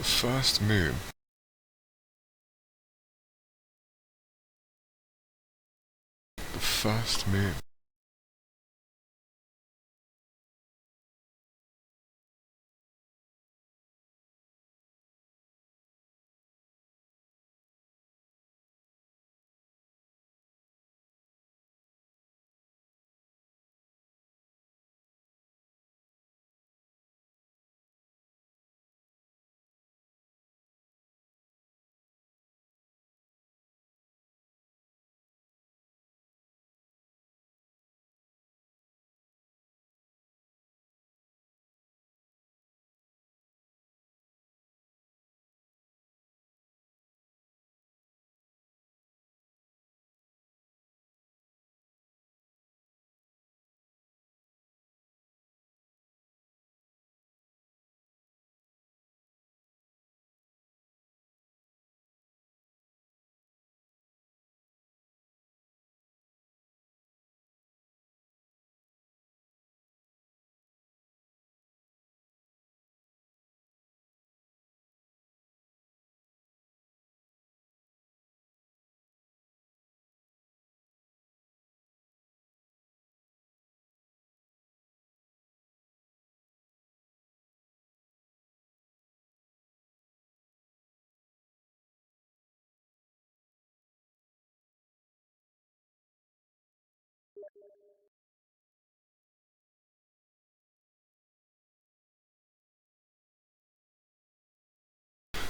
The first moon. The first moon.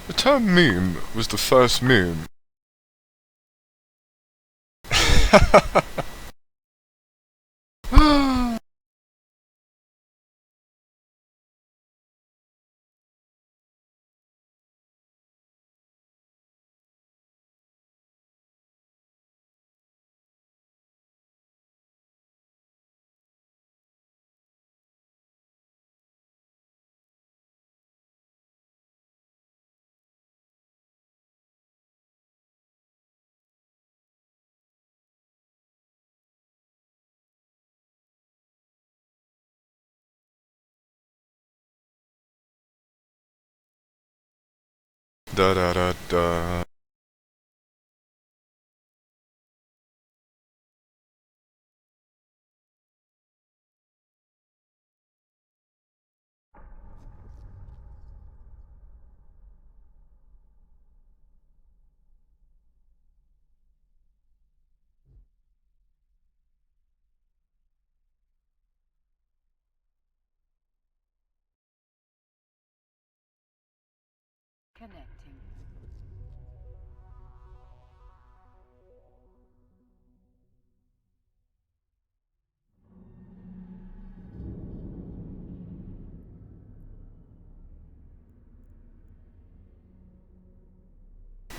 The term moon was the first moon. Da da da da. Connecting.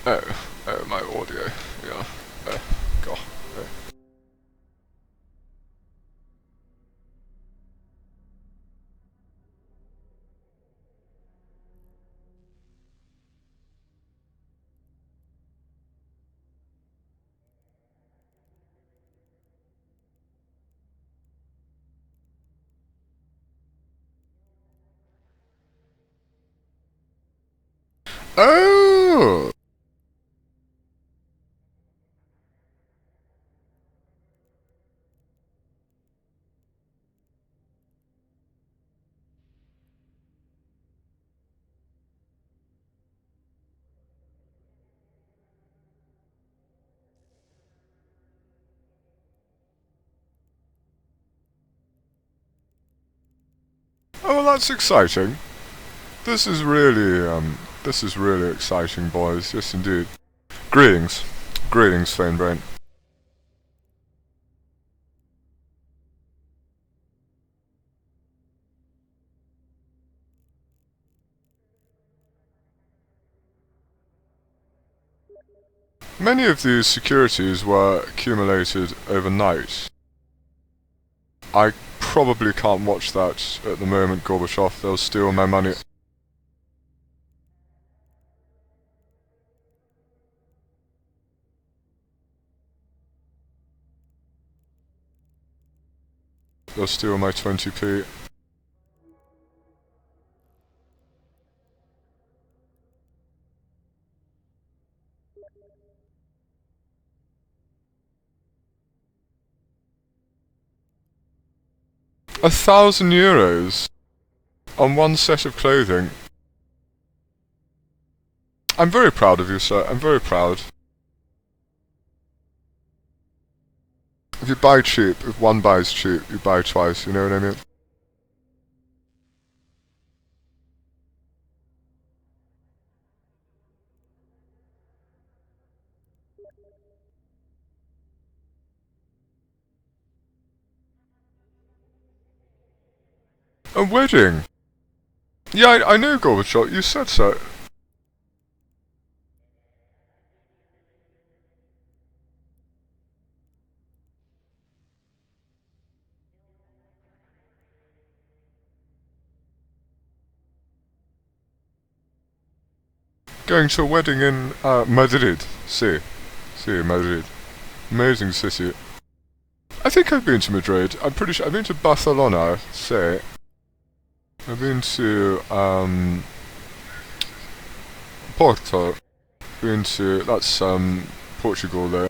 Oh, my audio. Yeah. God. Oh! Oh, well, that's exciting. This is really exciting, boys. Yes, indeed. Greetings. Greetings, Phone Brain. Many of these securities were accumulated overnight. I probably can't watch that at the moment, Gorbachev. They'll steal my money. They'll steal my 20p. €1,000 on one set of clothing. I'm very proud of you, sir. I'm very proud. If you buy cheap, if one buys cheap, you buy twice, you know what I mean? A wedding? Yeah, I know, Gorbachev. You said so. Going to a wedding in Madrid. See, Madrid. Amazing city. I think I've been to Madrid. I'm pretty sure I've been to Barcelona. Say, I've been to Porto. Been to that's Portugal there.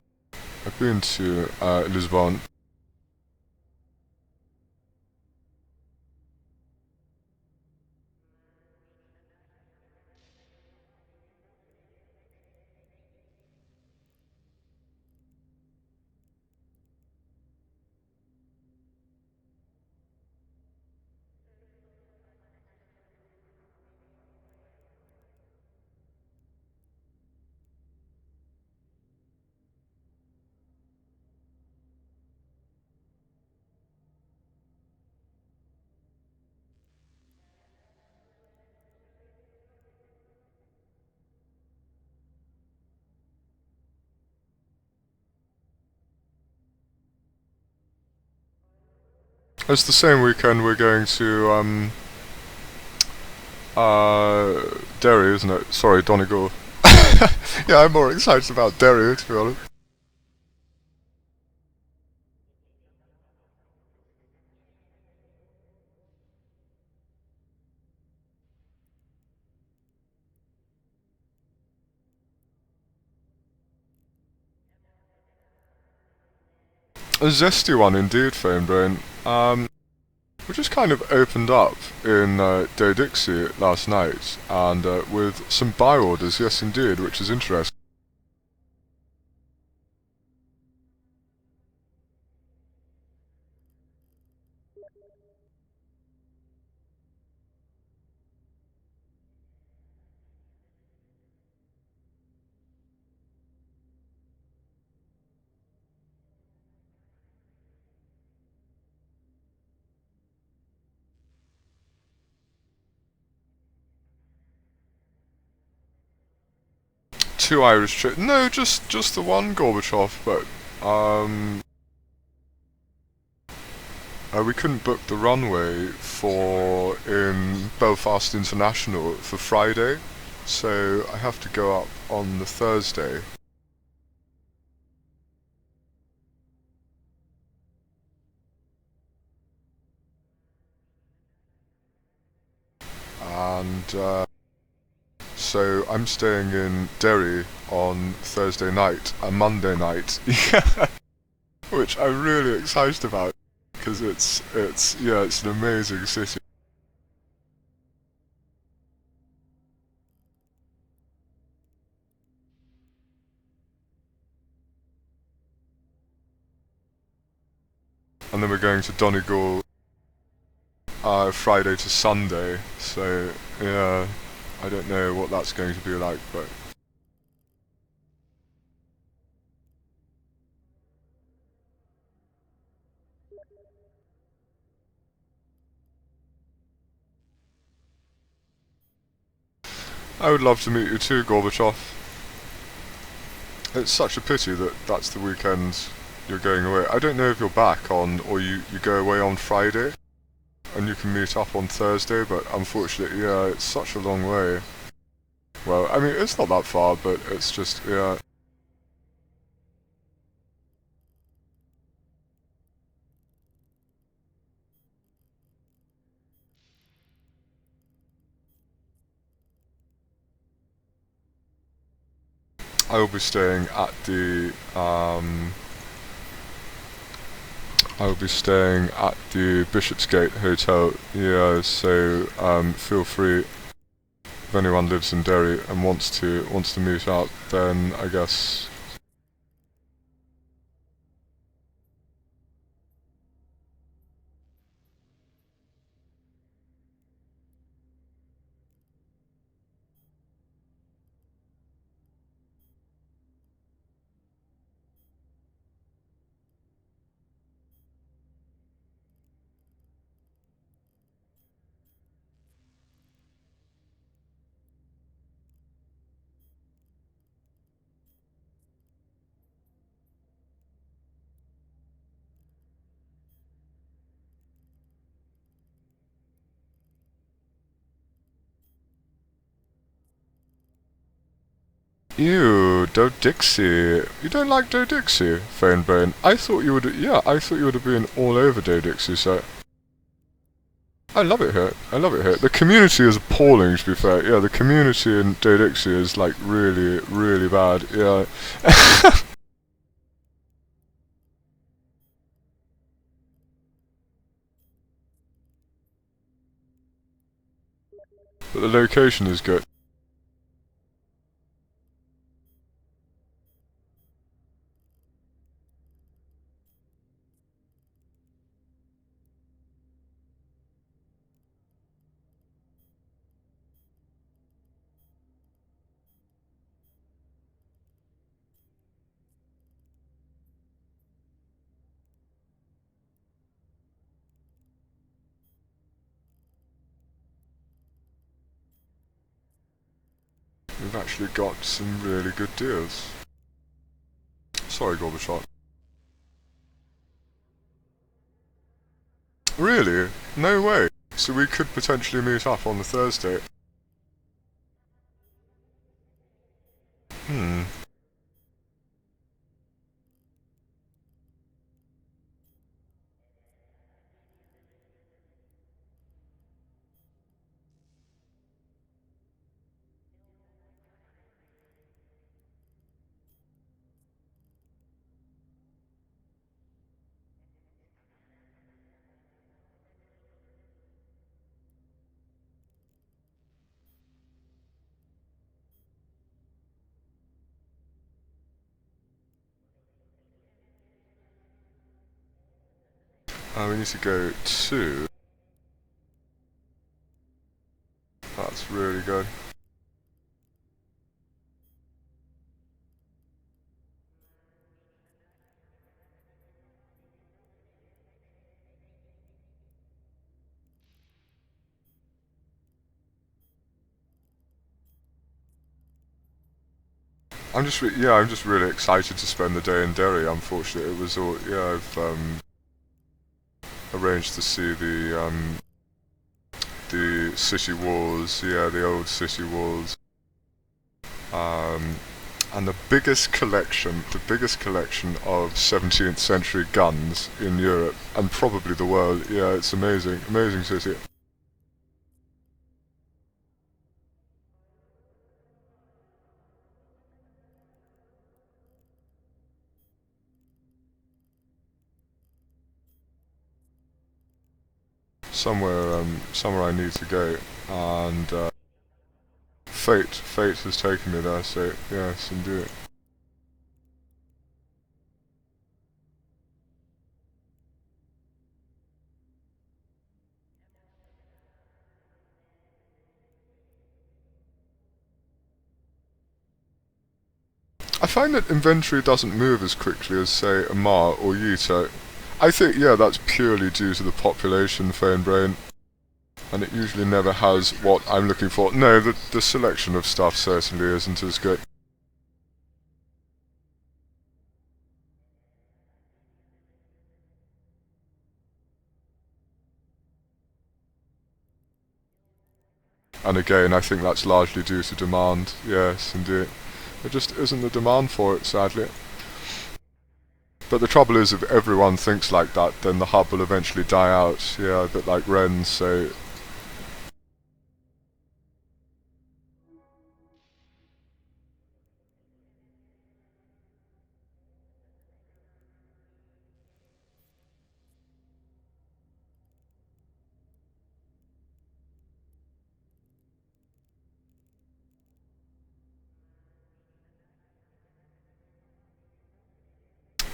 I've been to Lisbon. It's the same weekend we're going to Derry, isn't it? Sorry, Donegal. Yeah, I'm more excited about Derry, to be honest. A zesty one indeed, Phone Brain. We just kind of opened up in Dixie last night, and with some buy orders, yes indeed, which is interesting. Two Irish trips. No, just the one, Gorbachev, but we couldn't book the runway for in Belfast International for Friday, so I have to go up on the Thursday. And so I'm staying in Derry on Thursday night and Monday night, which I'm really excited about because it's an amazing city. And then we're going to Donegal Friday to Sunday, so yeah, I don't know what that's going to be like, but would love to meet you too, Gorbachev. It's such a pity that that's the weekend you're going away. I don't know if you're back on, or you go away on Friday, and you can meet up on Thursday, but unfortunately, yeah, it's such a long way. Well, I mean, it's not that far, but it's just, yeah. I will be staying at the, I will be staying at the Bishopsgate Hotel, yeah, so, feel free, if anyone lives in Derry and wants to meet up, then I guess ew, Do Dixie. You don't like Do Dixie, Phone Brain? I thought you would. Yeah, I thought you would have been all over Do Dixie. So I love it here. I love it here. The community is appalling, to be fair. Yeah, the community in Do Dixie is like really, really bad. Yeah. But the location is good. We've actually got some really good deals. Sorry, Gorbachev. Really? No way. So we could potentially meet up on the Thursday. Hmm. We need to go to... That's really good. I'm just really excited to spend the day in Derry. Unfortunately, it was all I've arranged to see the city walls, the old city walls, and the biggest collection of 17th century guns in Europe and probably the world. Yeah, it's amazing, amazing city. Somewhere I need to go, and fate has taken me there. So yes, indeed. I find that inventory doesn't move as quickly as, say, Amar or Yuto. I think, that's purely due to the population, Phone Brain. and it usually never has what I'm looking for. No, the selection of stuff certainly isn't as good. And again, I think that's largely due to demand. Yes, indeed. There just isn't the demand for it, sadly. But the trouble is, if everyone thinks like that, then the hub will eventually die out. Yeah, a bit like Wren's, so...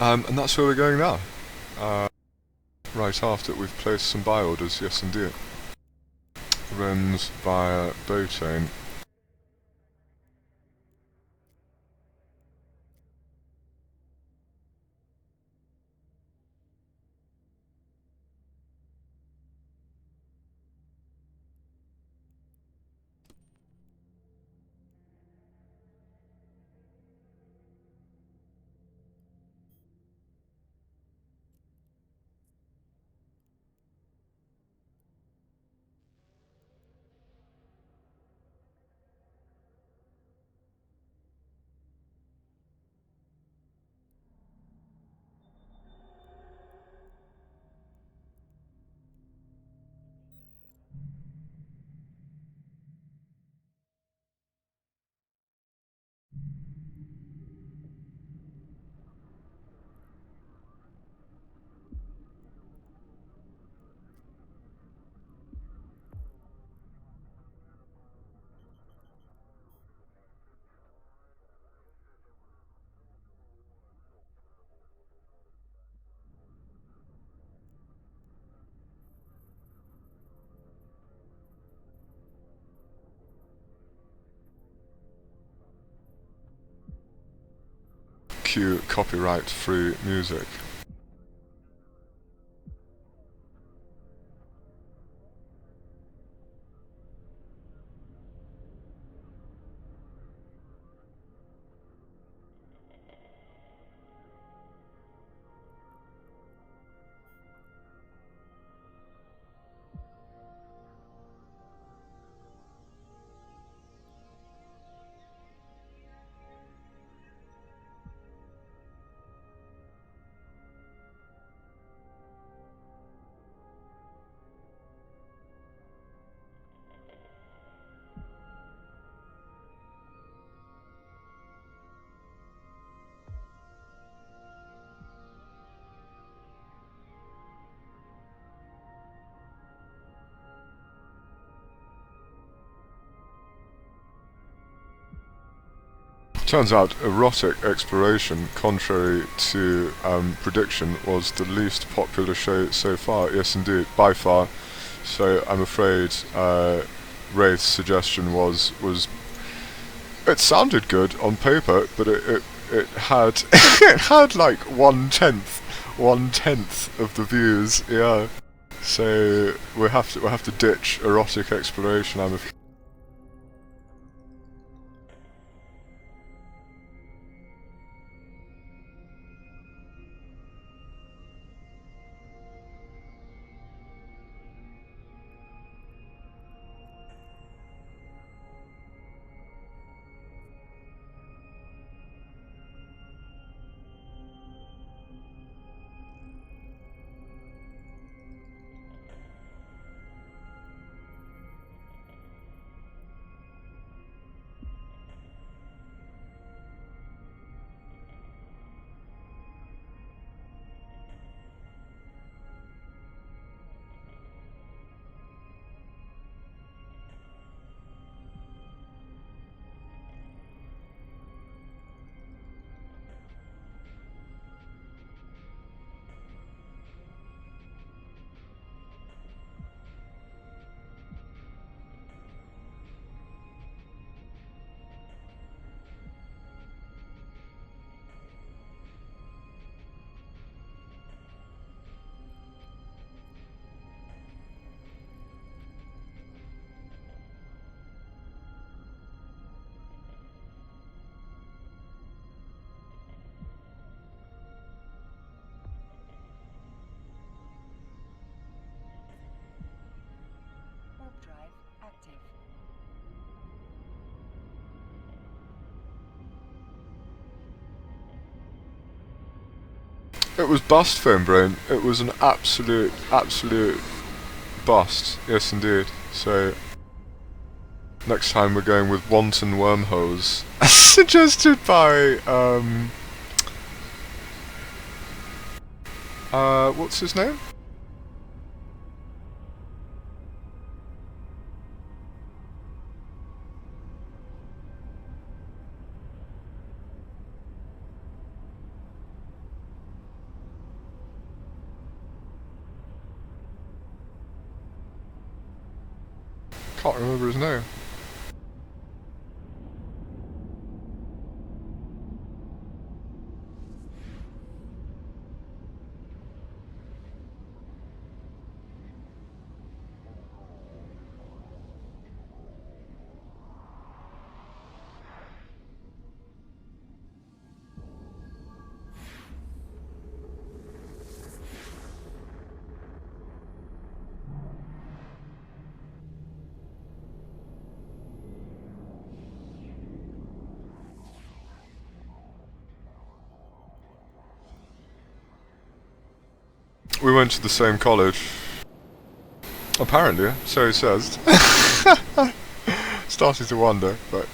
and that's where we're going now. Right after we've placed some buy orders, yes indeed. Wren's via Boatane. Cue copyright-free music. Turns out erotic exploration, contrary to prediction, was the least popular show so far. Yes, indeed, by far. So I'm afraid Wraith's suggestion was it sounded good on paper, but it had it had like 1/10 of the views. Yeah. So we have to ditch erotic exploration. I'm afraid. It was bust, Foam Brain. It was an absolute bust. Yes, indeed. So next time we're going with wanton wormholes, as suggested by what's his name? Can't remember his name. We went to the same college. Apparently, so he says. Starting to wonder, but...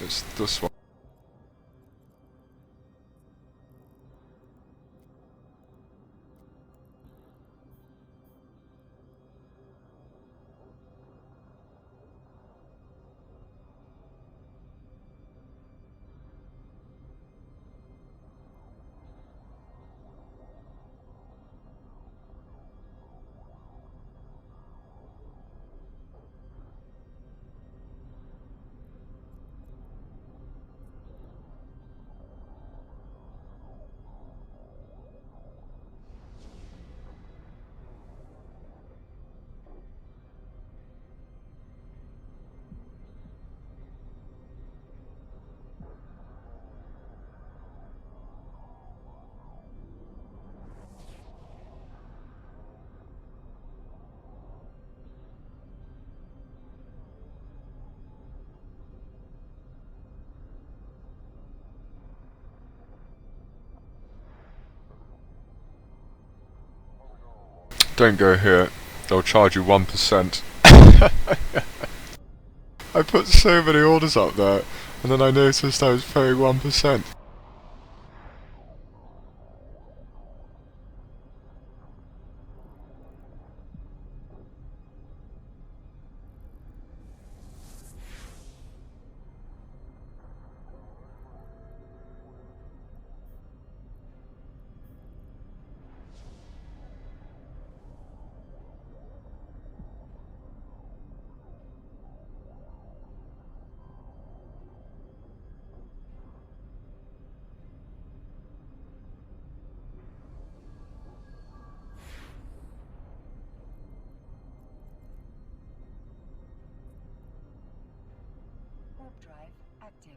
it's this one. Don't go here. They'll charge you 1%. I put so many orders up there, and then I noticed I was paying 1%. Warp drive active.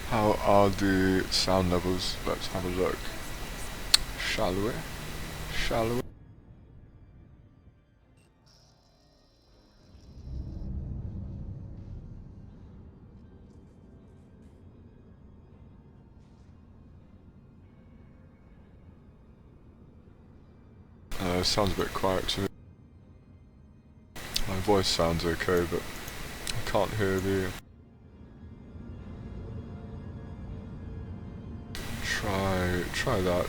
How are the sound levels? Let's have a look. Shall we? Shall we? Sounds a bit quiet to me. My voice sounds okay, but I can't hear the try that.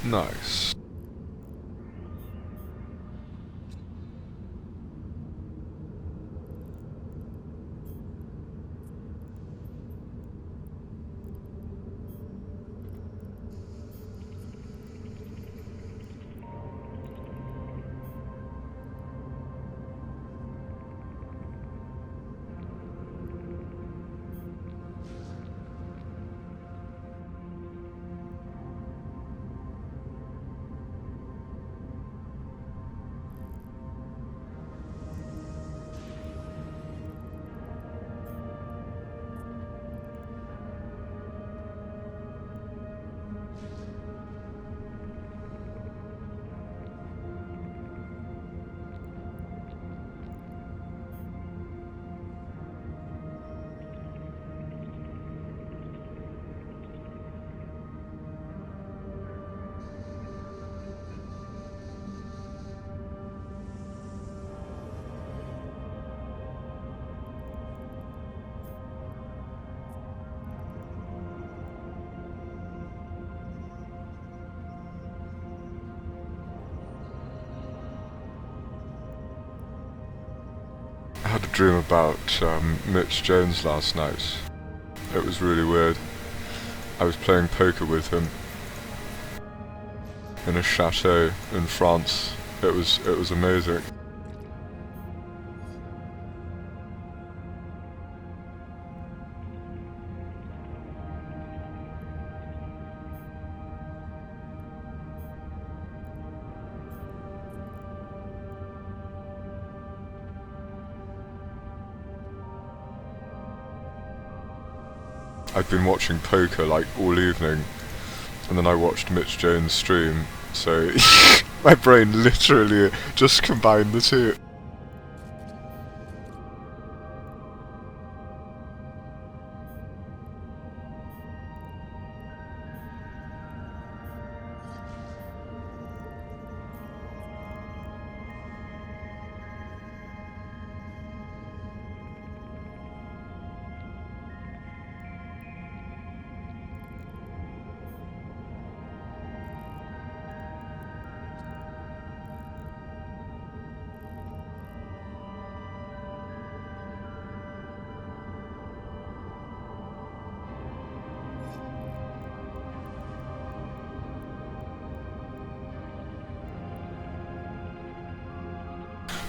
Nice. I had a dream about Mitch Jones last night. It was really weird. I was playing poker with him in a chateau in France. It was amazing. I'd been watching poker like all evening, and then I watched Mitch Jones stream, so my brain literally just combined the two.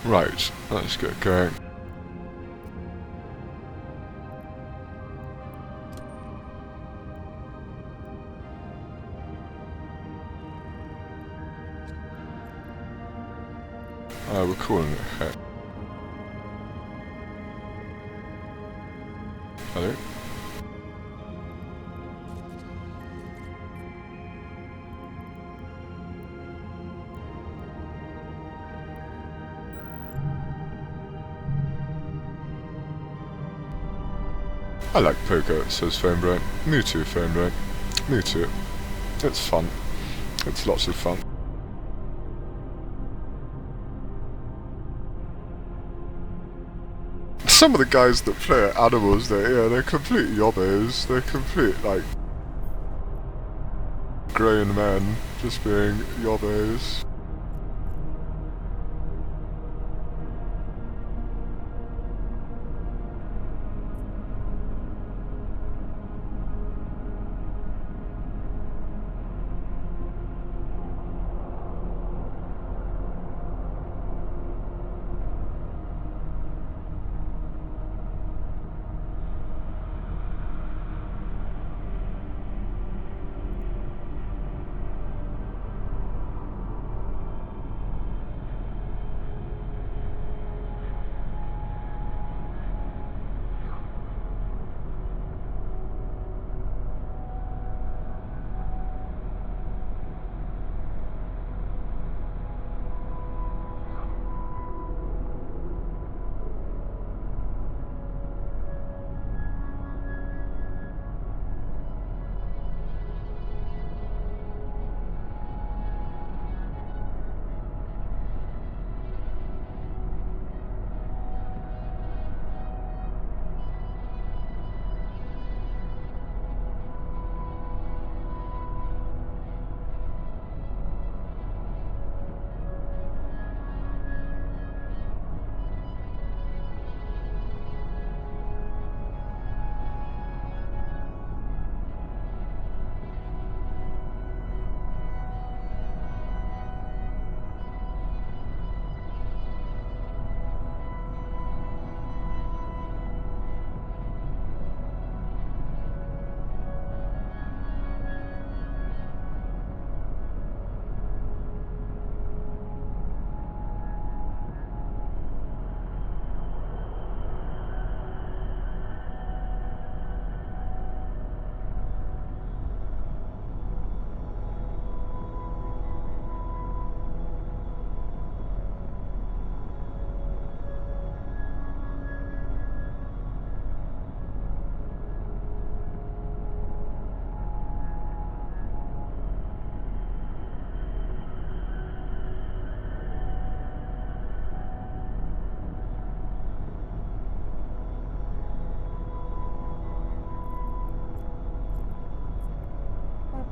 Right, let's get going. We're calling it heck. Hello? I like poker, says Phone Brain. Me too, Phone Brain. Me too. It's fun. It's lots of fun. Some of the guys that play at Animals, they're complete yobbos. They're complete, like, grown men just being yobbos.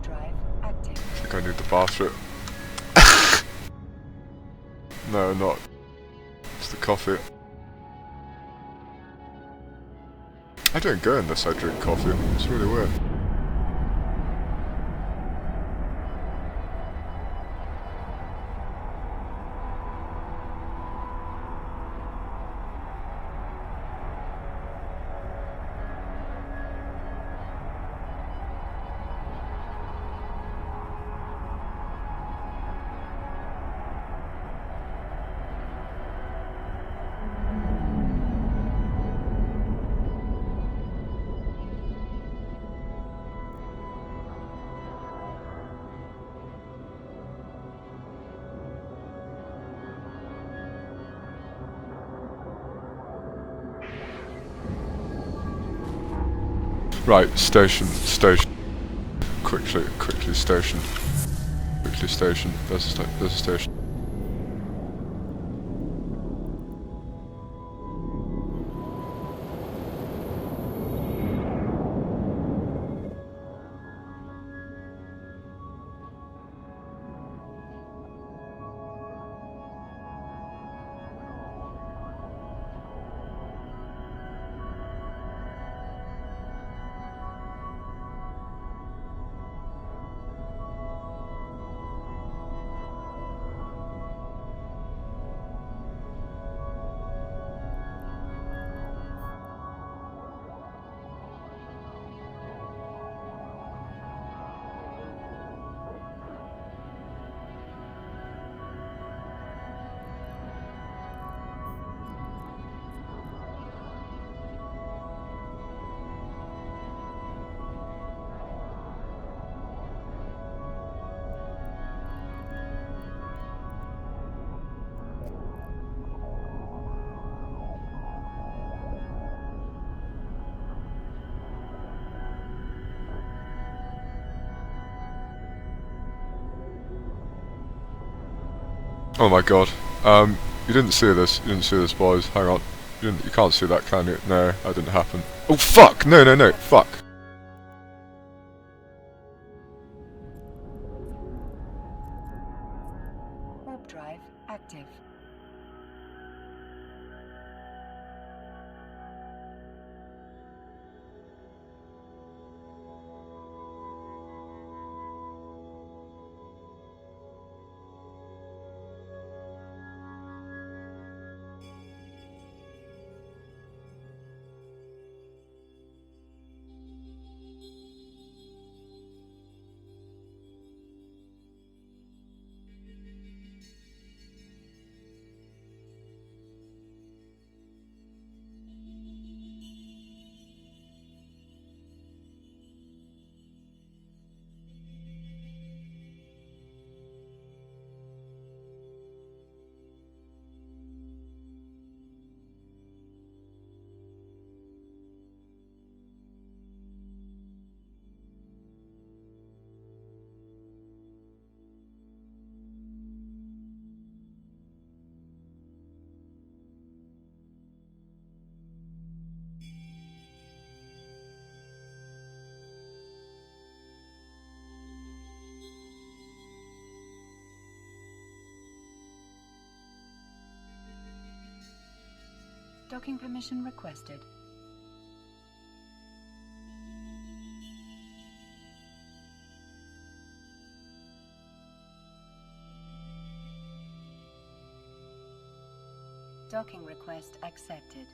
Drive active. I think I need the bathroom. No, not. It's the coffee. I don't go unless I drink coffee. It's really weird. Right, station. Quickly, station. Quickly, station. There's a station. Oh my god. You didn't see this. You didn't see this, boys. Hang on. You can't see that, can you? No, that didn't happen. Oh, fuck! No, no, no. Fuck. Warp drive active. Docking permission requested. Docking request accepted.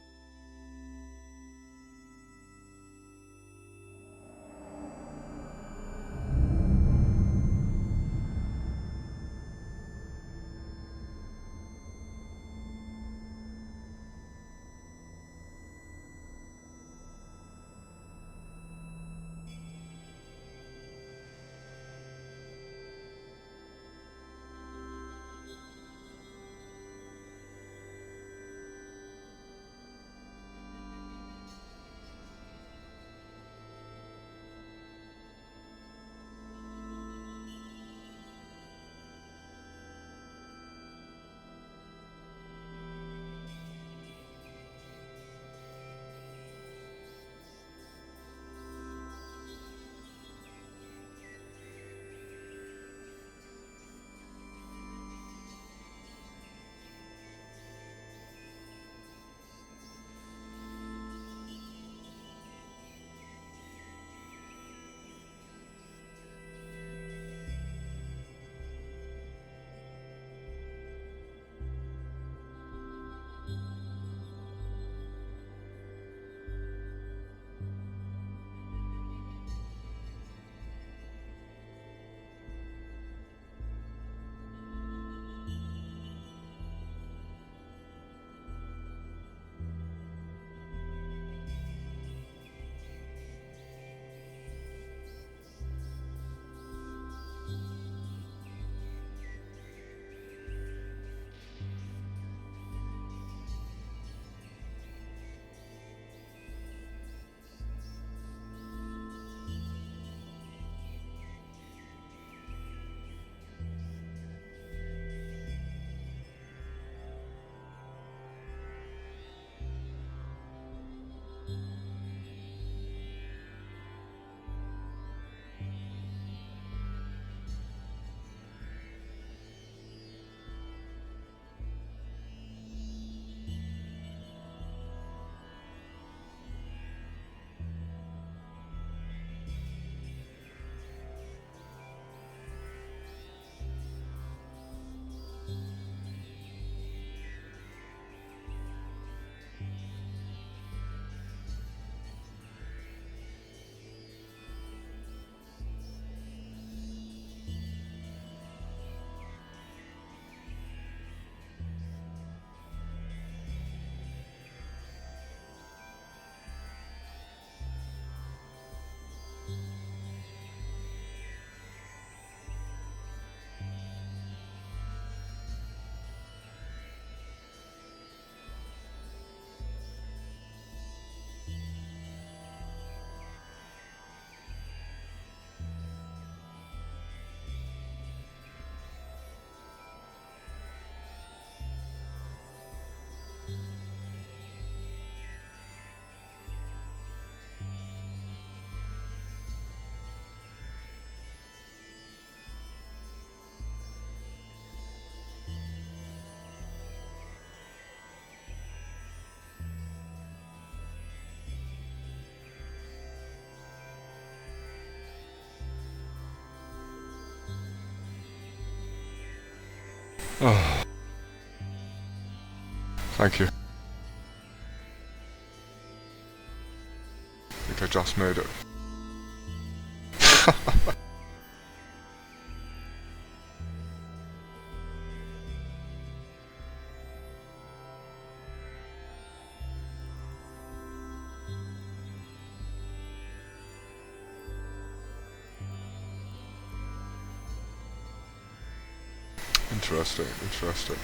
Oh, thank you. I think I just made it. Interesting, interesting.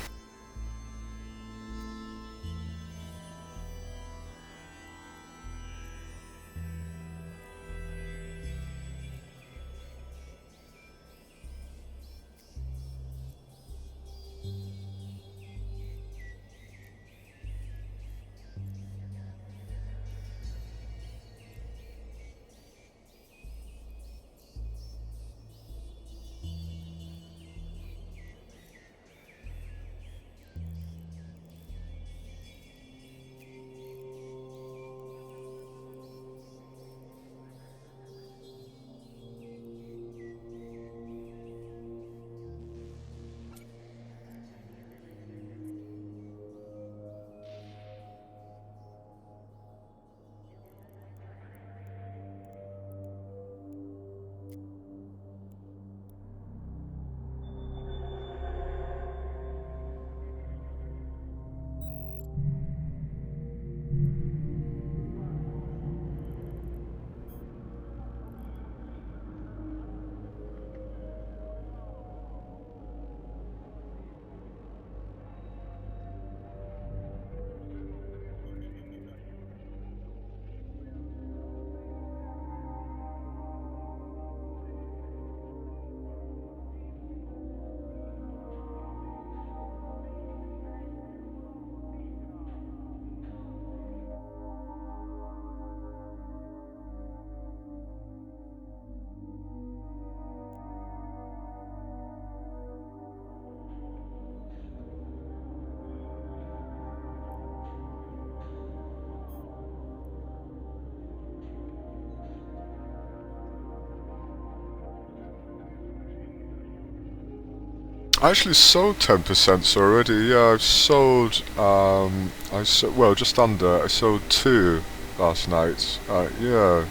I actually sold 10% already. Yeah, I've sold. Well, just under. I sold 2 last night. Yeah.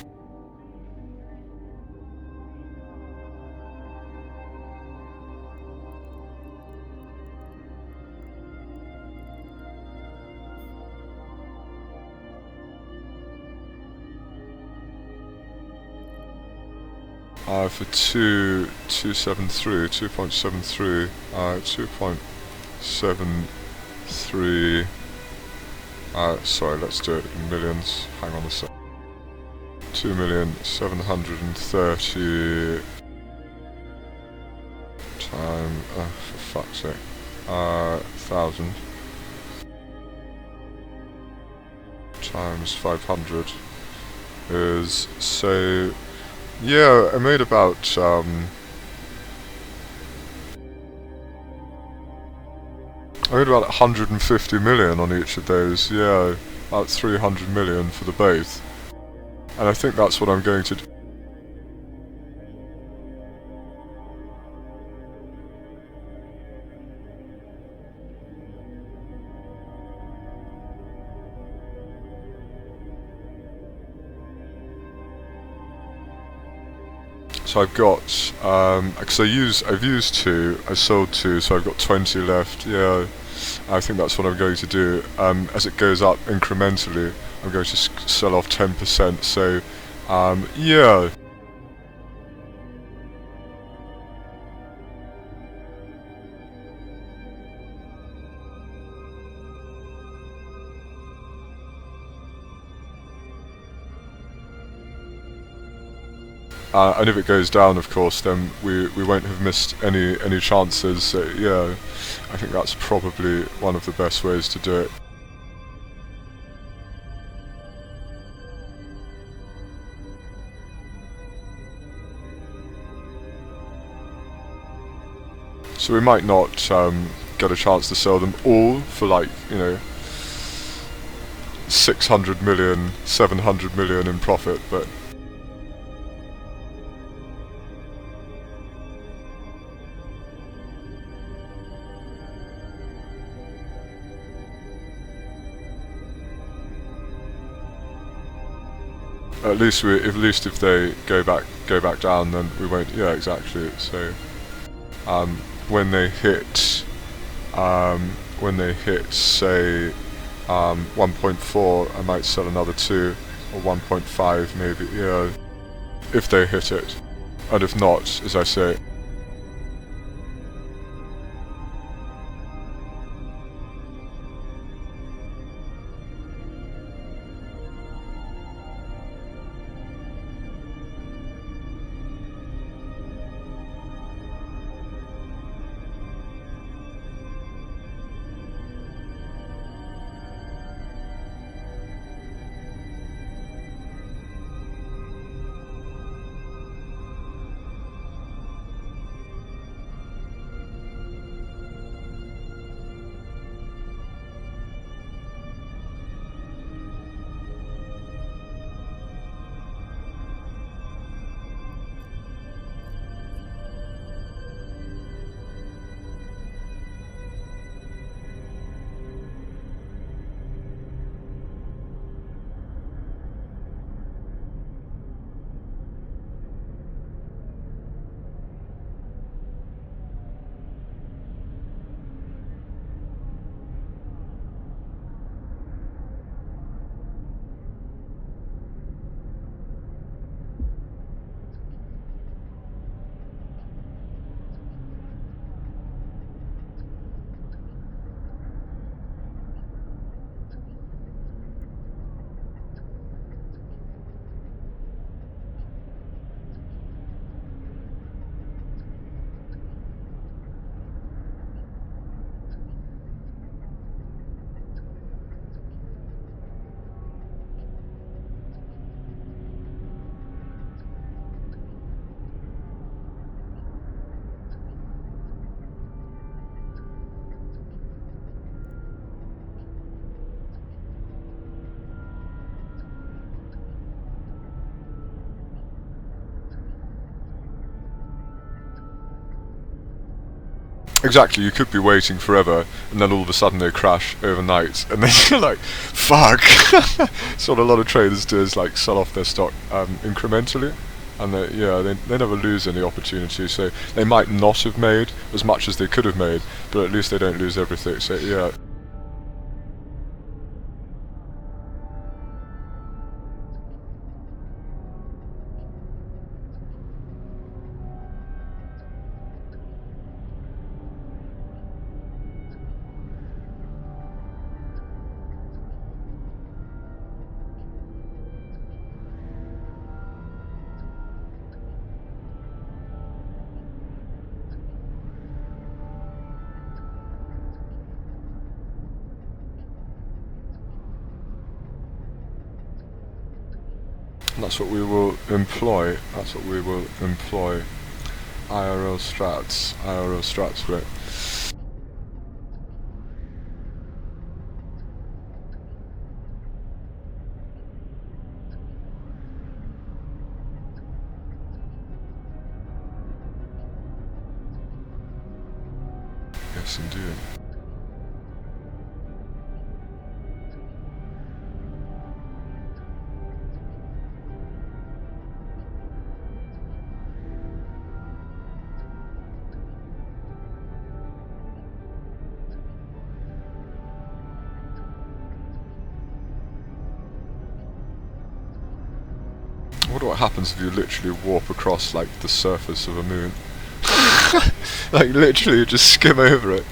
For 2.73, 2.73. Sorry, let's do it in millions. Hang on a sec. 2,730 time. For fuck's sake. 1,000 times 500 is so. Yeah, I made about I made about 150 million on each of those. Yeah, about 300 million for the both, and I think that's what I'm going to do. So I've got, because I've used 2, I sold 2, so I've got 20 left. Yeah, I think that's what I'm going to do. As it goes up incrementally, I'm going to sell off 10%. So, yeah. And if it goes down, of course, then we won't have missed any chances. So yeah, I think that's probably one of the best ways to do it. So we might not get a chance to sell them all for, like, 600 million, 700 million in profit, but at least if they go back down, then we won't. Yeah, exactly. So when they hit say 1.4, I might sell another 2 or 1.5 maybe. Yeah, if they hit it, and if not, as I say. Exactly, you could be waiting forever, and then all of a sudden they crash overnight, and then you're like, fuck! So what a lot of traders do is like sell off their stock incrementally, and they never lose any opportunity, so they might not have made as much as they could have made, but at least they don't lose everything, so yeah. And that's what we will employ. That's what we will employ. IRL strats for it. Yes, indeed. I wonder what happens if you literally warp across like the surface of a moon. Like literally just skim over it.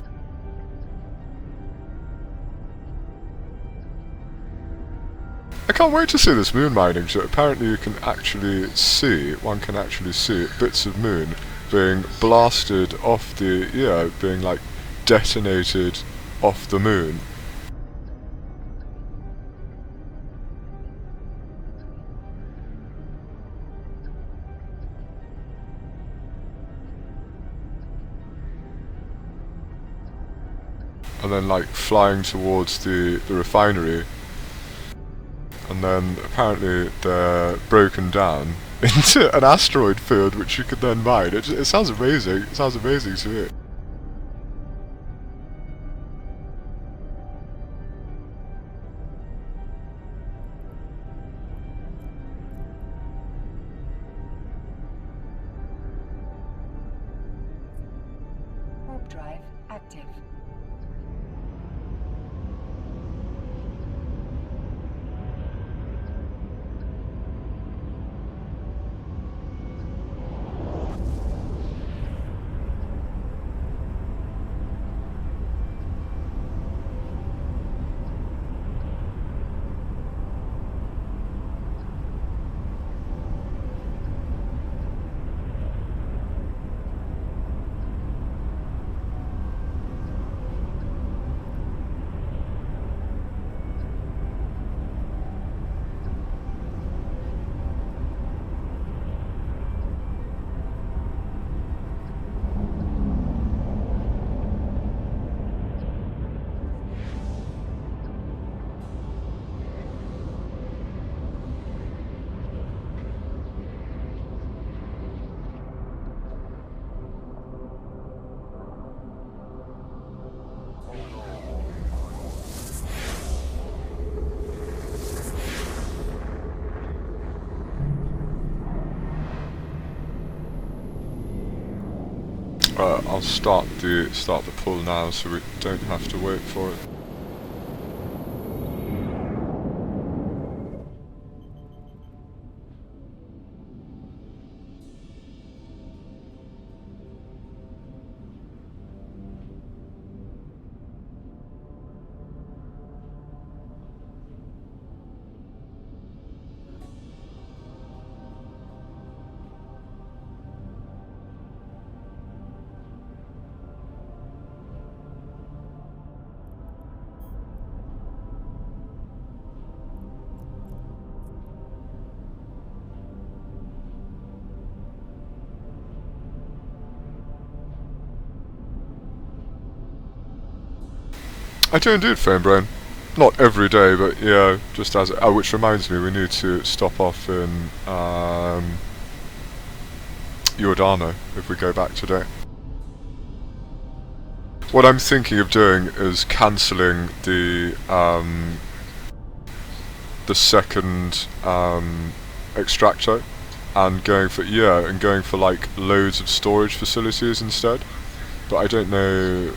I can't wait to see this moon mining. So apparently you can actually see, one can actually see bits of moon being blasted off the, being like detonated off the moon. And then like flying towards the refinery, and then apparently they're broken down into an asteroid field which you could then mine. It sounds amazing. It sounds amazing to me. drive active. I'll start the pull now, so we don't have to wait for it. I do indeed, Fame Brain. Not every day, but yeah, just as. Which reminds me, we need to stop off in Giordano if we go back today. What I'm thinking of doing is cancelling the second extractor and going for like loads of storage facilities instead. But I don't know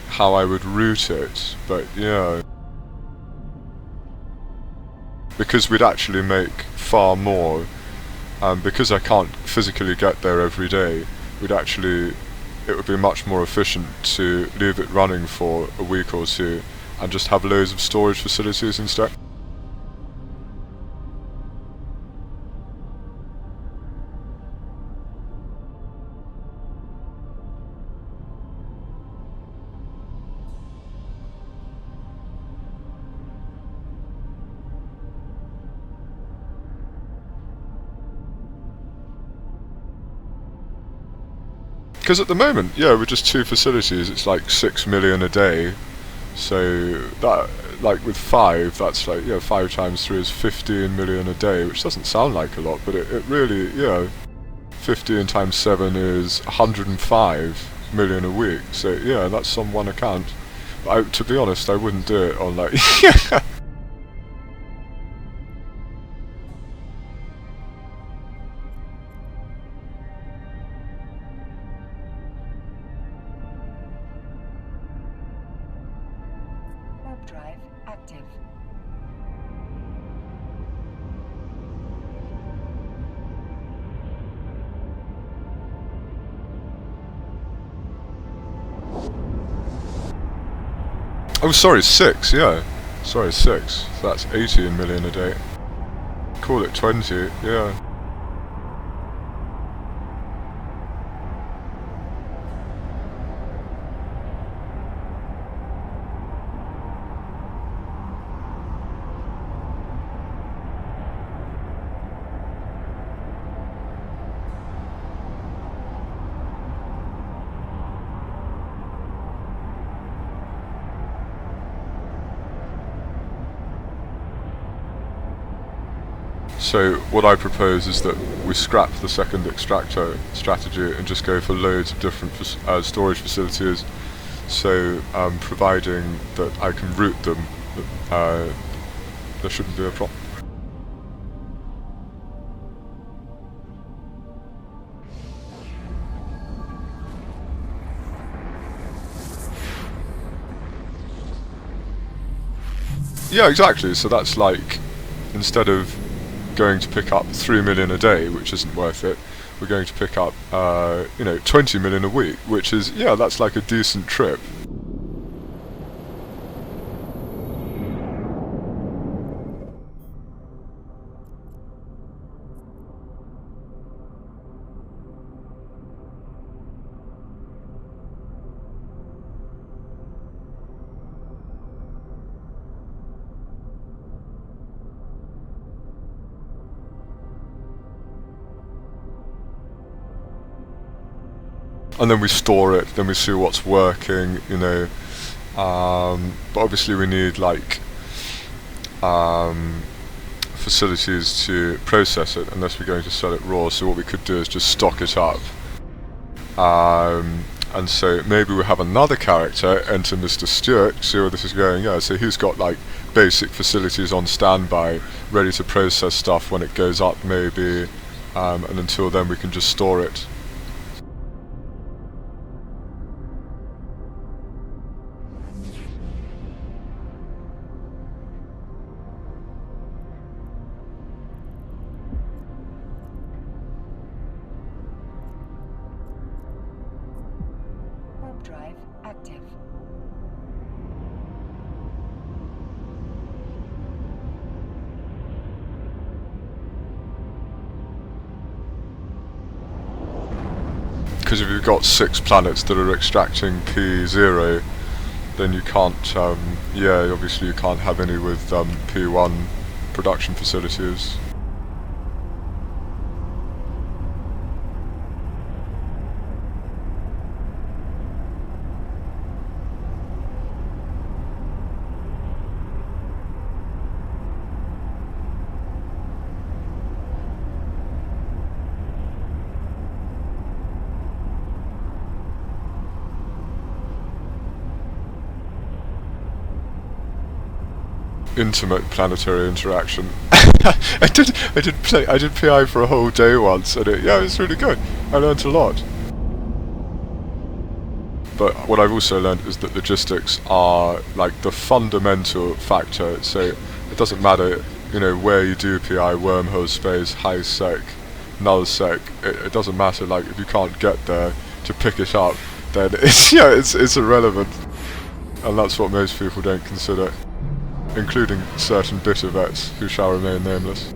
how I would route it, but yeah, because we'd actually make far more, because I can't physically get there every day, it would be much more efficient to leave it running for a week or two and just have loads of storage facilities instead. Because at the moment, yeah, with just 2 facilities, it's like 6 million a day. So that, like with 5, that's like, yeah, 5 times 3 is 15 million a day, which doesn't sound like a lot, but it really, yeah, 15 times 7 is 105 million a week. So yeah, that's on one account. But to be honest, I wouldn't do it on like. Warp drive active. Oh, sorry, 6, yeah. Sorry, 6. So that's 18 million a day. Call it 20, yeah. So what I propose is that we scrap the second extractor strategy and just go for loads of different storage facilities. So providing that I can route them, there shouldn't be a problem. Yeah, exactly. So that's like, instead of going to pick up 3 million a day, which isn't worth it, we're going to pick up, 20 million a week, which is, yeah, that's like a decent trip. And then we store it, then we see what's working, but obviously we need like facilities to process it unless we're going to sell it raw. So what we could do is just stock it up. And so maybe we have another character enter Mr. Stewart, see where this is going. Yeah, so he's got like basic facilities on standby, ready to process stuff when it goes up maybe, and until then we can just store it. Warp drive active. Because if you've got 6 planets that are extracting P0, then you can't, obviously you can't have any with P1 production facilities. Intimate planetary interaction. I did PI for a whole day once, and it was really good. I learnt a lot. But what I've also learnt is that logistics are like the fundamental factor. So it doesn't matter, where you do PI, wormhole space, high sec, null sec. It doesn't matter. Like if you can't get there to pick it up, then it's irrelevant. And that's what most people don't consider, including certain bitter vets who shall remain nameless.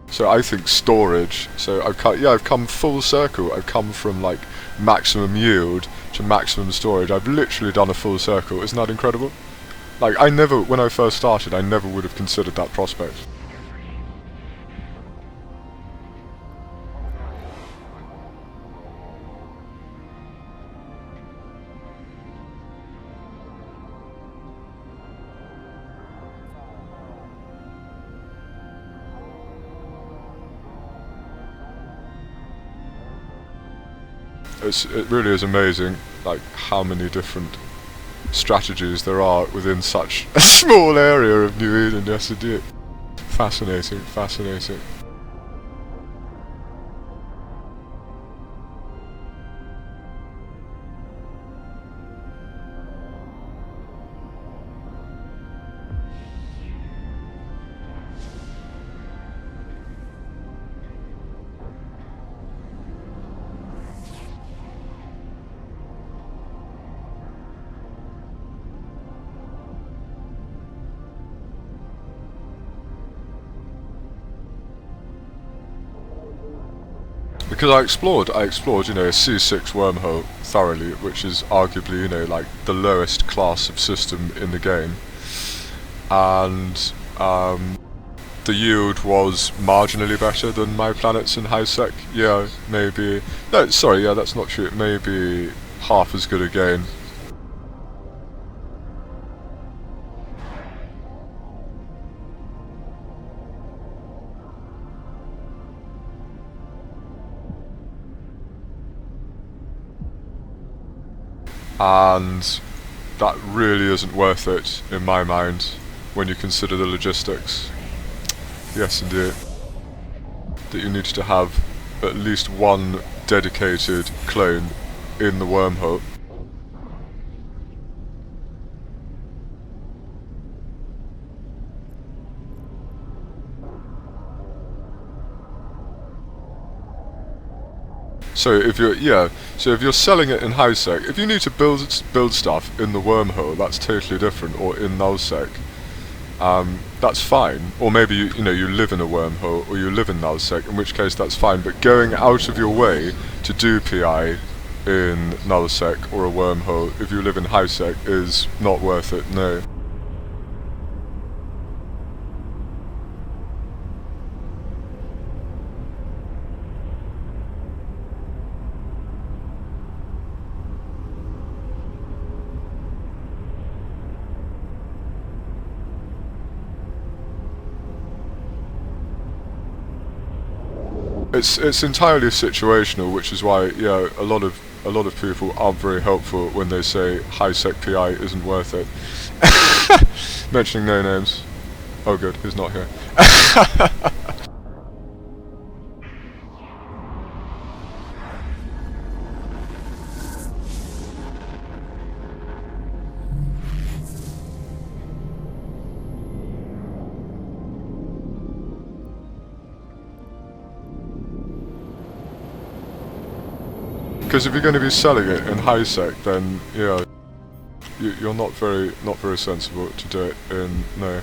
So I think storage. So I've come full circle. I've come from like maximum yield to maximum storage. I've literally done a full circle. Isn't that incredible? Like when I first started, I never would have considered that prospect. It really is amazing, like how many different strategies there are within such a small area of New Eden. Yes, indeed. Fascinating, fascinating. Because I explored, a C6 wormhole thoroughly, which is arguably, like the lowest class of system in the game, and the yield was marginally better than my planets in high sec. Yeah, maybe. No, sorry, yeah, that's not true. Maybe half as good again. and that really isn't worth it in my mind when you consider the logistics. Yes, indeed. That you need to have at least one dedicated clone in the wormhole. So if you're selling it in high sec, if you need to build stuff in the wormhole, that's totally different, or in nullsec. That's fine. Or maybe you live in a wormhole, or you live in nullsec, in which case that's fine. But going out of your way to do PI in nullsec or a wormhole if you live in high sec is not worth it. No. It's entirely situational, which is why a lot of people aren't very helpful when they say high sec PI isn't worth it. Mentioning no names. Oh good, he's not here. Because if you're going to be selling it in high sec, then you're not very sensible to do it in no.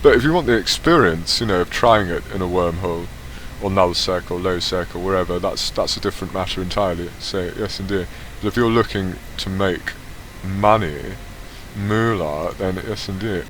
But if you want the experience, of trying it in a wormhole, or null sec, or low sec, or wherever, that's a different matter entirely. So yes, indeed. But if you're looking to make money, moolah, then yes, indeed.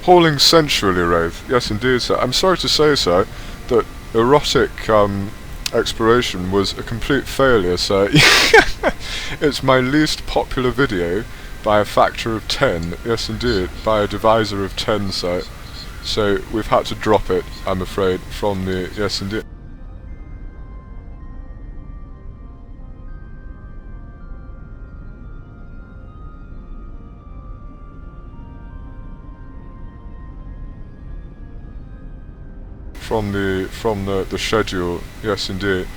Hauling sensually, Wraith. Yes, indeed, sir. I'm sorry to say, sir, that erotic exploration was a complete failure, sir. It's my least popular video by a factor of 10. Yes, indeed, by a divisor of 10, sir. So we've had to drop it, I'm afraid, from the... Yes, indeed. From the schedule, yes indeed.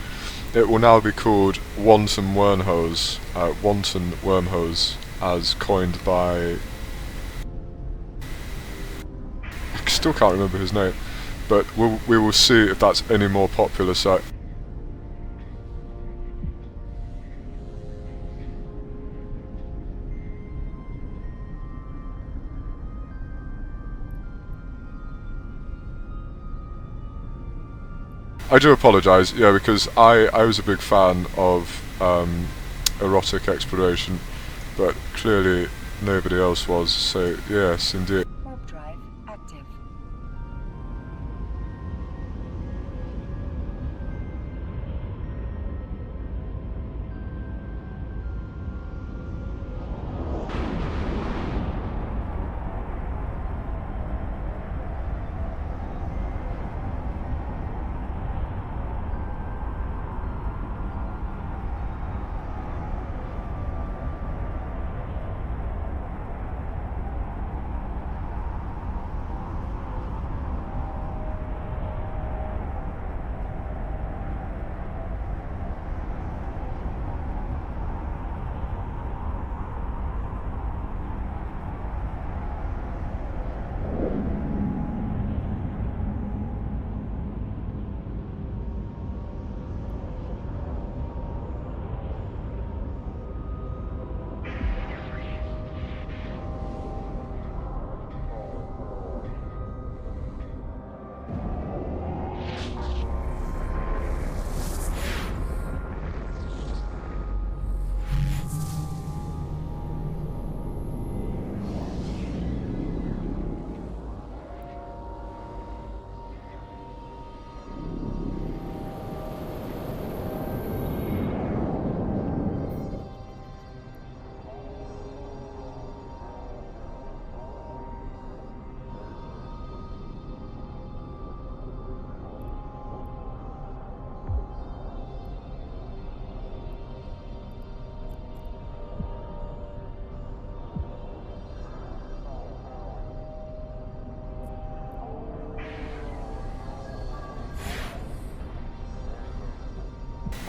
It will now be called Wanton Wormholes, as coined by... I still can't remember his name, but we will see if that's any more popular, so... I do apologise, because I was a big fan of erotic exploration, but clearly nobody else was, so yes, indeed. Warp drive active.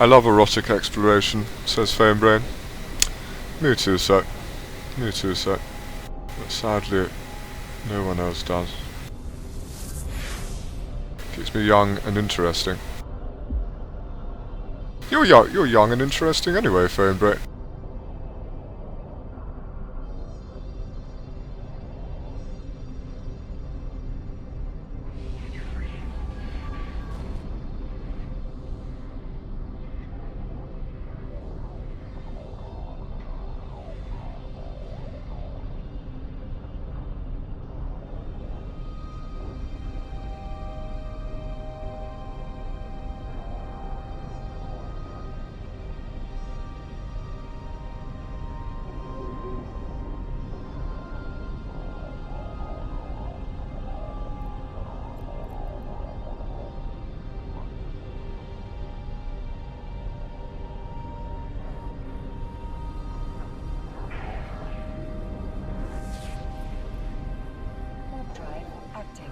I love erotic exploration, says Famebrain. Me too, sir. Me too, sir. But sadly, no one else does. Keeps me young and interesting. You're young and interesting anyway, Famebrain. Warp drive active.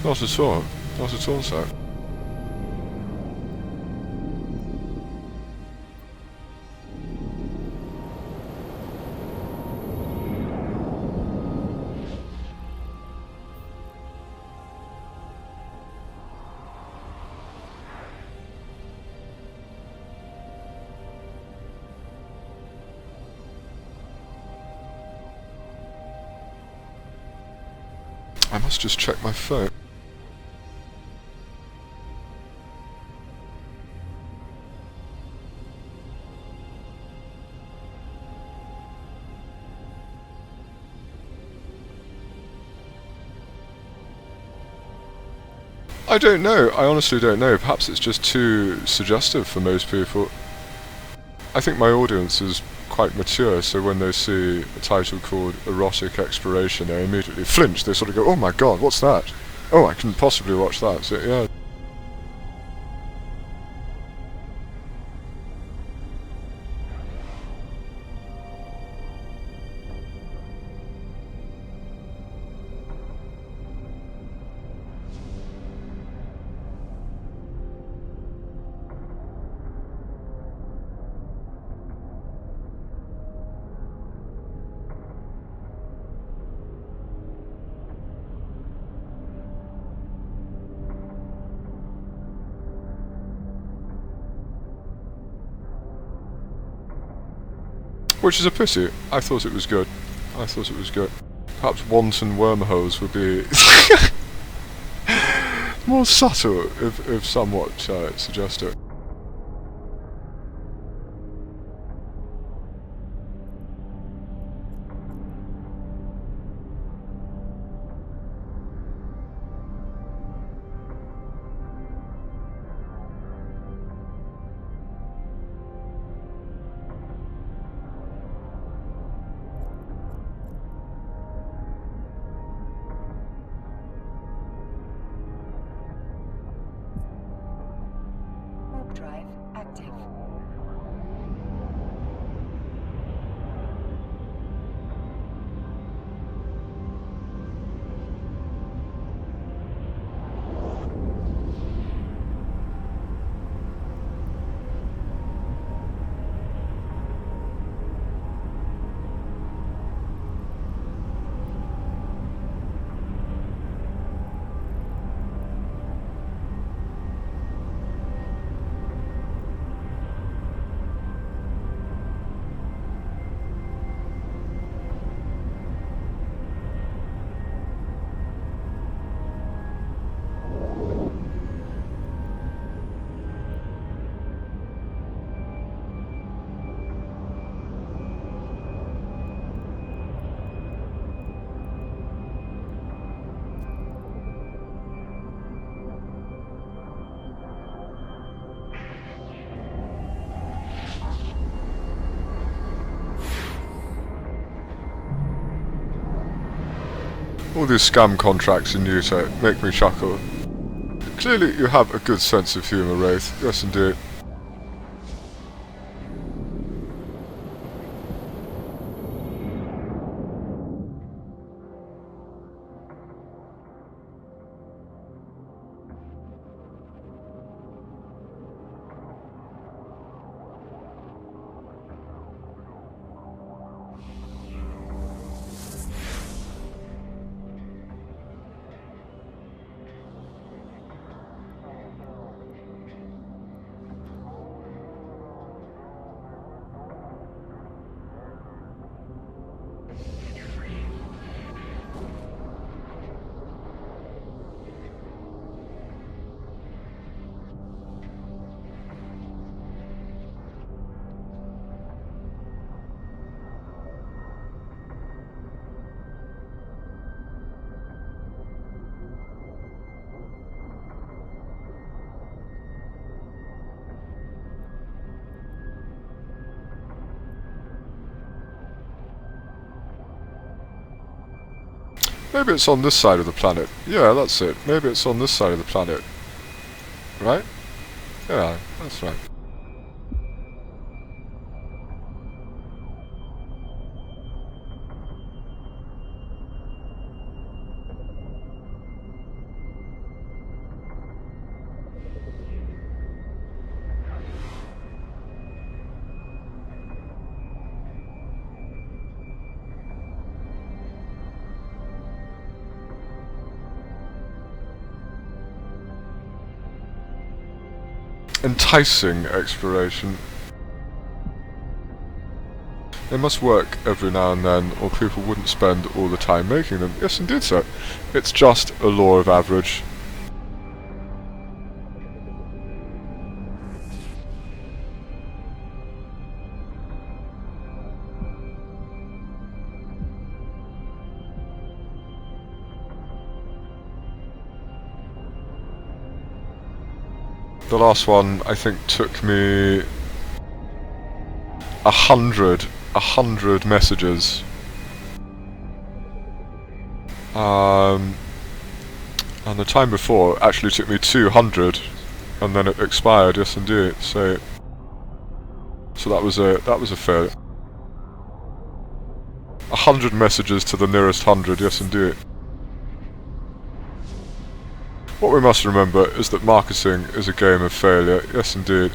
Not at all. Not at all, sir. I must just check my phone. I don't know. I honestly don't know. Perhaps it's just too suggestive for most people. I think my audience is quite mature, so when they see a title called Erotic Exploration, they immediately flinch. They sort of go, oh my god, what's that? Oh, I can possibly watch that. So, yeah. Which is a pity. I thought it was good. I thought it was good. Perhaps wanton wormholes would be more subtle, if somewhat suggestive. Warp drive active. All these scam contracts in Utah make me chuckle. Clearly you have a good sense of humour, Wraith. Yes, indeed. Maybe it's on this side of the planet. Yeah, that's it. Maybe it's on this side of the planet. Right? Yeah, that's right. Enticing exploration. They must work every now and then, or people wouldn't spend all the time making them. Yes, indeed, sir. It's just a law of average. The last one, I think, took me 100 messages. And the time before actually took me 200, and then it expired. Yes, indeed. So that was a failure. 100 messages to the nearest 100. Yes, indeed. What we must remember is that marketing is a game of failure, yes indeed.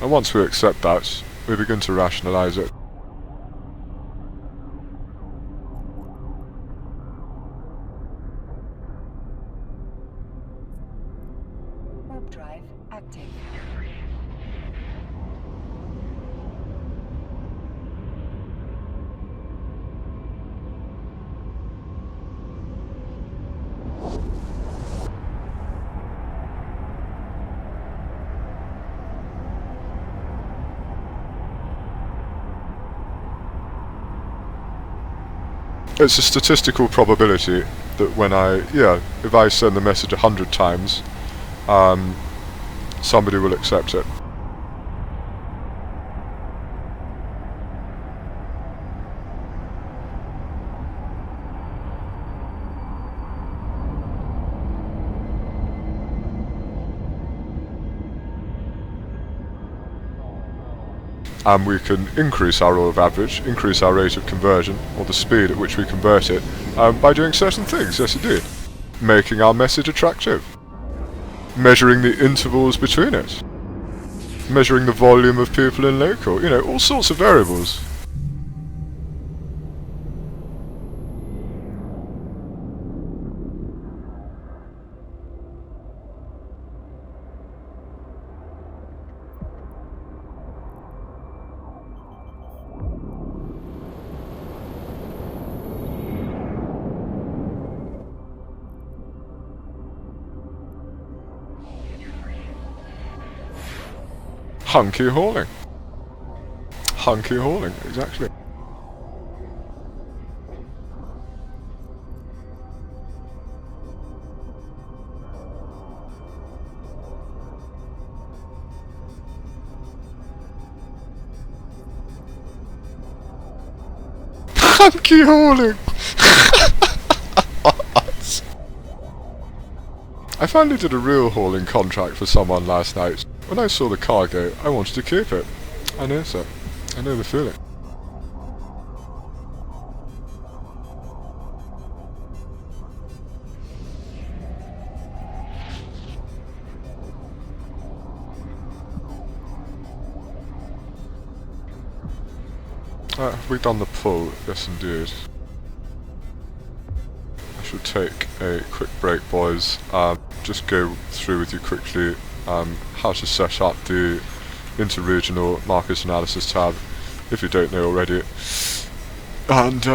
And once we accept that, we begin to rationalise it. Warp drive active. It's a statistical probability that when if I send the message 100 times, somebody will accept it. And we can increase our law of average, increase our rate of conversion, or the speed at which we convert it, by doing certain things, yes indeed. Making our message attractive. Measuring the intervals between it. Measuring the volume of people in local, all sorts of variables. Hunky hauling. Hunky hauling, exactly. Hunky hauling! finally did a real hauling contract for someone last night. When I saw the cargo, I wanted to keep it. I know, sir. I know the feeling. Have we done the pull? Yes, indeed. I should take a quick break, boys. Just go through with you quickly how to set up the interregional market analysis tab, if you don't know already. And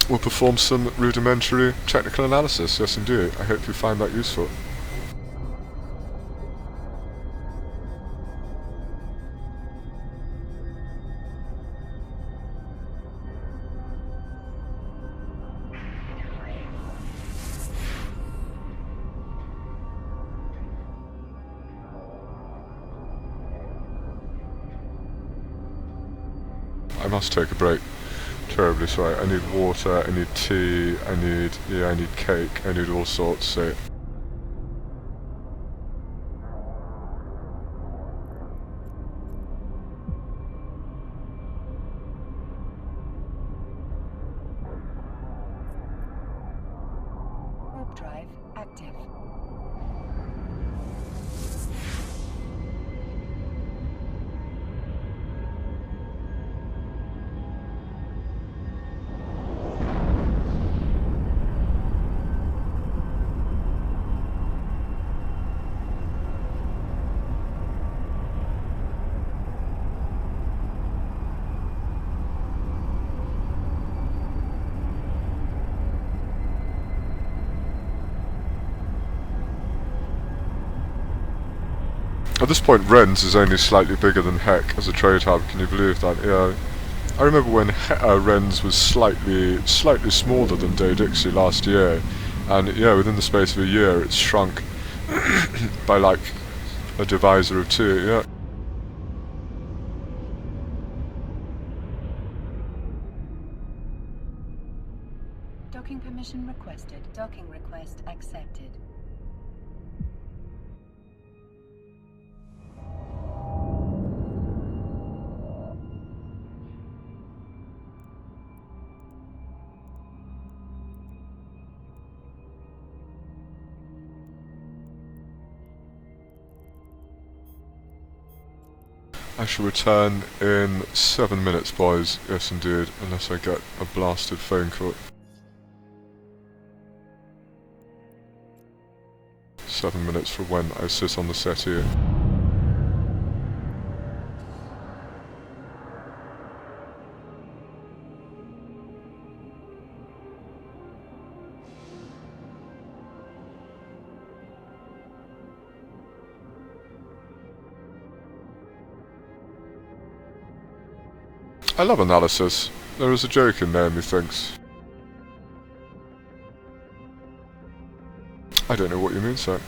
we'll perform some rudimentary technical analysis. Yes, indeed. I hope you find that useful. I must take a break. Terribly sorry. I need water, I need tea, I need cake, I need all sorts, so... Warp drive active. At this point, Rennes is only slightly bigger than Heck as a trade hub. Can you believe that? Yeah. I remember when Rennes was slightly smaller than Dixie last year, and yeah, within the space of a year, it's shrunk by like a divisor of 2. Yeah. Docking permission requested. Docking request accepted. I shall return in 7 minutes, boys. Yes, indeed, unless I get a blasted phone call. 7 minutes from when I sit on the settee. I love analysis. There is a joke in there, methinks. I don't know what you mean, sir.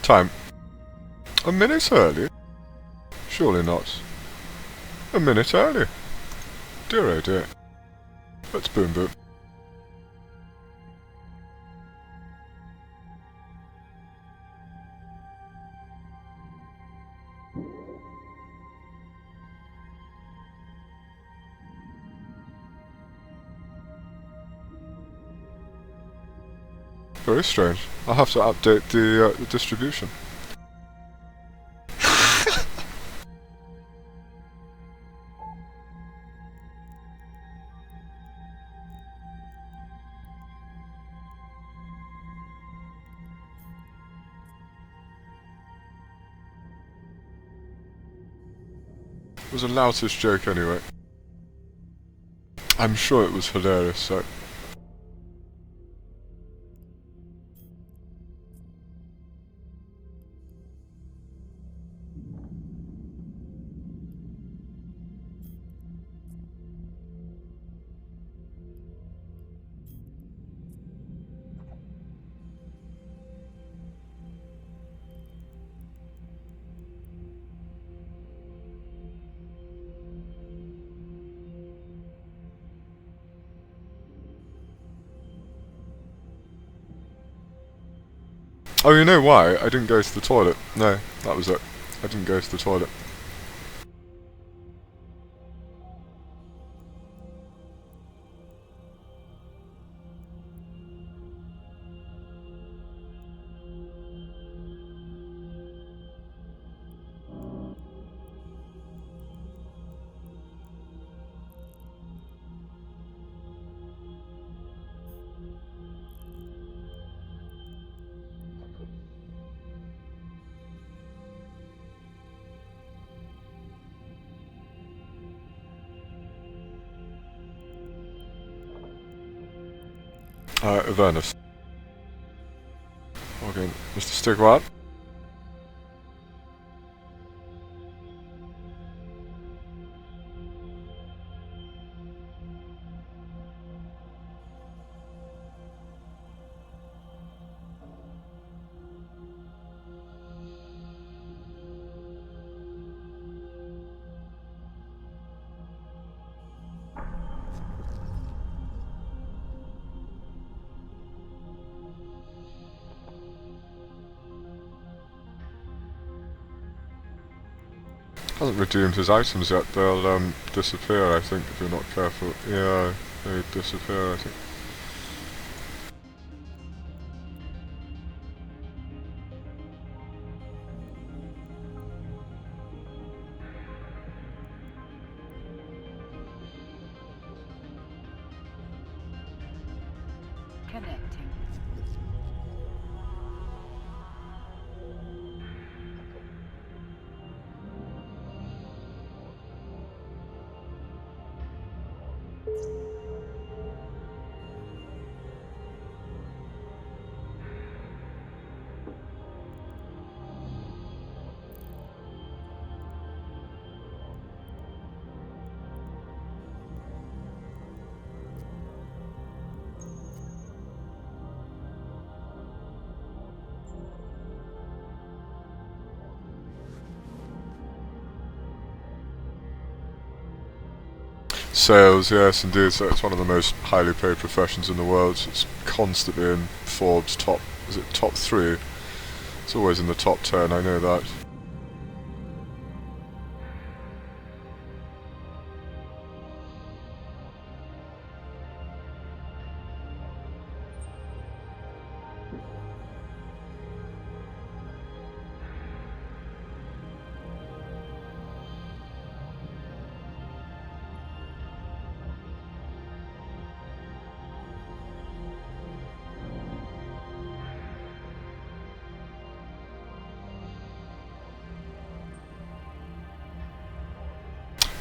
Time. A minute early? Surely not. A minute early. Dear oh dear. Let's boom boom. Very strange. I'll have to update the distribution. It was a loutish joke anyway. I'm sure it was hilarious, so... Oh, you know why? I didn't go to the toilet. No, that was it. I didn't go to the toilet. Avernus. Okay, Mr. Stigwart. Hasn't redeemed his items yet. They'll disappear, I think, if you're not careful. Yeah, they disappear, I think. Connecting. Sales, yes indeed, so it's one of the most highly paid professions in the world. It's constantly in Forbes top, is it top 3? It's always in the top 10, I know that.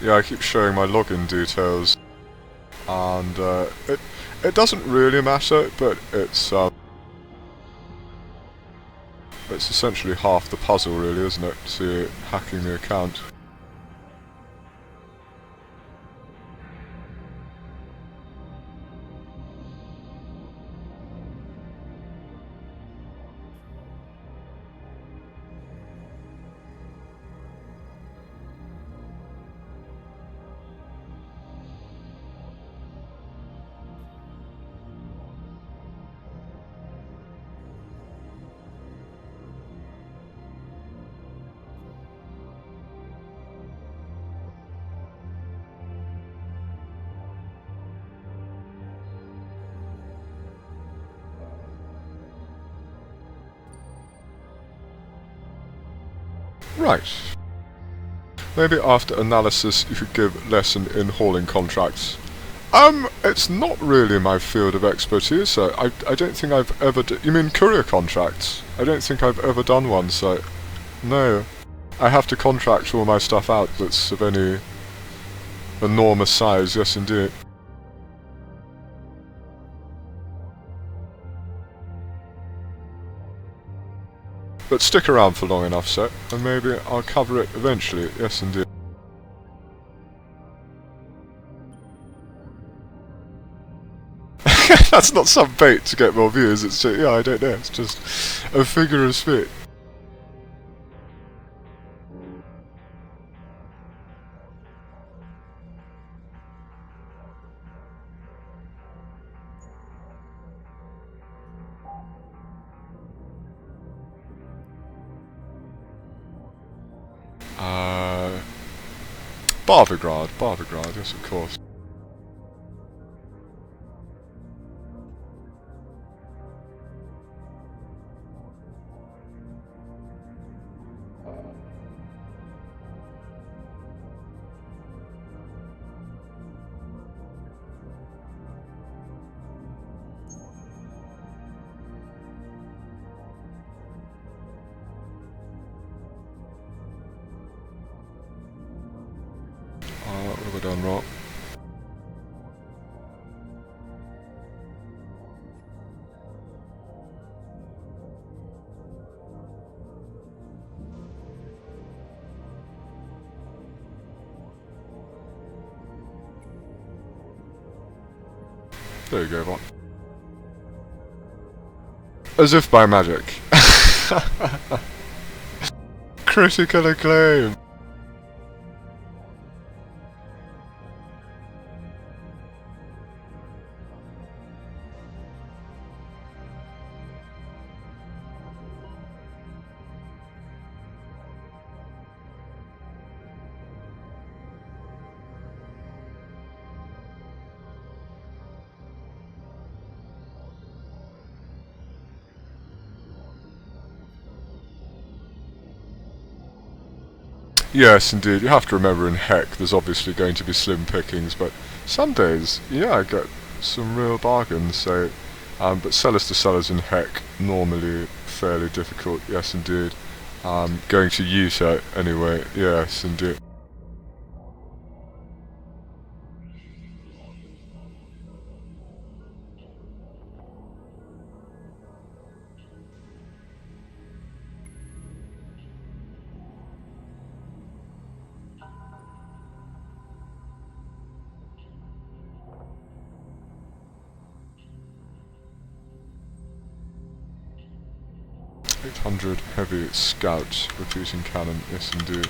Yeah, I keep showing my login details, and it doesn't really matter, but it's essentially half the puzzle, really, isn't it? To hacking the account. Right. Maybe after analysis you could give lesson in hauling contracts. It's not really my field of expertise, so I don't think I've ever you mean courier contracts? I don't think I've ever done one, so... No. I have to contract all my stuff out that's of any enormous size, yes indeed. But stick around for long enough, sir, and maybe I'll cover it eventually, yes indeed. That's not some bait to get more views, it's just, yeah, I don't know, it's just a figure of speech. Barvigrad, yes of course. What have I done wrong? There you go, Bot. As if by magic. Critical acclaim! Yes, indeed. You have to remember in Heck there's obviously going to be slim pickings, but some days, yeah, I get some real bargains, so... but sellers to sellers in Heck, normally fairly difficult, yes indeed. Going to Utah anyway, yes indeed. .800 heavy scout repeating cannon, yes indeed.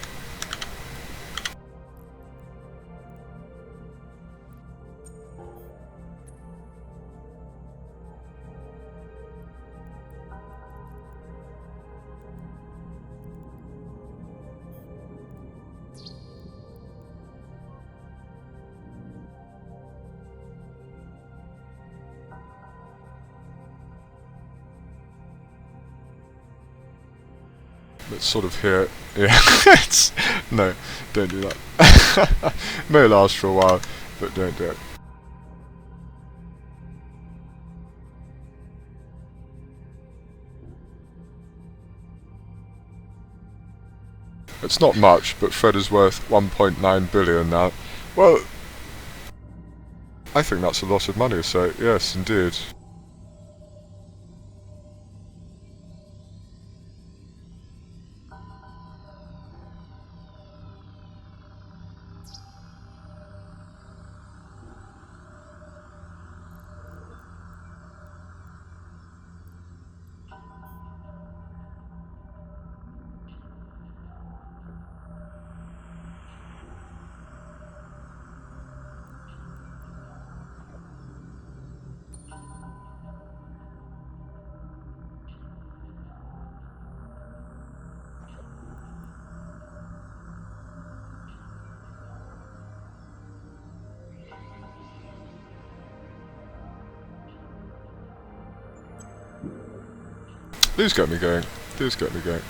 It's sort of here, yeah, it's, no, don't do that. May last for a while, but don't do it. It's not much, but Fred is worth 1.9 billion now. Well, I think that's a lot of money, so yes, indeed. Please get me going. Please get me going.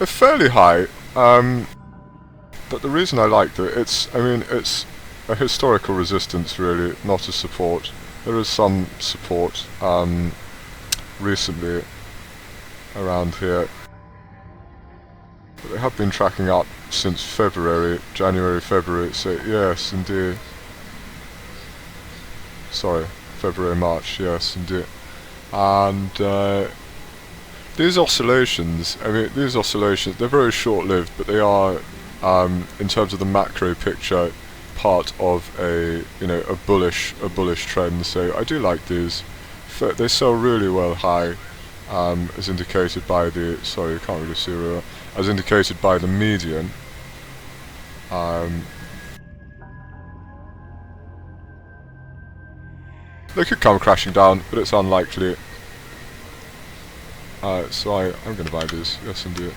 They're fairly high, but the reason I liked it, it's a historical resistance really, not a support. There is some support recently around here, but they have been tracking up since January, February, so yes, indeed. Sorry, February, March, yes, indeed. And these oscillations, they're very short-lived, but they are, in terms of the macro picture, part of a bullish trend. So I do like these. They sell really well high, as indicated by the you can't really see real, as indicated by the median. They could come crashing down, but it's unlikely. So I'm going to buy these. Yes, indeed.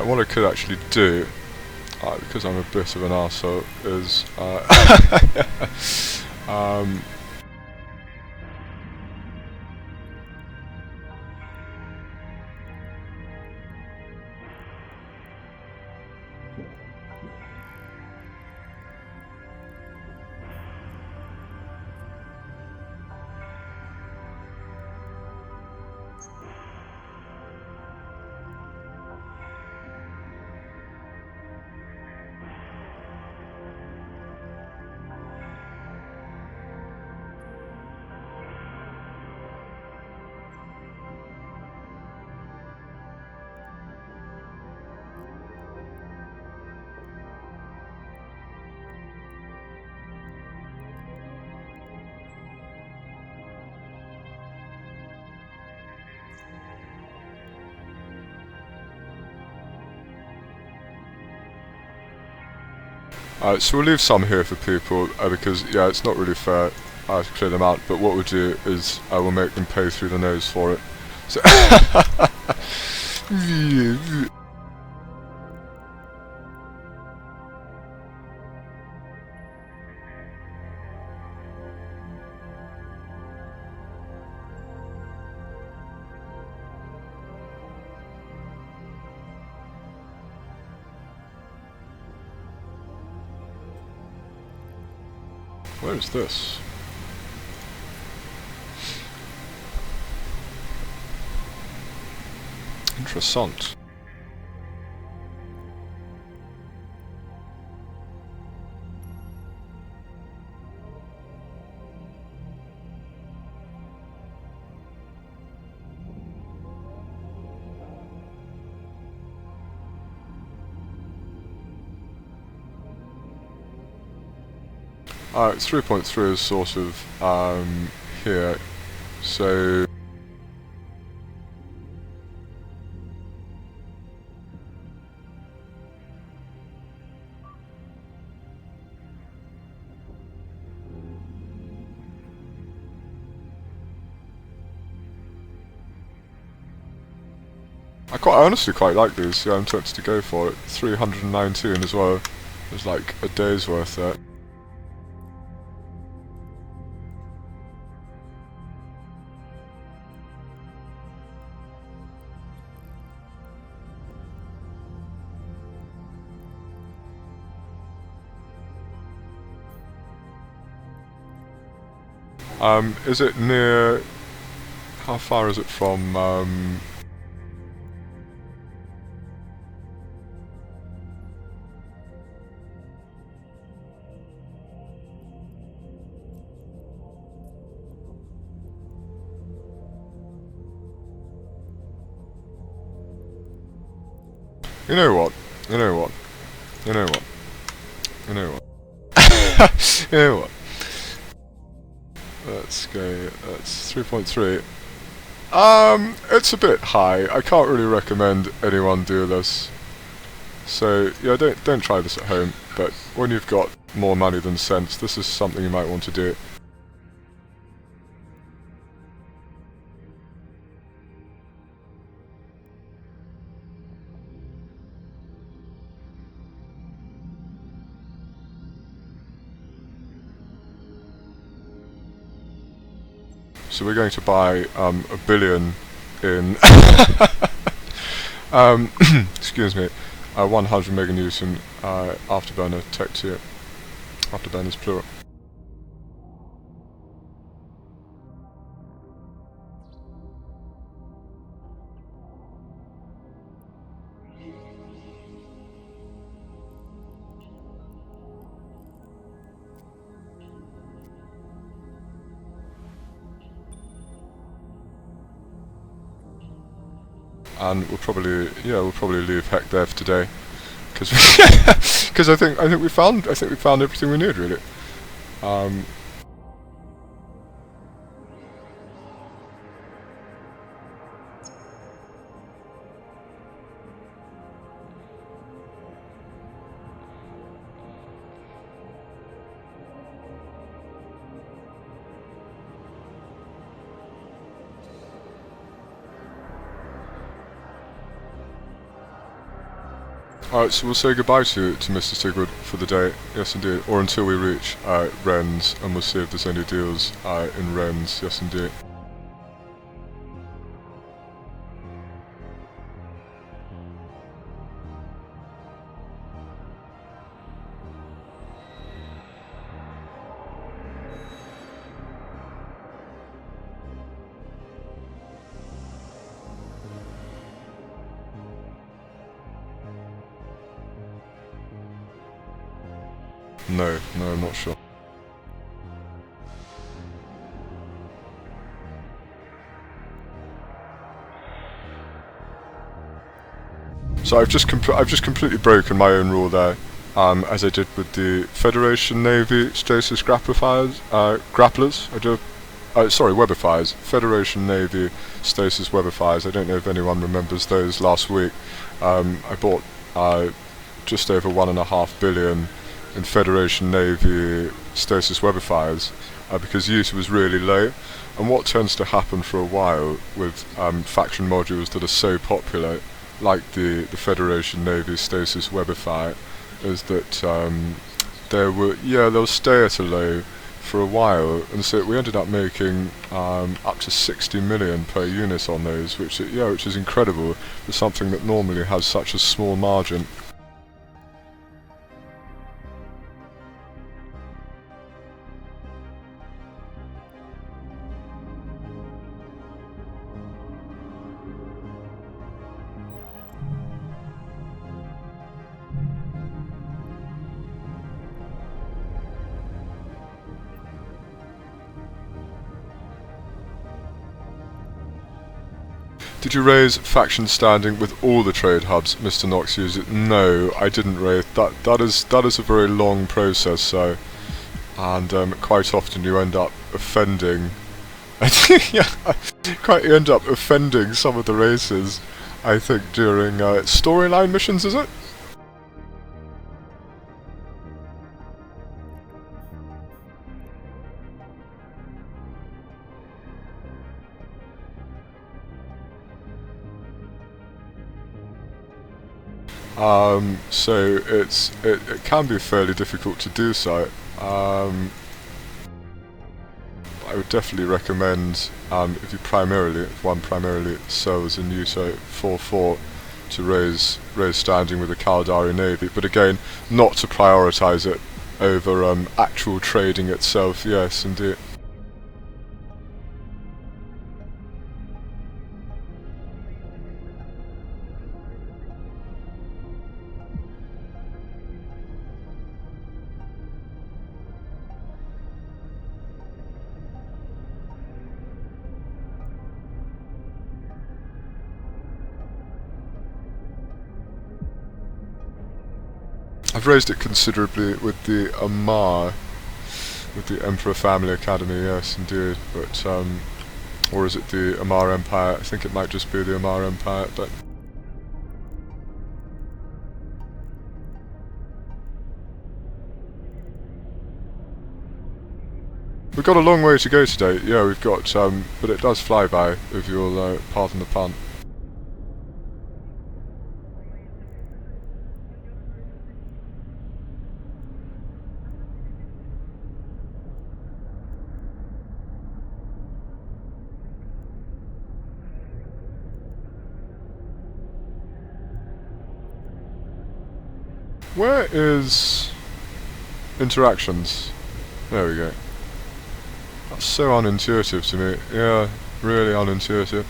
What I could actually do, because I'm a bit of an arsehole, is so we'll leave some here for people, because yeah, it's not really fair to clear them out, but what we'll do is we'll make them pay through the nose for it. So where is this? Interessant. Alright, 3.3 is sort of here, so I honestly quite like these. Yeah, I'm tempted to go for it. 319 as well. There's like a day's worth there. Is it near... How far is it from, You know what? You know what? You know what? You know what? You know what? Let's go. That's 3.3. It's a bit high. I can't really recommend anyone do this. So yeah, don't try this at home. But when you've got more money than sense, this is something you might want to do. So we're going to buy a billion in excuse me, 100 meganewton afterburner Tech 2. Afterburners plural. And we'll probably leave Heck there for today, because I think we found everything we need really. Alright, so we'll say goodbye to Mr. Stigwood for the day, yes indeed, or until we reach Rennes, and we'll see if there's any deals in Rennes, yes indeed. No, I'm not sure. So I've just completely broken my own rule there, as I did with the Federation Navy stasis grapplers. Webifiers. Federation Navy stasis webifiers. I don't know if anyone remembers those last week. I bought just over 1.5 billion in Federation Navy stasis webifiers because use was really low. And what tends to happen for a while with faction modules that are so popular, like the Federation Navy stasis webifier, is that they'll stay at a low for a while, and so we ended up making up to 60 million per unit on those, which is incredible for something that normally has such a small margin. Did you raise faction standing with all the trade hubs Mr. Knox used it? No, I didn't raise that. That is a very long process, so, and quite often you end up offending. You end up offending some of the races, I think, during storyline missions, is it? So it can be fairly difficult to do so. I would definitely recommend, if one primarily serves in UTO 4.4, to raise standing with the Caldari Navy, but again, not to prioritise it over actual trading itself. Yes, indeed. I've raised it considerably with the Amar, with the Emperor Family Academy, yes indeed, but or is it the Amar Empire? I think it might just be the Amar Empire, but we've got a long way to go today. Yeah, we've got, but it does fly by, if you'll pardon the pun. Where is interactions? There we go. That's so unintuitive to me. Yeah, really unintuitive.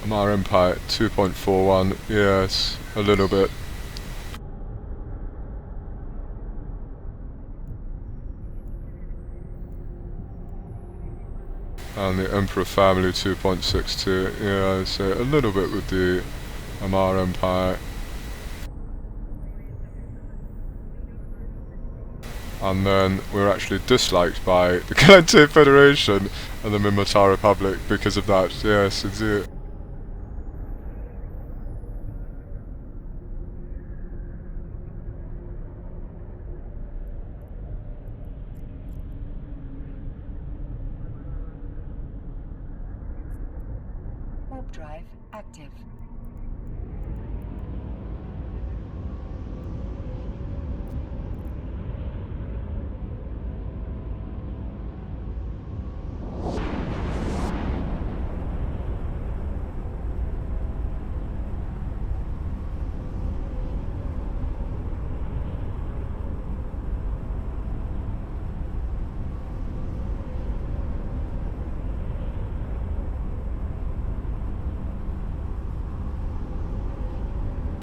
Amar Empire 2.41. Yes, a little bit. And the Emperor Family 2.62. Yeah, so a little bit with the Amar Empire. And then we're actually disliked by the Galactic Federation and the Minmatar Republic because of that. Yes, indeed. Warp drive active.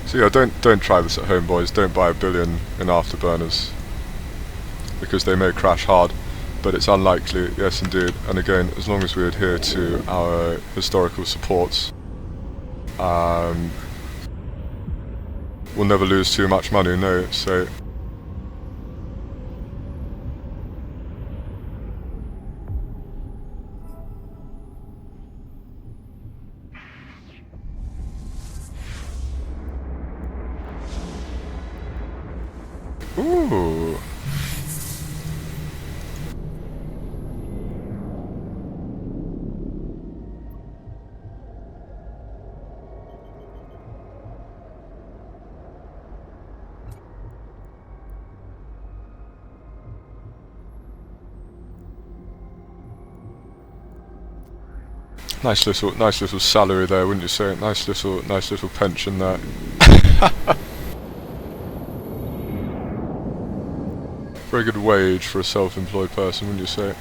So yeah, don't try this at home, boys. Don't buy 1 billion in afterburners, because they may crash hard, but it's unlikely, yes indeed. And again, as long as we adhere to our historical supports, we'll never lose too much money, no, so... Ooh! Nice little salary there, wouldn't you say? Nice little pension there. Very good wage for a self-employed person, wouldn't you say?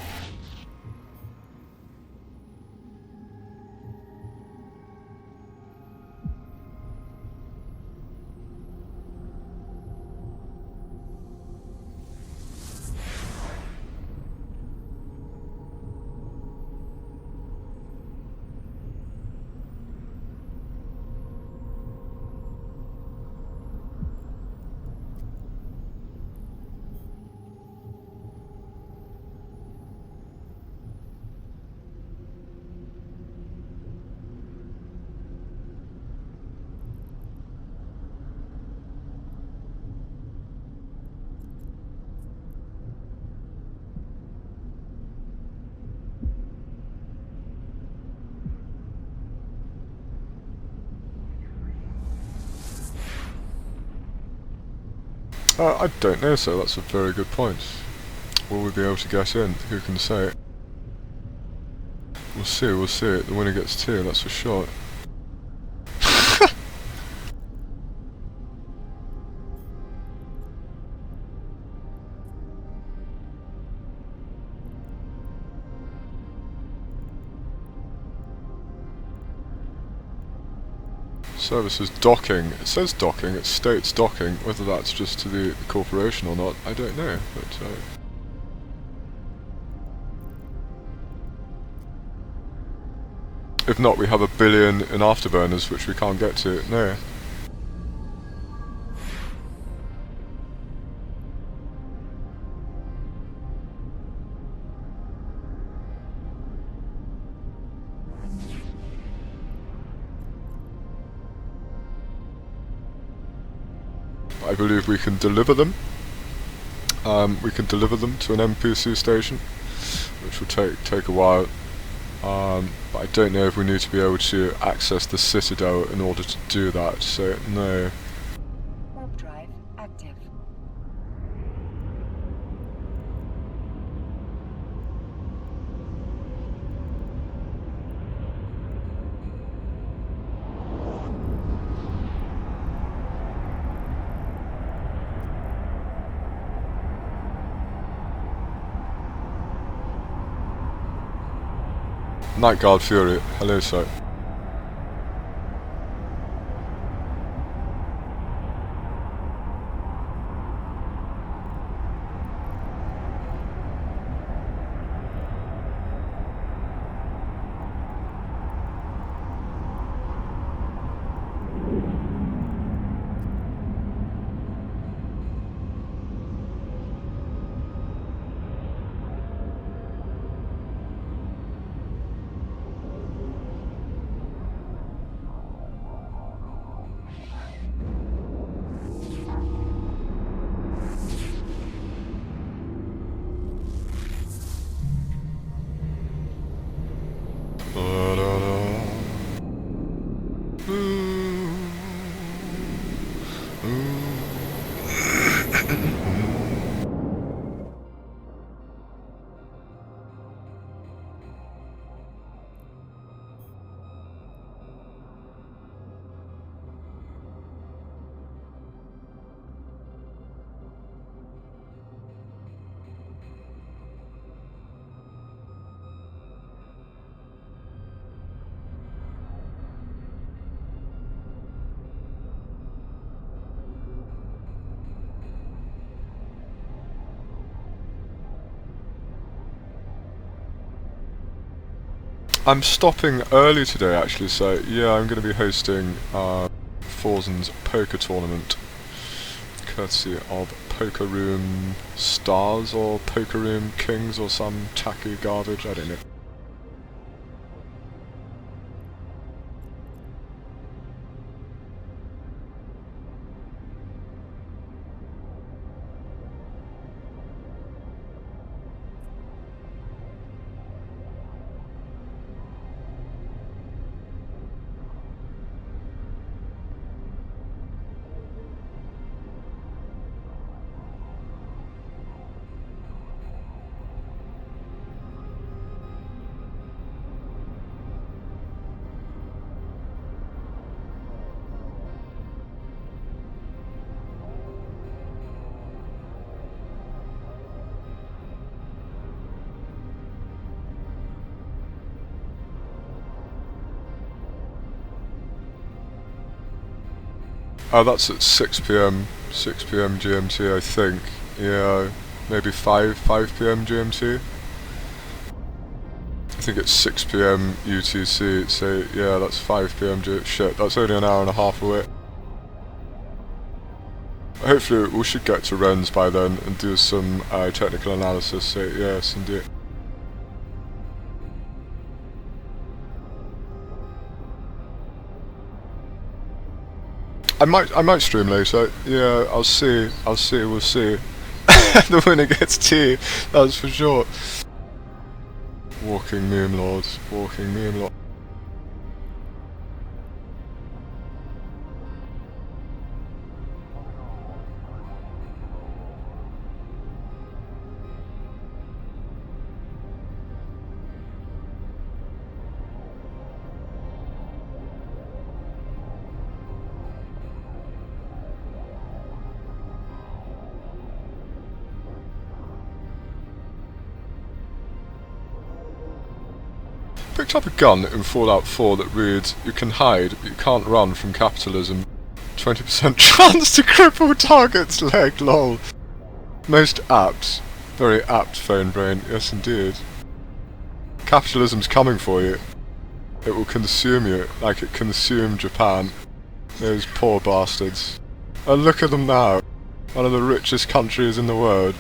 I don't know, so that's a very good point. Will we be able to get in? Who can say? We'll see. The winner gets 2, that's for sure. Services docking. It says docking, it states docking. Whether that's just to the corporation or not, I don't know. But if not, we have 1 billion in afterburners, which we can't get to. No. I believe we can deliver them. We can deliver them to an NPC station, which will take a while. But I don't know if we need to be able to access the Citadel in order to do that, so no. Warp drive active. Night Guard Fury, hello sir. I'm stopping early today actually, so yeah, I'm going to be hosting Forzen's poker tournament, courtesy of Poker Room Stars or Poker Room Kings or some tacky garbage, I don't know. Oh, that's at 6 p.m. 6 p.m. GMT, I think. Yeah, maybe 5 p.m. GMT. I think it's 6 p.m. UTC, so yeah, that's 5 p.m. Shit, that's only an hour and a half away. Hopefully we should get to Rennes by then and do some technical analysis, so yes, indeed. I might stream later. Yeah, I'll see, we'll see. The winner gets tea, that's for sure. Walking meme lord, walking meme lord. Picked up a gun in Fallout 4 that reads, "You can hide, but you can't run from capitalism. 20% chance to cripple target's leg, lol." Most apt. Very apt, phone brain. Yes, indeed. Capitalism's coming for you. It will consume you, like it consumed Japan. Those poor bastards. And look at them now. One of the richest countries in the world,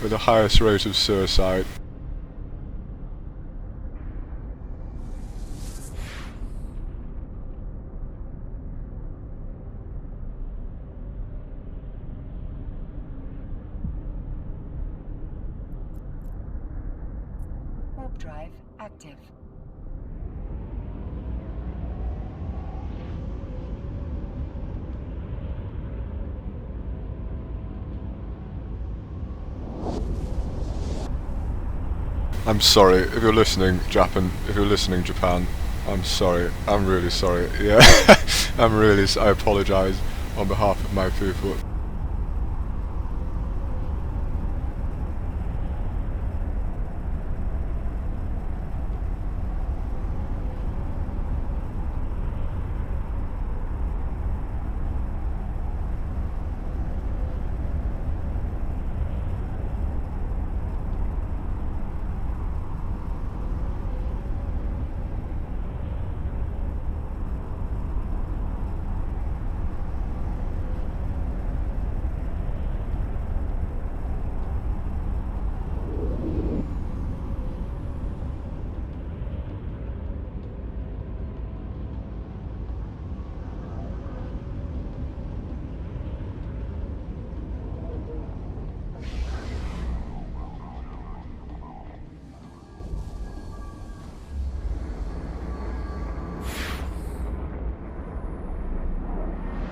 with the highest rate of suicide. drive active. I'm sorry if you're listening, Japan. If you're listening, Japan, I'm sorry. I'm really sorry. Yeah, I apologise on behalf of my people.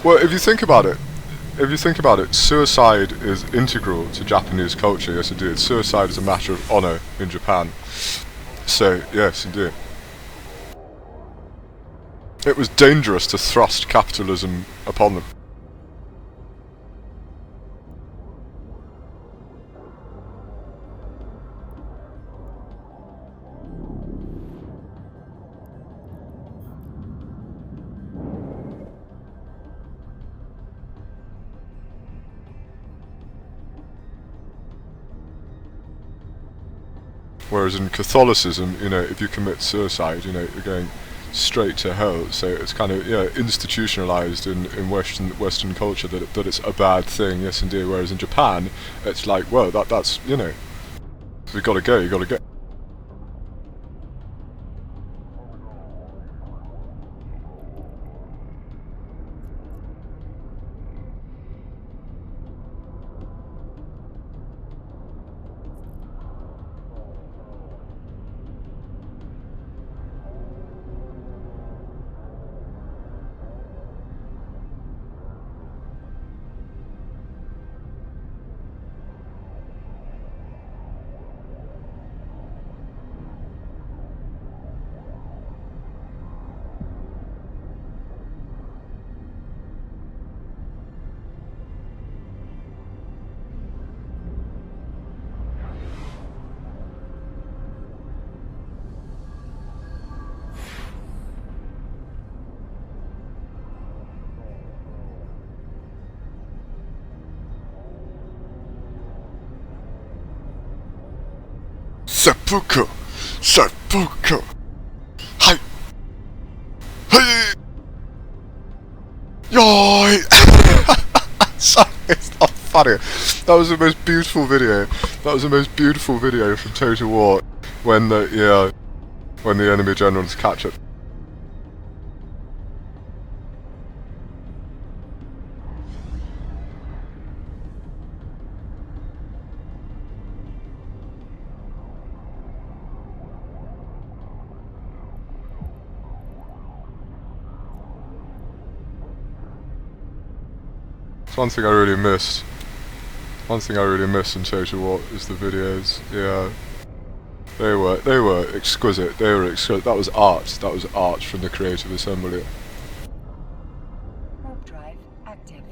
Well, if you think about it, suicide is integral to Japanese culture. Yes, indeed. Suicide is a matter of honor in Japan. So, yes, indeed. It was dangerous to thrust capitalism upon them. Whereas in Catholicism, if you commit suicide, you're going straight to hell. So it's kind of institutionalized in Western culture that it's a bad thing. Yes, indeed. Whereas in Japan, it's like, well, that's you gotta go. You gotta go. Seppuku! Seppuku! Hi! Hey! Yoi! Sorry, it's not funny. That was the most beautiful video. That was the most beautiful video from Total War when the enemy generals catch it. It's one thing I really missed. One thing I really miss in Total War is the videos. Yeah, they were exquisite. They were exquisite. That was art. That was art from the Creative Assembly. Warp drive active.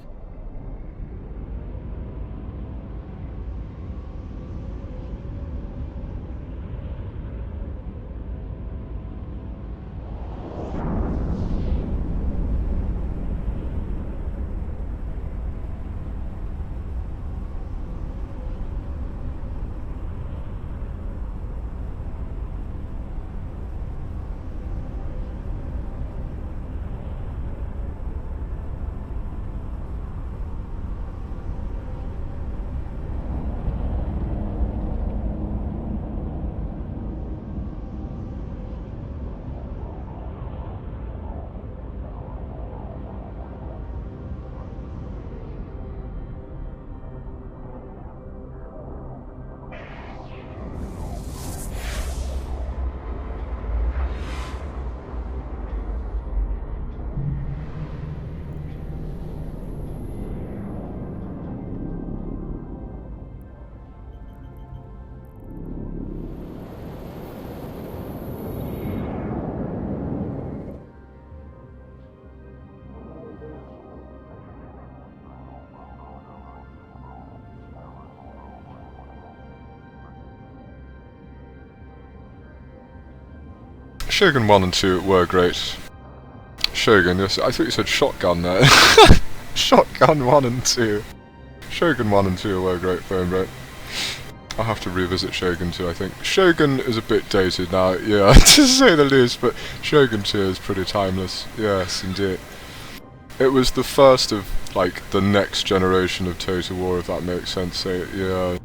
Shogun 1 and 2 were great. Shogun, yes, I thought you said shotgun there. Shotgun 1 and 2. Shogun 1 and 2 were great frame rate. I'll have to revisit Shogun 2, I think. Shogun is a bit dated now, yeah, to say the least, but Shogun 2 is pretty timeless. Yes, indeed. It was the first of, like, the next generation of Total War, if that makes sense. So, yeah.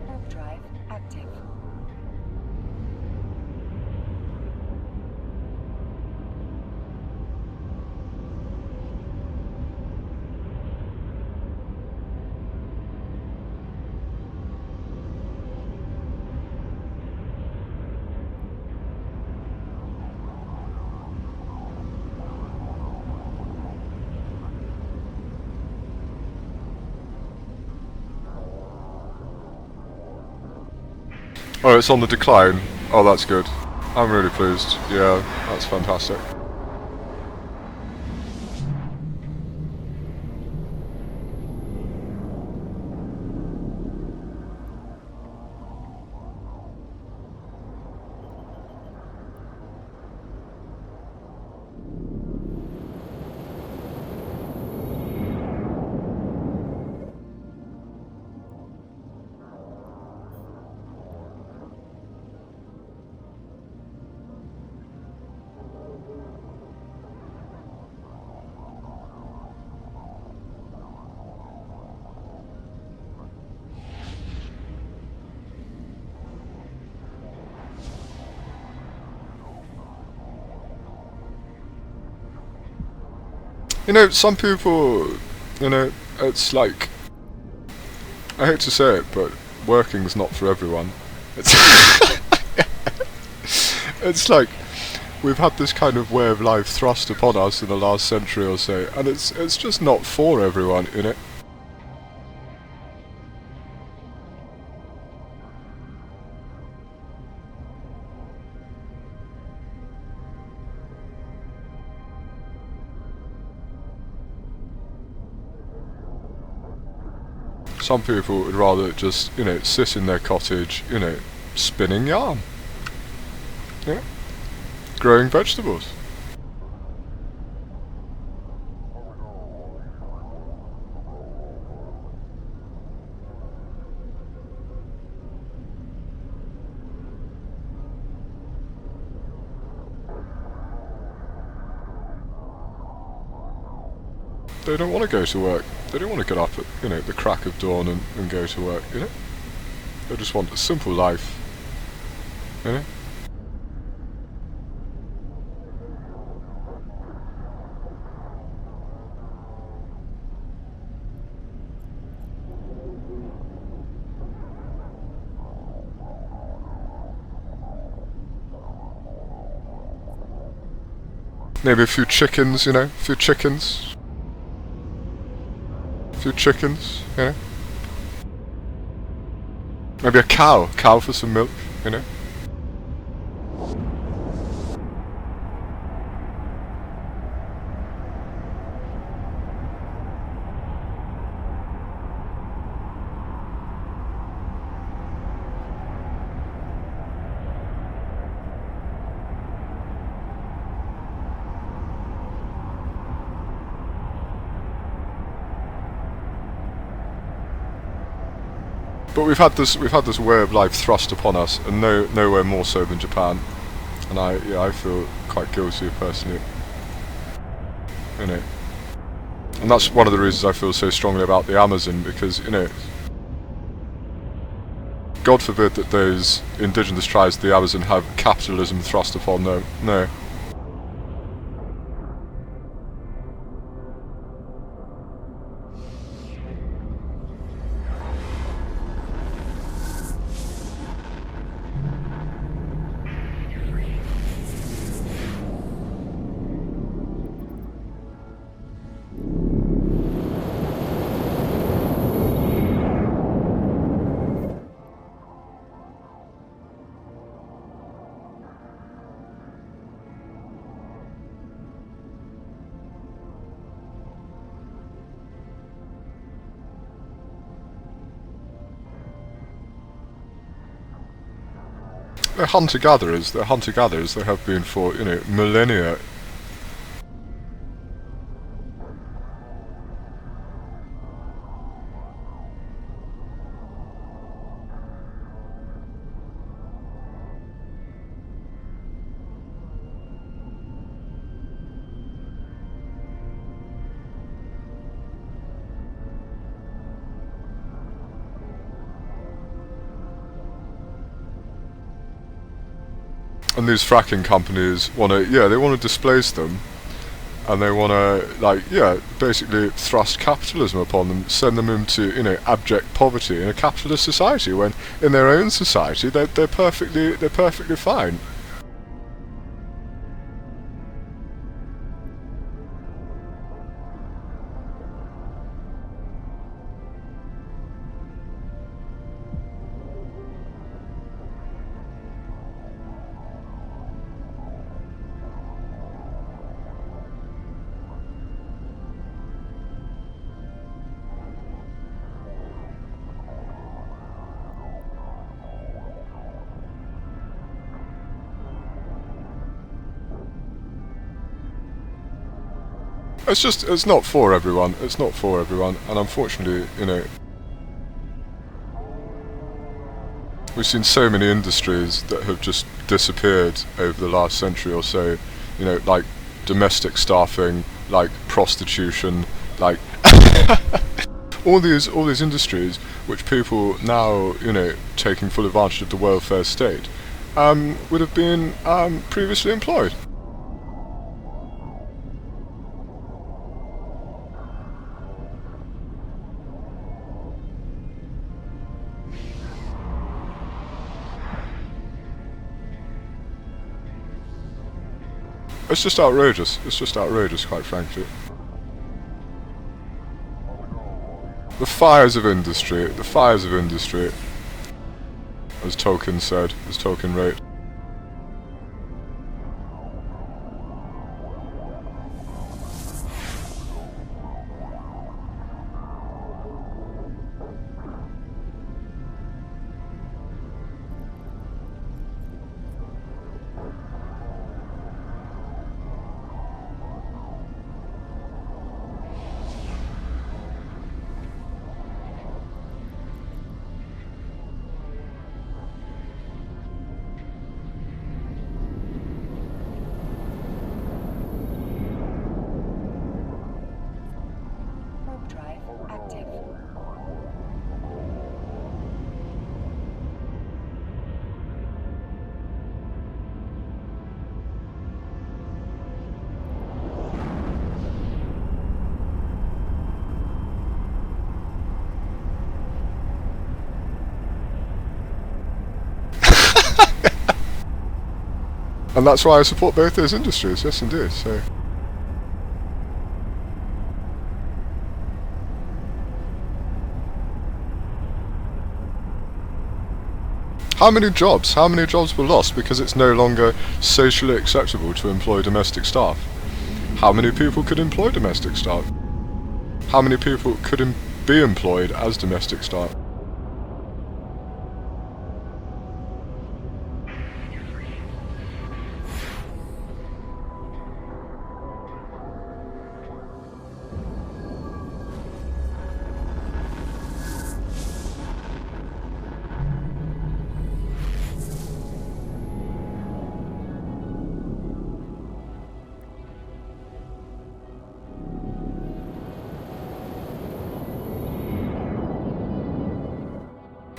Warp drive active. Oh, it's on the decline. Oh, that's good. I'm really pleased. Yeah, that's fantastic. You know, some people, you know, it's like, I hate to say it, but working's not for everyone. It's, it's like, we've had this kind of way of life thrust upon us in the last century or so, and it's just not for everyone, you know. Some people would rather just, you know, sit in their cottage, you know, spinning yarn. Yeah. Growing vegetables. They don't want to go to work. They don't want to get up at, you know, the crack of dawn and go to work, you know? They just want a simple life, you know? Maybe a few chickens, you know? A few chickens. A few chickens, you know? Maybe a cow. Cow for some milk, you know? But we've had this way of life thrust upon us, and nowhere more so than Japan. And I feel quite guilty personally. You know. And that's one of the reasons I feel so strongly about the Amazon, because, you know, God forbid that those indigenous tribes of the Amazon have capitalism thrust upon them. No. They're hunter-gatherers, they have been for, you know, millennia. And these fracking companies want to displace them, and they want to, basically thrust capitalism upon them, send them into, you know, abject poverty in a capitalist society, when in their own society they're perfectly fine. It's not for everyone. It's not for everyone, and unfortunately, you know, we've seen so many industries that have just disappeared over the last century or so. You know, like domestic staffing, like prostitution, like all these industries which people now, you know, taking full advantage of the welfare state, would have been previously employed. It's just outrageous. It's just outrageous, quite frankly. The fires of industry, as Tolkien said, as Tolkien wrote. Warp drive active. And that's why I support both those industries, yes indeed, so... How many jobs were lost because it's no longer socially acceptable to employ domestic staff? How many people could employ domestic staff? How many people could be employed as domestic staff?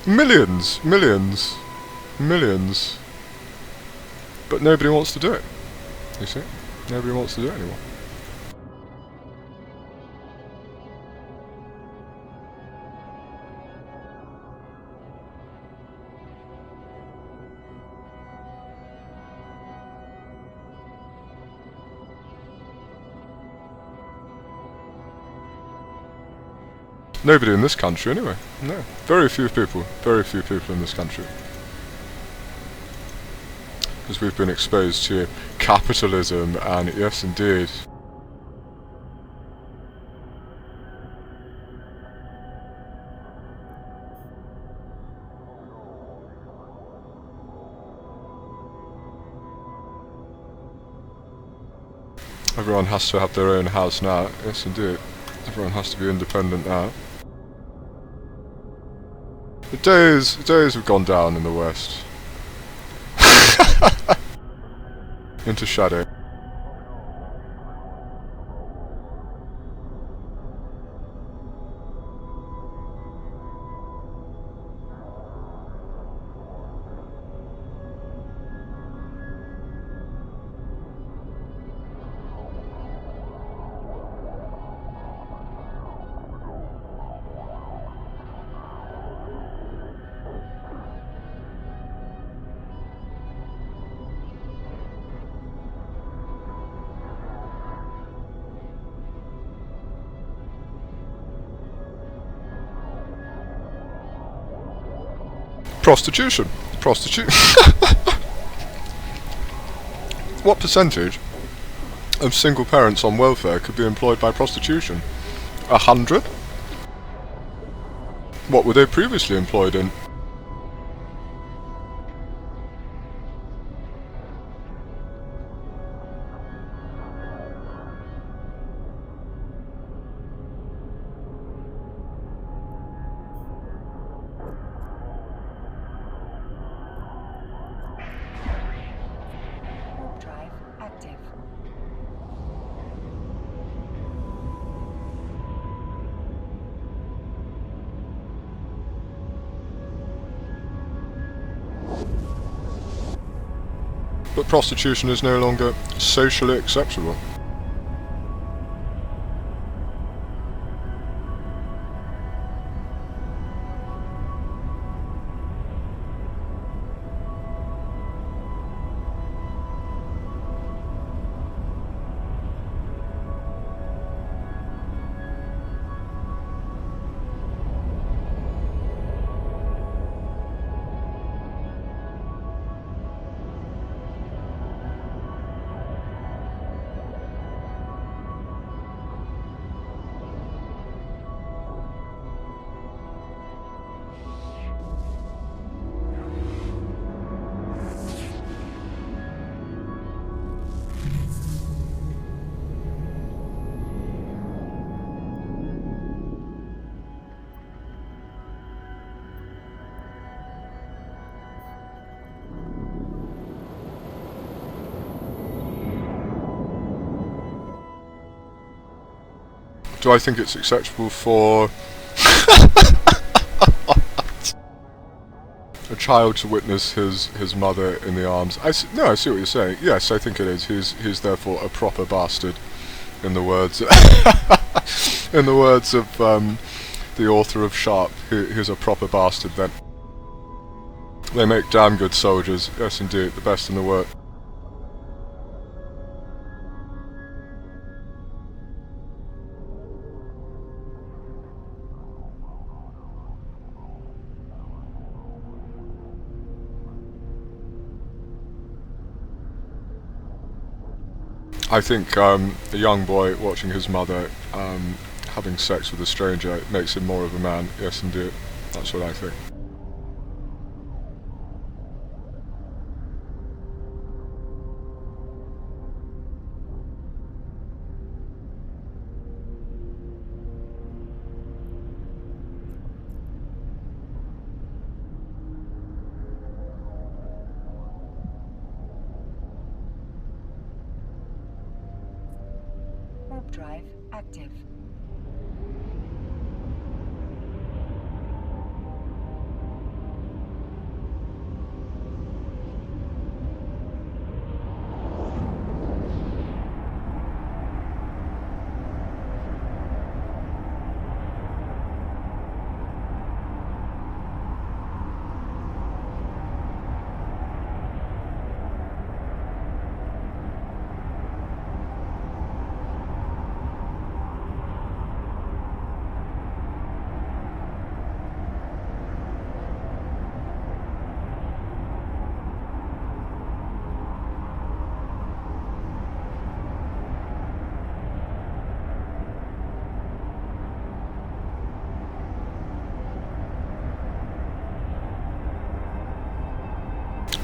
Millions, millions, millions. But nobody wants to do it. You see? Nobody wants to do it anymore. Nobody in this country, anyway. No. Very few people in this country. Because we've been exposed to capitalism and, yes indeed. Everyone has to have their own house now, yes indeed. Everyone has to be independent now. The days have gone down in the West. Into shadow. Prostitution. What percentage of single parents on welfare could be employed by prostitution? 100? What were they previously employed in? Warp drive active. But prostitution is no longer socially acceptable. Do I think it's acceptable for a child to witness his mother in the arms? No, I see what you're saying. Yes, I think it is. He's therefore a proper bastard, in the words in the words of the author of Sharp. Who's a proper bastard then. They make damn good soldiers. Yes, indeed, the best in the world. I think a young boy watching his mother having sex with a stranger makes him more of a man. Yes, indeed. That's what I think. Warp drive active.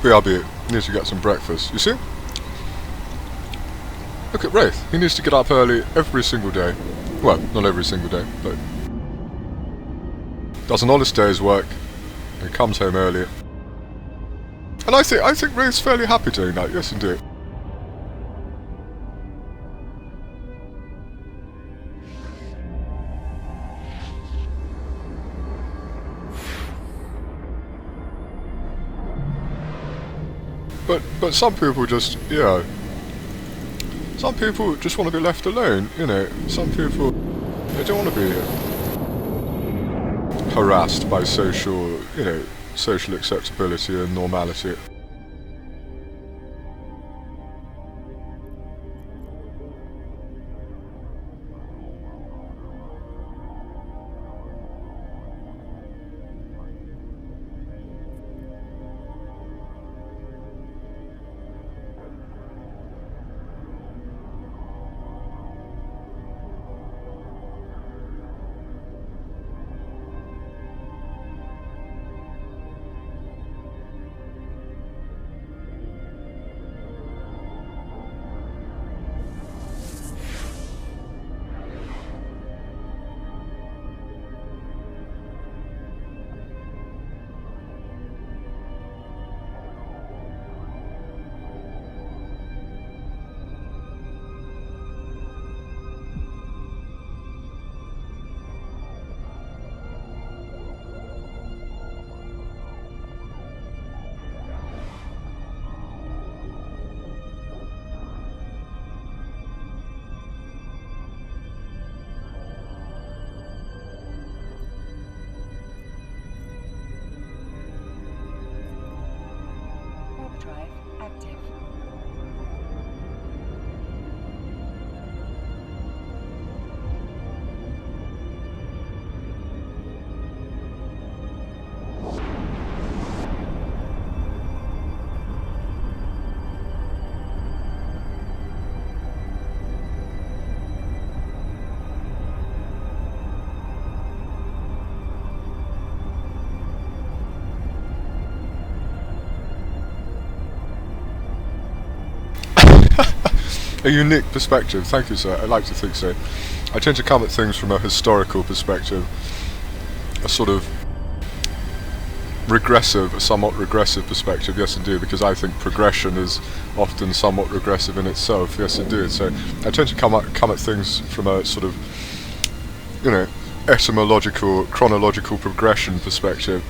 BRB needs to get some breakfast. You see? Look at Wraith. He needs to get up early every single day. Well, not every single day, but does an honest day's work and comes home early. And I think Wraith's fairly happy doing that. Yes, indeed. But some people just, you know, some people just want to be left alone, you know. Some people, they don't want to be harassed by social, you know, social acceptability and normality. Overdrive active. A unique perspective, thank you sir, I like to think so. I tend to come at things from a historical perspective, a sort of regressive, a somewhat regressive perspective, yes indeed, because I think progression is often somewhat regressive in itself, yes indeed. So I tend to come at things from a sort of, you know, etymological, chronological progression perspective.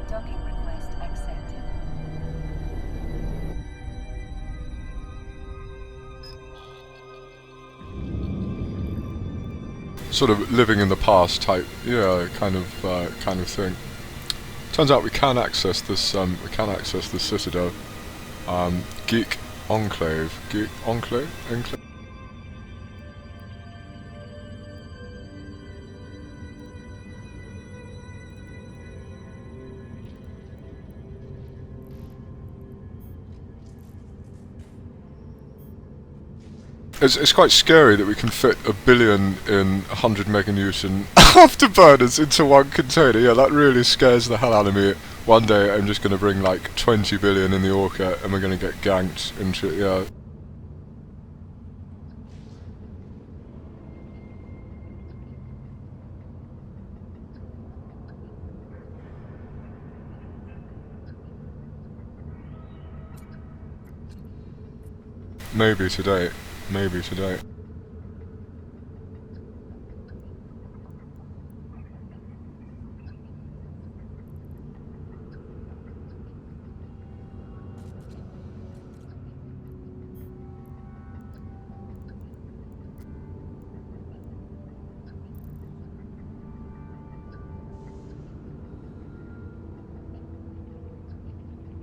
Docking request accepted. Sort of living in the past type, yeah, kind of thing. Turns out we can access this citadel, Geek Enclave. It's quite scary that we can fit 1 billion in 100 meganewton afterburners into one container. Yeah, that really scares the hell out of me. One day I'm just going to bring like 20 billion in the Orca and we're going to get ganked into it, yeah. Maybe today. Maybe today.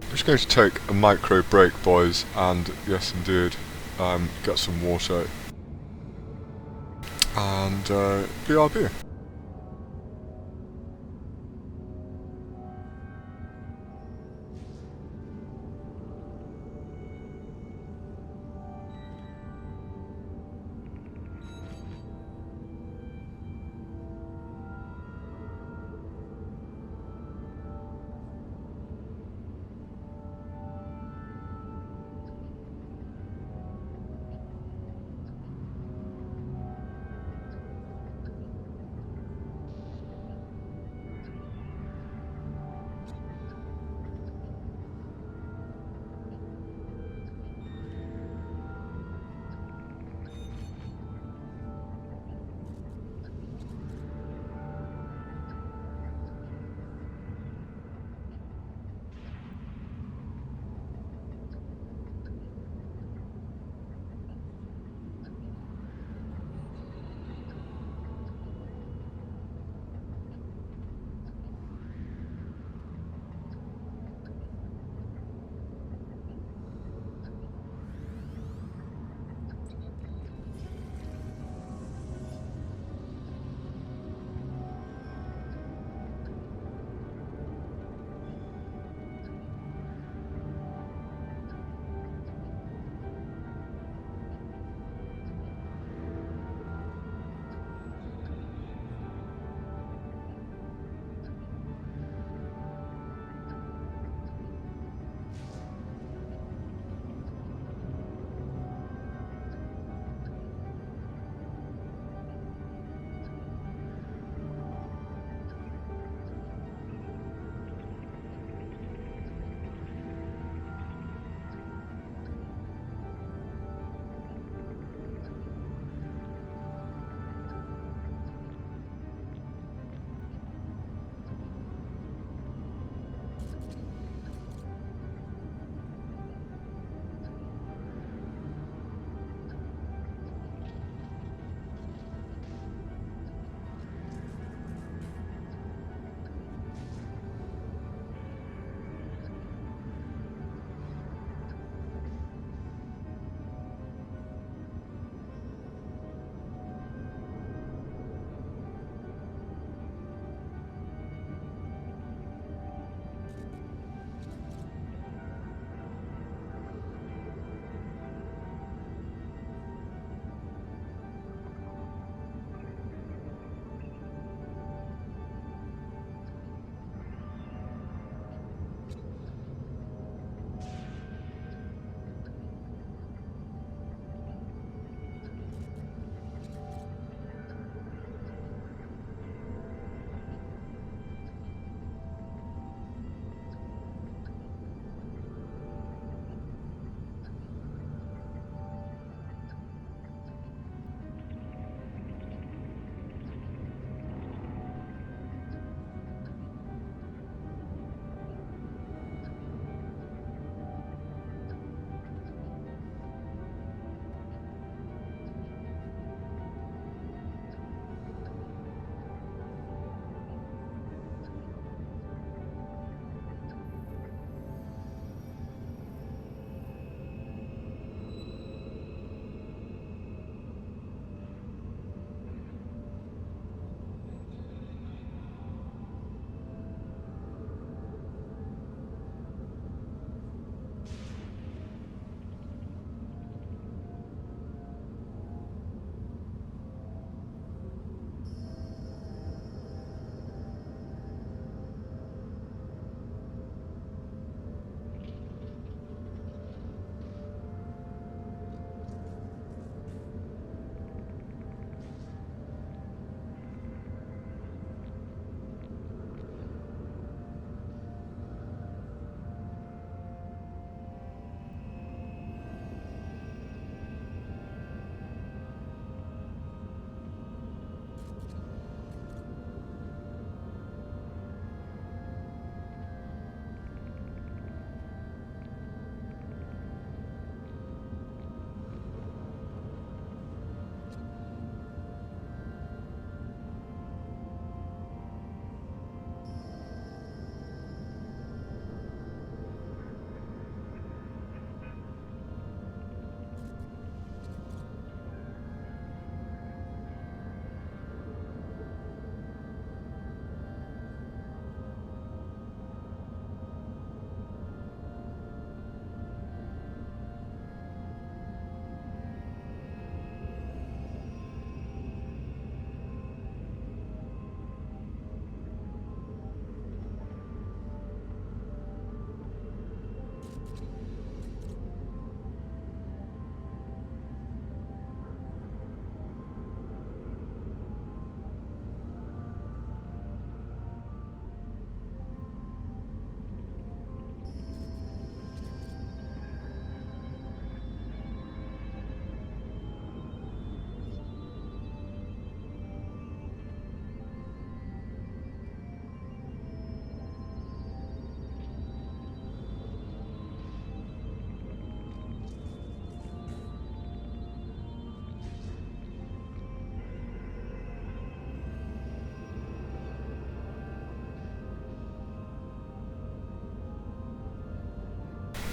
I'm just going to take a micro break, boys, and yes indeed, get some water. And BRB.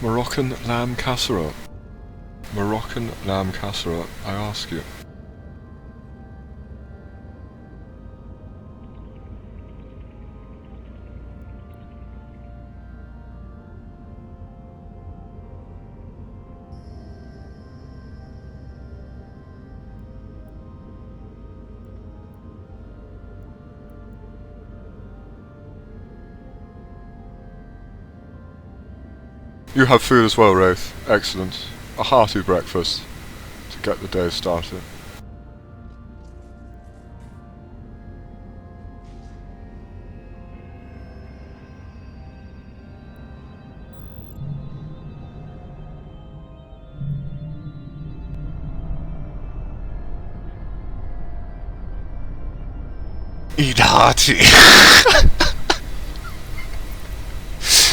Moroccan lamb casserole. Moroccan lamb casserole, I ask you. You have food as well, Wraith. Excellent. A hearty breakfast to get the day started. Eat hearty!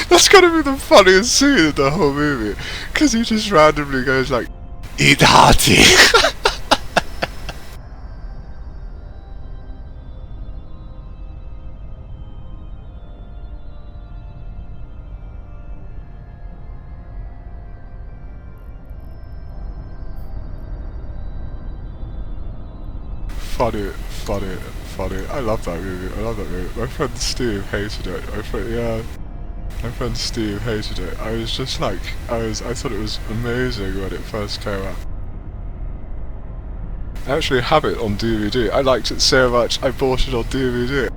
That's gotta be the funniest scene in the whole movie, because he just randomly goes like, eat hearty! Funny, funny, funny. I love that movie, I love that movie. My friend Steve hated it. My friend Steve hated it. I was just like, I thought it was amazing when it first came out. I actually have it on DVD. I liked it so much, I bought it on DVD.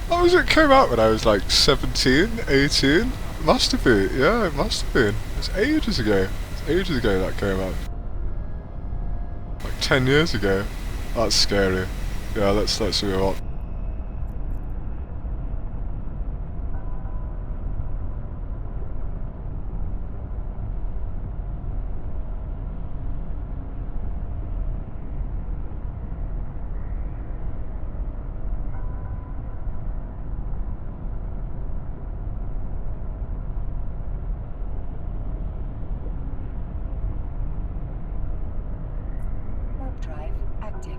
Oh, was it came out when I was like 17, 18? Must have been, yeah, it must have been. It's ages ago. It's ages ago that came out. Like 10 years ago. That's scary. Yeah, let's move on. Warp drive active.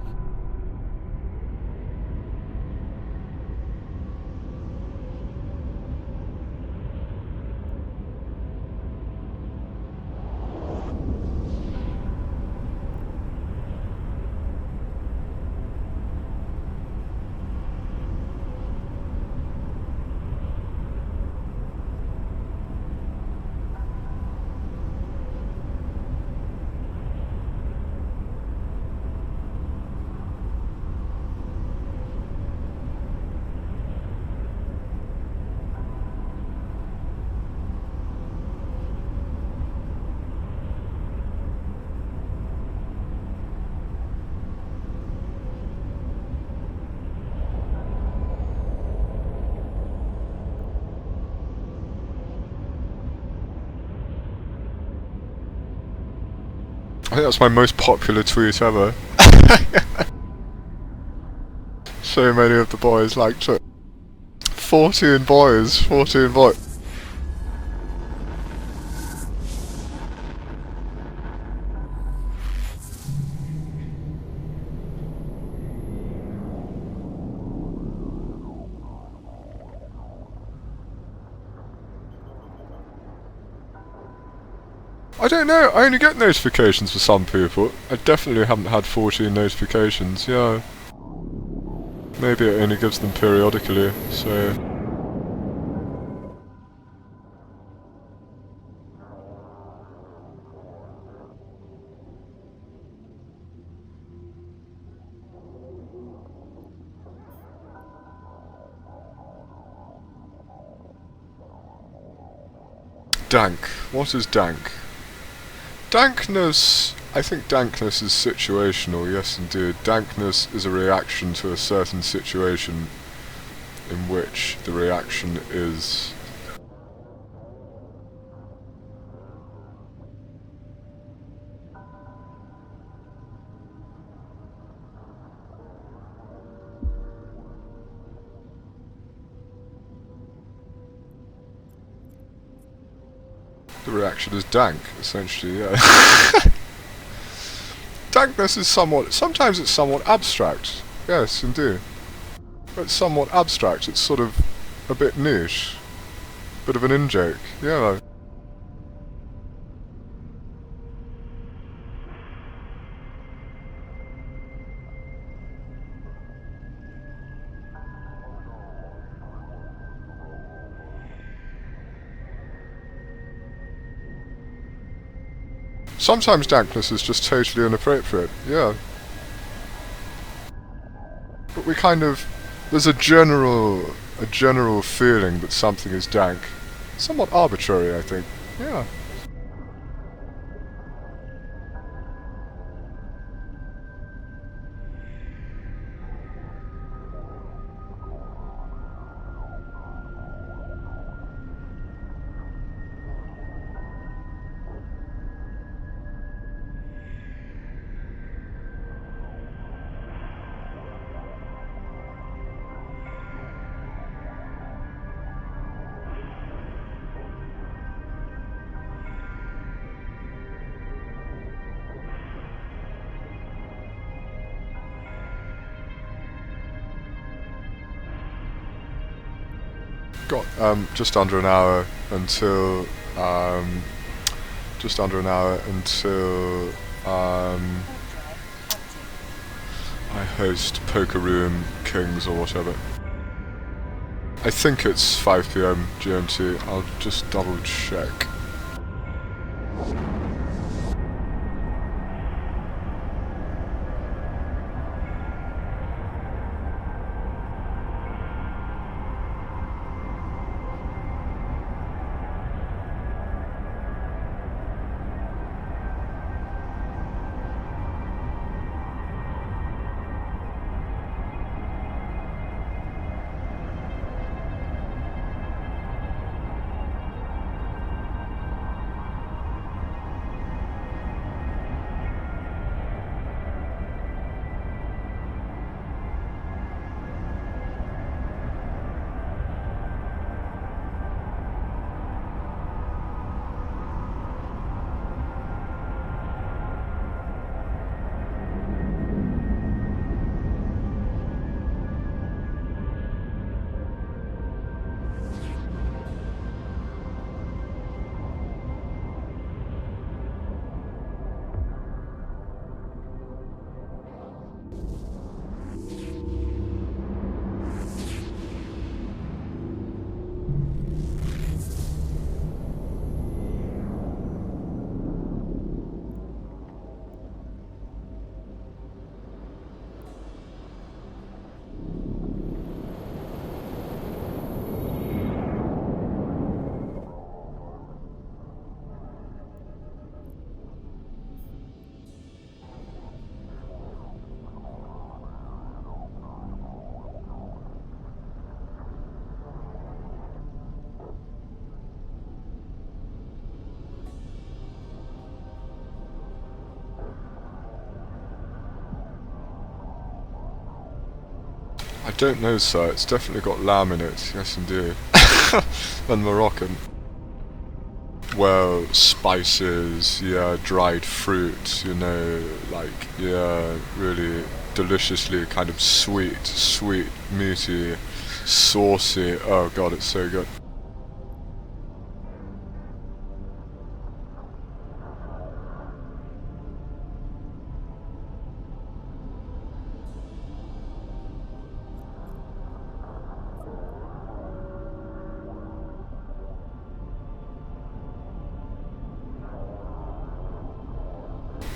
I think that's my most popular tweet ever. So many of the boys liked it. 14 boys, 14 boys. I don't know, I only get notifications for some people. I definitely haven't had 14 notifications, yeah. Maybe it only gives them periodically, so... Dank. What is dank? Dankness... I think dankness is situational, yes indeed. Dankness is a reaction to a certain situation in which the reaction is... The reaction is dank, essentially, yeah. Dankness is sometimes it's somewhat abstract. Yes, indeed. It's somewhat abstract, it's sort of a bit niche. Bit of an in-joke, yeah. Sometimes dankness is just totally inappropriate, yeah. But we kind of... there's a general feeling that something is dank. Somewhat arbitrary, I think. Yeah. Got just under an hour until I host Poker Room Kings or whatever. I think it's 5 PM GMT. I'll just double check. I don't know, sir. It's definitely got lamb in it. Yes, indeed. And Moroccan. Well, spices, yeah, dried fruit, you know, like, yeah, really deliciously kind of sweet, meaty, saucy. Oh god, it's so good.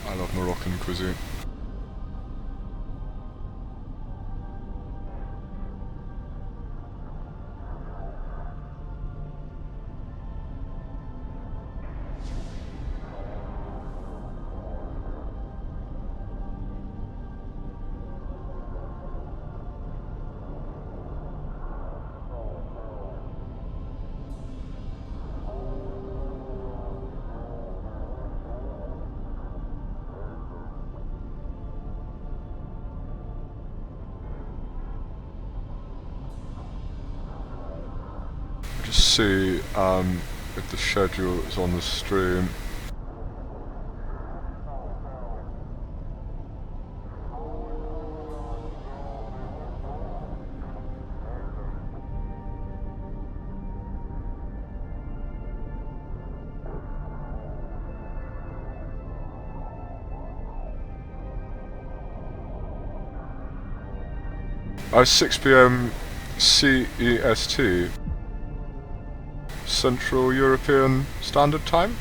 I love Moroccan cuisine. Just see if the schedule is on the stream. Oh, 6 PM CEST, Central European Standard Time?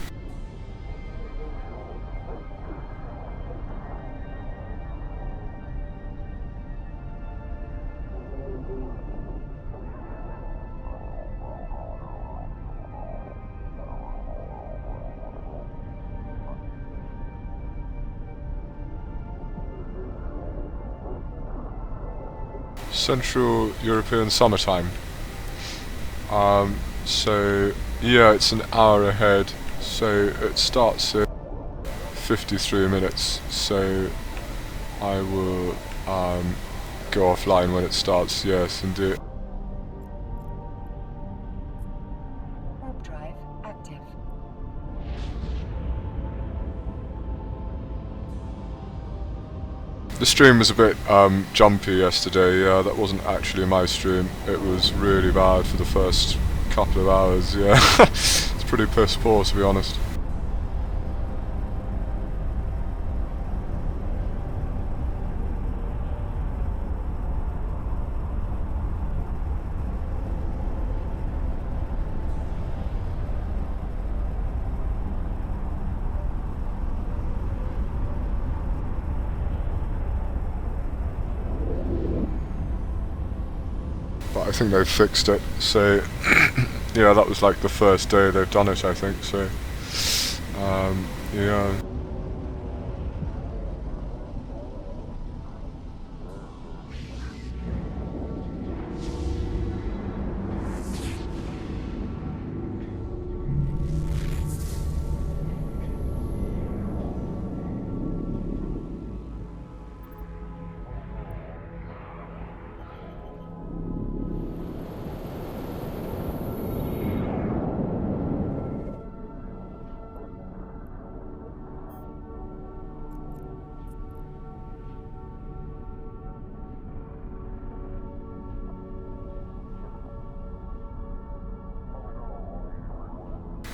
Central European Summertime. So yeah, it's an hour ahead, so it starts in 53 minutes, so I will go offline when it starts, yes, indeed. Warp drive active. The stream was a bit jumpy yesterday, yeah, that wasn't actually my stream. It was really bad for the first couple of hours, yeah. It's pretty piss poor, to be honest. But I think they've fixed it, so yeah, that was like the first day they've done it, I think, so yeah.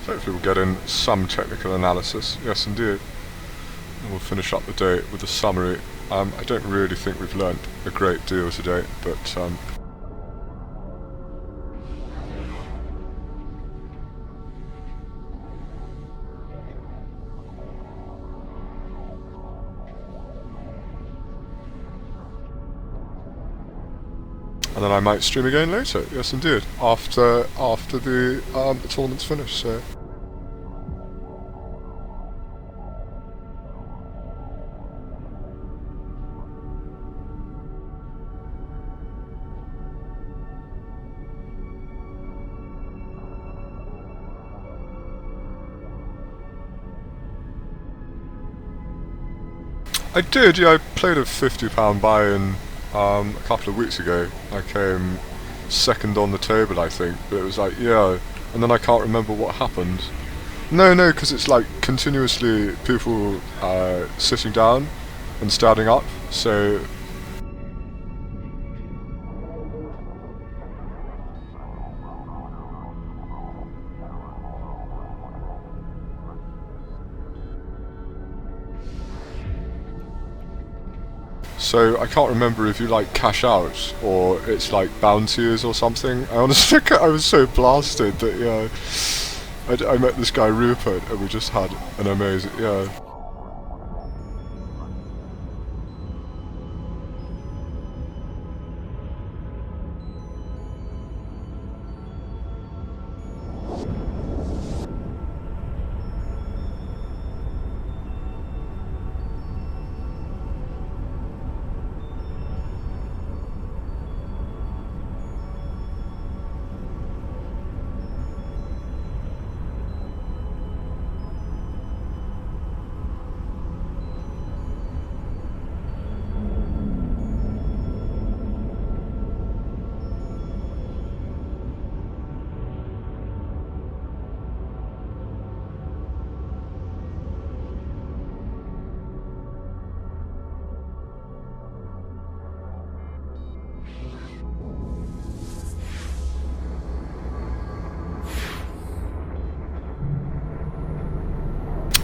Hopefully we'll get in some technical analysis, yes indeed. And we'll finish up the day with a summary. I don't really think we've learnt a great deal today, but and then I might stream again later, yes indeed, after the tournament's finished, so. I did, yeah, I played a £50 buy-in a couple of weeks ago. I came second on the table, I think, but it was like, yeah, and then I can't remember what happened. No, because it's like continuously people sitting down and standing up, so. So I can't remember if you like cash out or it's like bounties or something. I honestly, I was so blasted that I met this guy Rupert and we just had an amazing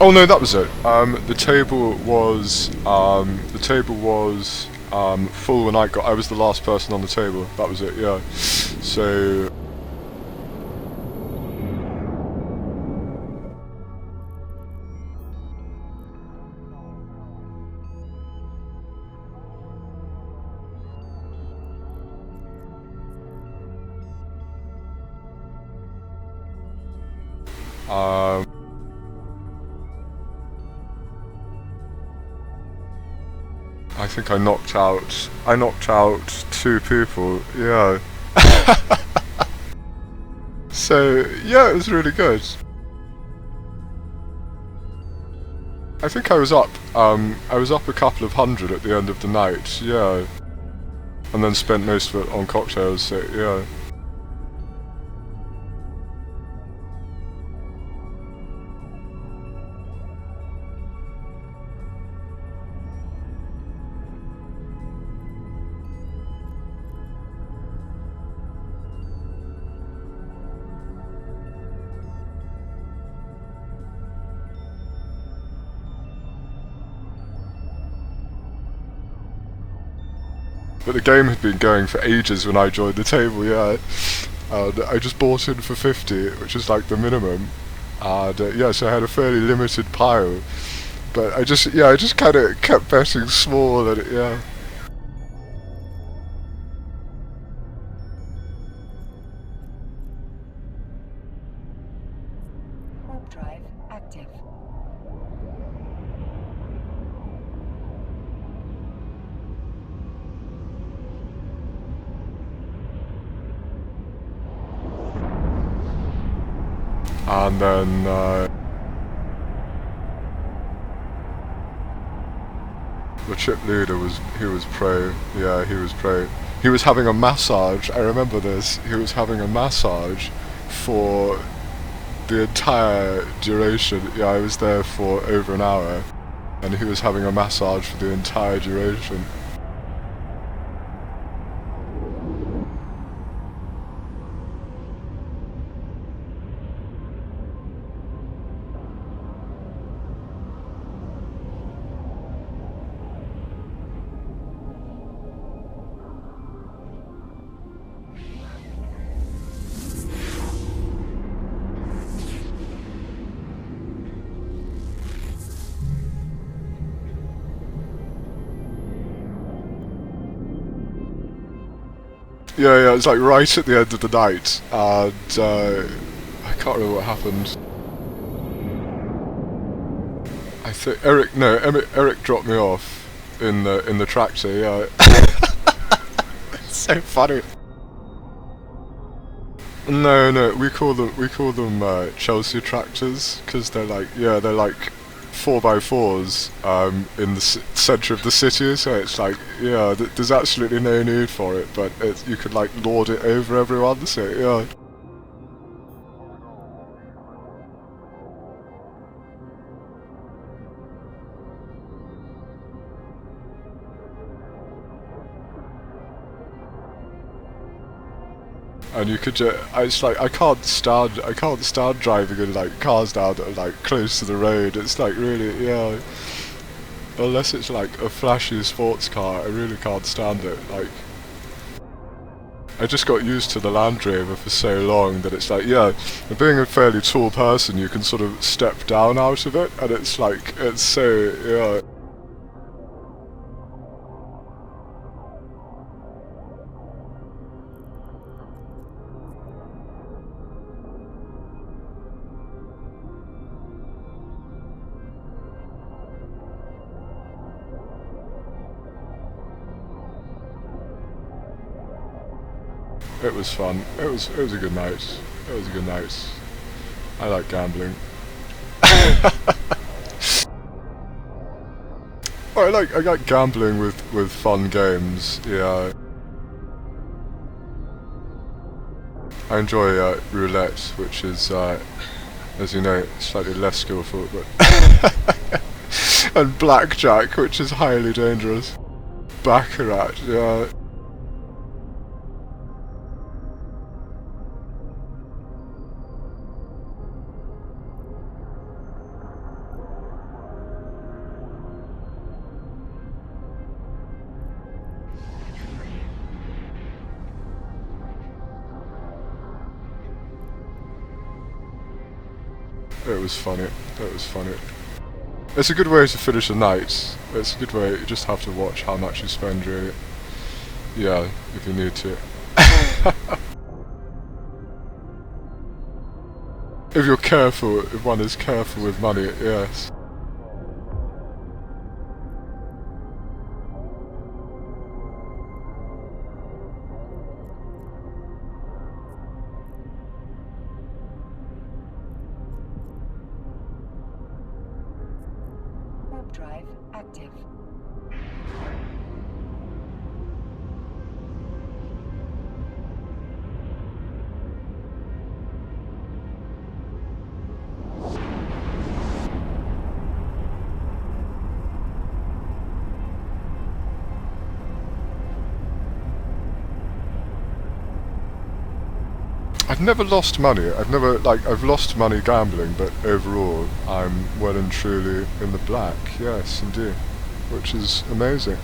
Oh no, that was it. The table was full when I was the last person on the table. That was it. Yeah. So. I think I knocked out 2 people, yeah. So, yeah, it was really good. I think I was up a couple of hundred at the end of the night, yeah. And then spent most of it on cocktails, so, yeah. But the game had been going for ages when I joined the table, yeah. And I just bought in for 50, which is like the minimum. And yeah, so I had a fairly limited pile. But I just kind of kept betting small, and yeah. Warp drive active. And then the chip leader was pro. Yeah, he was pro. He was having a massage. I remember this. He was having a massage for the entire duration. Yeah, I was there for over an hour, and he was having a massage for the entire duration. Yeah, it was like right at the end of the night, and I can't remember what happened. I think Eric dropped me off in the tractor. Yeah, it's so funny. No, we call them Chelsea tractors because they're like 4x4s in the centre of the city. So it's like there's absolutely no need for it, but you could like lord it over everyone. So yeah. And you could it's like I can't stand driving in like cars now that are like close to the road. It's like really, yeah. Unless it's like a flashy sports car, I really can't stand it. Like, I just got used to the Land Rover for so long that it's like, yeah, being a fairly tall person, you can sort of step down out of it, and it's like, it's so, yeah. It was fun. It was a good night. It was a good night. I like gambling. I like gambling with fun games. Yeah. I enjoy roulette, which is as you know, slightly less skillful, but and blackjack, which is highly dangerous. Baccarat, yeah. It was funny. It was funny. It's a good way to finish a night. It's a good way. You just have to watch how much you spend, really. Yeah, if you need to. If you're careful, if one is careful with money, yes. Warp drive active. I've never lost money. I've lost money gambling, but overall, I'm well and truly in the black. Yes, indeed. Which is amazing.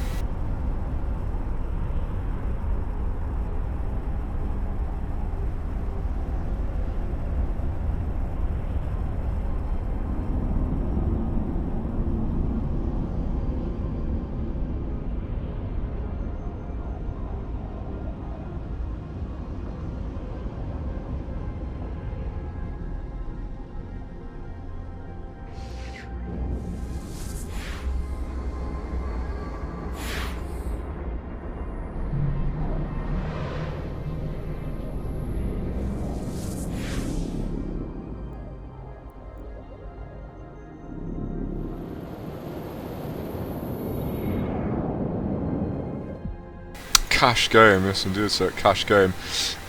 Cash game, yes indeed, it's a cash game.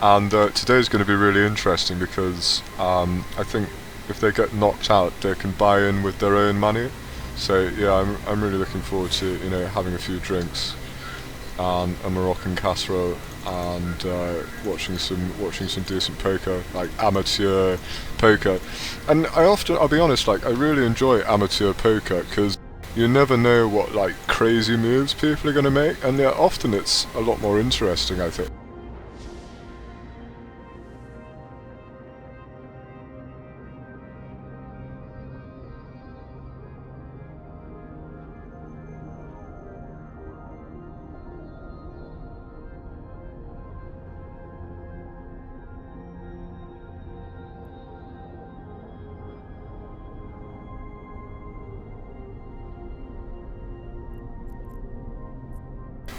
And today's going to be really interesting because I think if they get knocked out, they can buy in with their own money. So yeah, I'm really looking forward to having a few drinks, and a Moroccan casserole, and watching some decent poker, like amateur poker. And I'll be honest, like I really enjoy amateur poker because you never know what like crazy moves people are going to make, and yeah, often it's a lot more interesting, I think.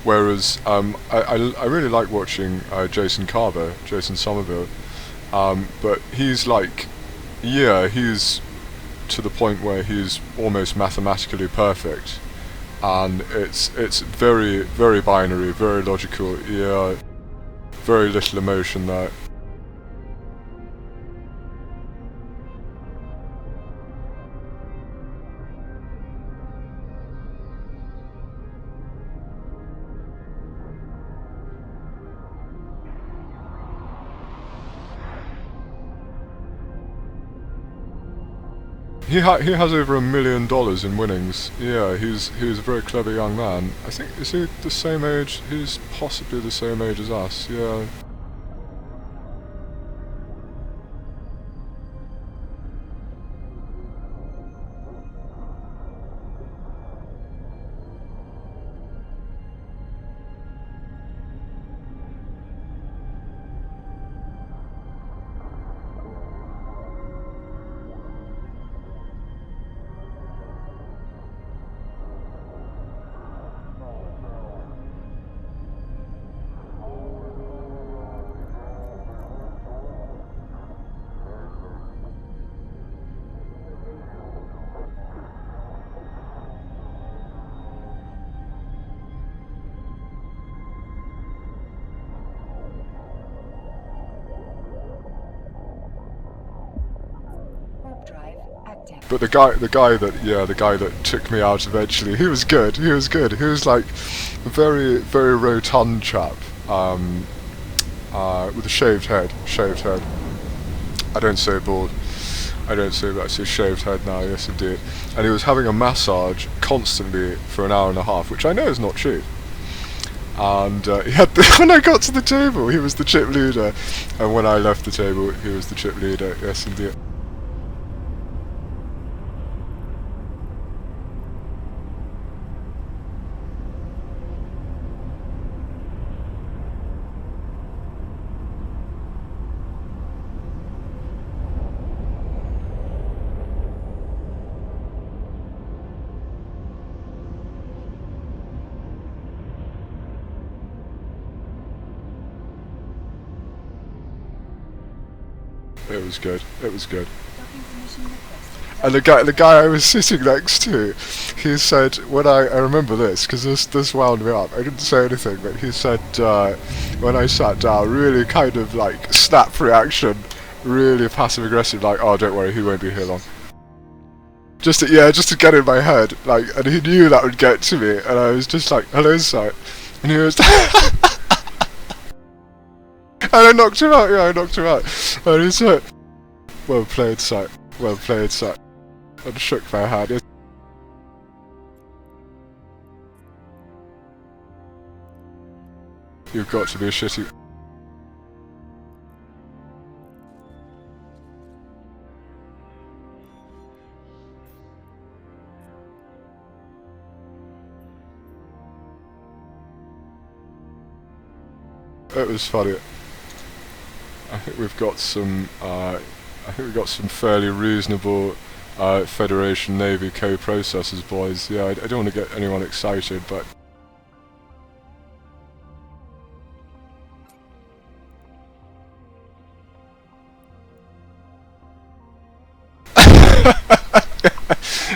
Whereas I really like watching Jason Somerville, but he's like, yeah, he's to the point where he's almost mathematically perfect, and it's very very binary, very logical. Yeah, very little emotion there. He has over $1 million in winnings. Yeah, he's a very clever young man. I think, is he the same age? He's possibly the same age as us. Yeah. Warp drive active. But the guy that took me out eventually, he was good. He was good. He was like a very very rotund chap, with a shaved head. I don't say bald. I don't say that. I say shaved head now. Yes, indeed. And he was having a massage constantly for an hour and a half, which I know is not cheap. And he had when I got to the table, he was the chip leader, and when I left the table, he was the chip leader. Yes, indeed. It was good. It was good. Docking permission requested. And the guy I was sitting next to, he said, when I remember this, because this wound me up, I didn't say anything, but he said, when I sat down, really kind of like snap reaction, really passive aggressive, like, oh, don't worry, he won't be here long. Just to get in my head, like, and he knew that would get to me, and I was just like, hello, sir. And he was, and I knocked him out, yeah, I knocked him out. And he said, well played, sir, well played, sir. And shook my hand. You've got to be a shitty... It was funny. I think we've got some fairly reasonable Federation Navy co-processors, boys. Yeah, I don't want to get anyone excited, but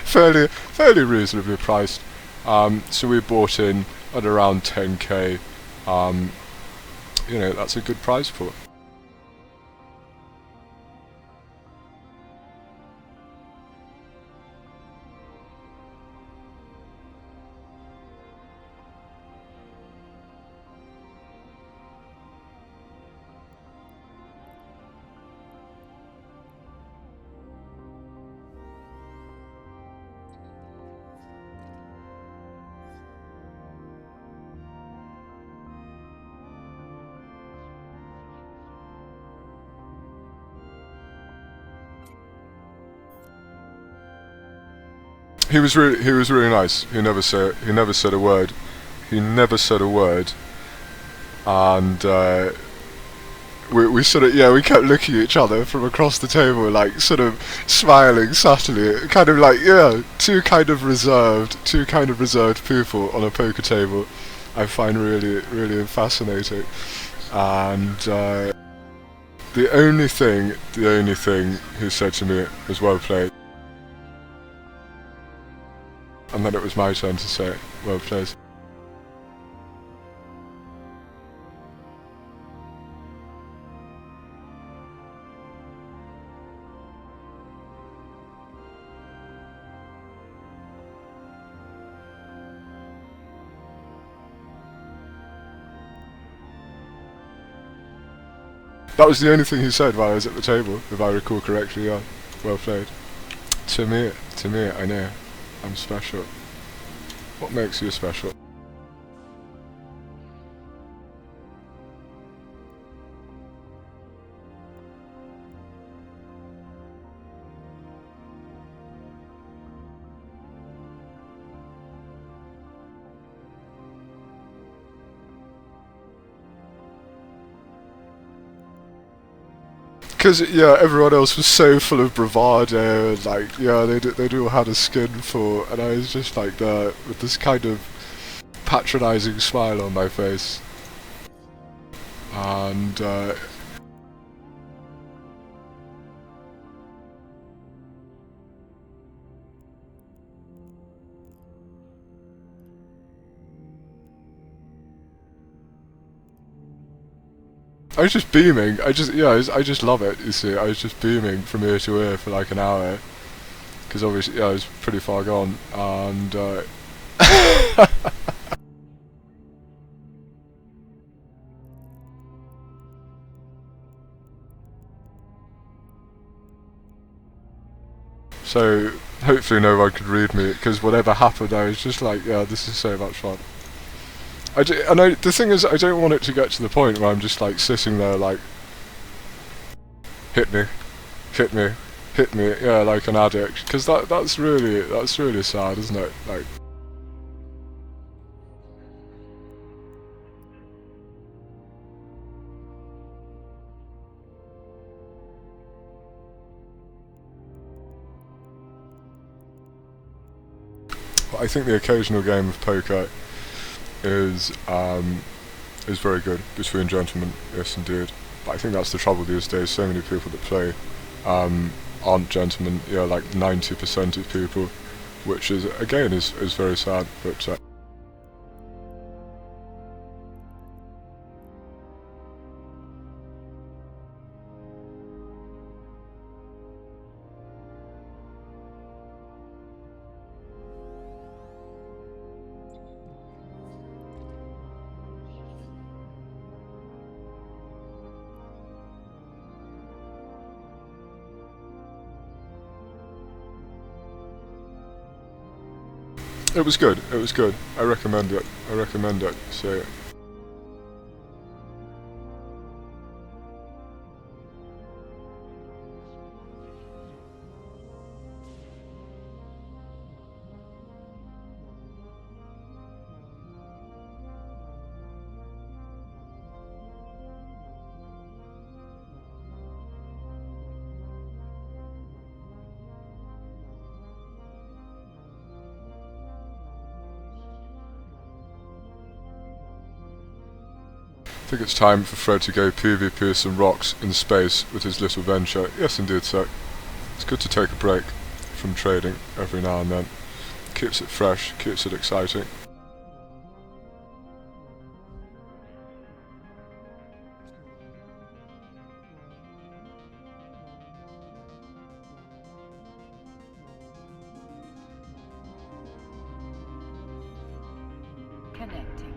fairly reasonably priced. So we bought in at around 10k. You know, that's a good price for it. He was really nice. He never said a word. He never said a word. And we sort of, yeah, we kept looking at each other from across the table, like sort of smiling subtly, kind of like, yeah, two kind of reserved people on a poker table. I find really fascinating. And the only thing he said to me was well played. And then it was my turn to say, well played. That was the only thing he said while I was at the table, if I recall correctly, yeah. Well played. To me, I know. I'm special. What makes you special? Because, yeah, everyone else was so full of bravado, and like, yeah, they'd all had a skin for, and I was just like there, with this kind of patronising smile on my face. And, I was just beaming. I just love it. You see, I was just beaming from ear to ear for like an hour, because obviously, yeah, I was pretty far gone, and so hopefully no one could read me, because whatever happened, I was just like, yeah, this is so much fun. The thing is, I don't want it to get to the point where I'm just like sitting there like, hit me, hit me, hit me, yeah, like an addict, because that's really sad, isn't it? Like, but I think the occasional game of poker is very good between gentlemen. Yes, indeed. But I think that's the trouble these days. So many people that play aren't gentlemen. Yeah, like 90% of people, which is again is very sad. But it was good. It was good. I recommend it. I recommend it. So. I think it's time for Fred to go PvP some rocks in space with his little venture. Yes, indeed, sir. It's good to take a break from trading every now and then. Keeps it fresh, keeps it exciting. Connecting.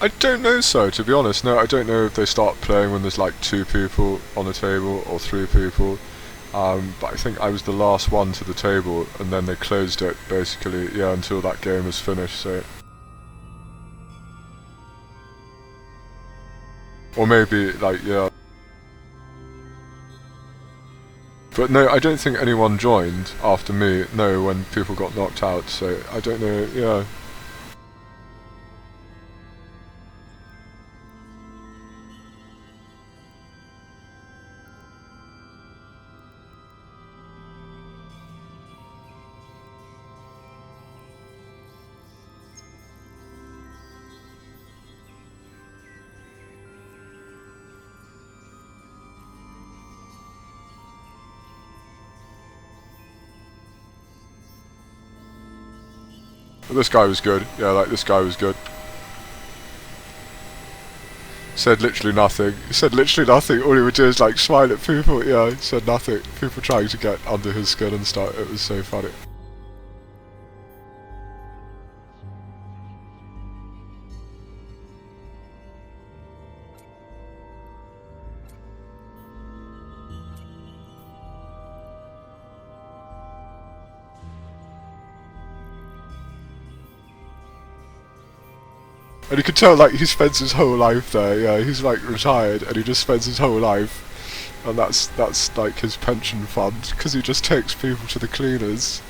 I don't know, so to be honest, no, I don't know if they start playing when there's like 2 people on the table or 3 people. But I think I was the last one to the table, and then they closed it basically, yeah, until that game was finished. So, or maybe like yeah. But no, I don't think anyone joined after me. No, when people got knocked out. So I don't know. Yeah. But this guy was good. Yeah, like this guy was good. Said literally nothing. He said literally nothing. All he would do is like smile at people. Yeah, he said nothing. People trying to get under his skin and stuff. It was so funny. And you can tell like he spends his whole life there. Yeah, he's like retired and he just spends his whole life, and that's like his pension fund because he just takes people to the cleaners.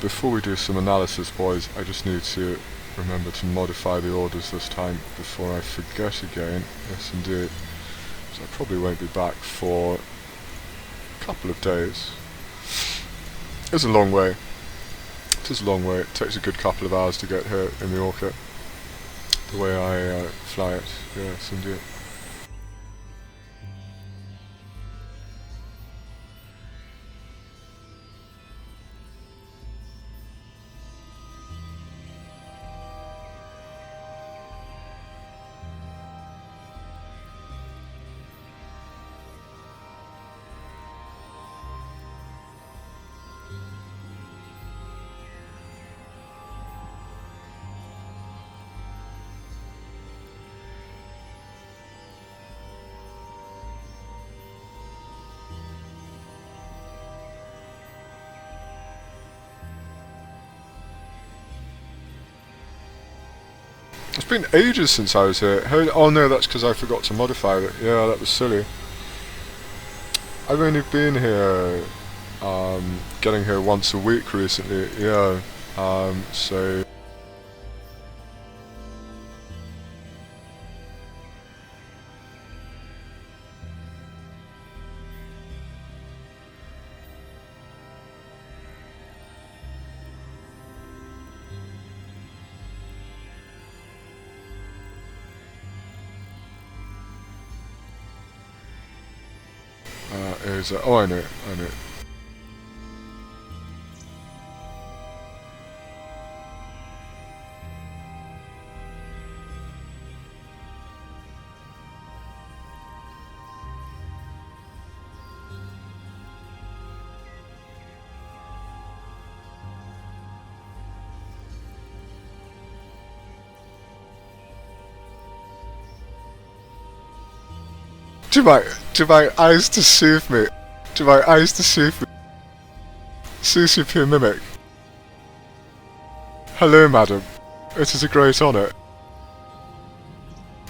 Before we do some analysis, boys, I just need to remember to modify the orders this time before I forget again. Yes, indeed. So I probably won't be back for a couple of days. It's a long way. It is a long way. It takes a good couple of hours to get here in Mallorca. The way I fly it. Yes, indeed. It's been ages since I was here. Oh no, that's because I forgot to modify it. Yeah, that was silly. I've only been here, getting here once a week recently. Yeah, so oh, I know it. I know it. Do my eyes deceive me? Do my eyes deceive me? CCP Mimic. Hello, madam. It is a great honour.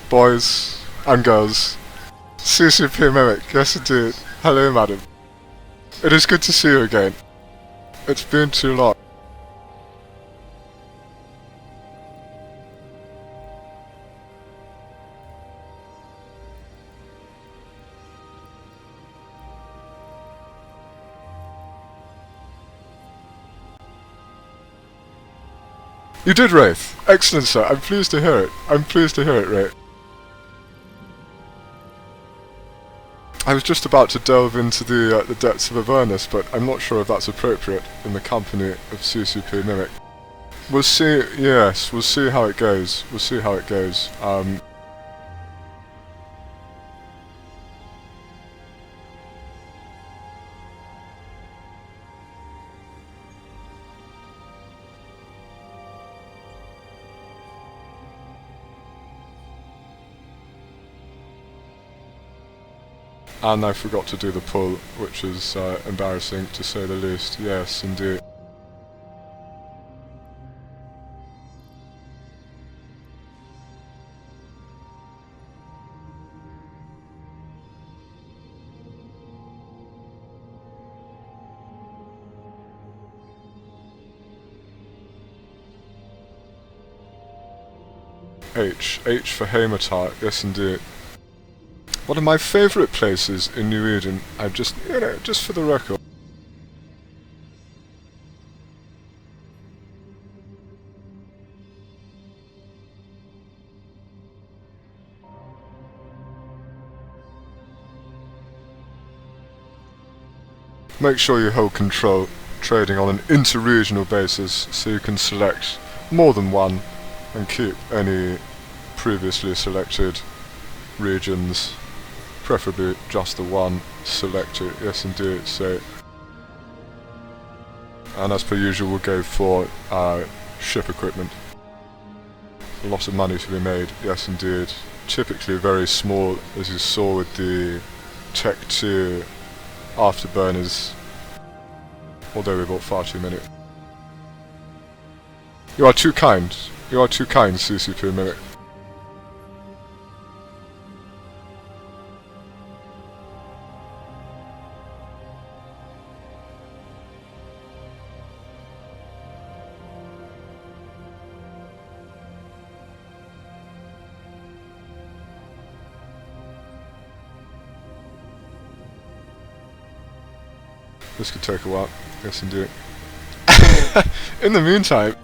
Boys and girls. CCP Mimic, yes indeed. Hello, madam. It is good to see you again. It's been too long. You did, Wraith. Excellent, sir. I'm pleased to hear it. I'm pleased to hear it, Wraith. I was just about to delve into the depths of Avernus, but I'm not sure if that's appropriate in the company of CCP Mimic. We'll see, yes, we'll see how it goes. We'll see how it goes. And I forgot to do the pull, which is embarrassing to say the least. Yes, indeed. H for Haematar, yes indeed. One of my favourite places in New Eden, I'm just, just for the record. Make sure you hold control, trading on an inter-regional basis, so you can select more than one, and keep any previously selected regions, preferably just the one selected, yes indeed, so... And as per usual we'll go for ship equipment. A lot of money to be made, yes indeed. Typically very small, as you saw with the Tech 2 afterburners, although we bought far too many. You are too kind. You are too kind, CCP Mimic. This could take a while. Yes, indeed. In the meantime...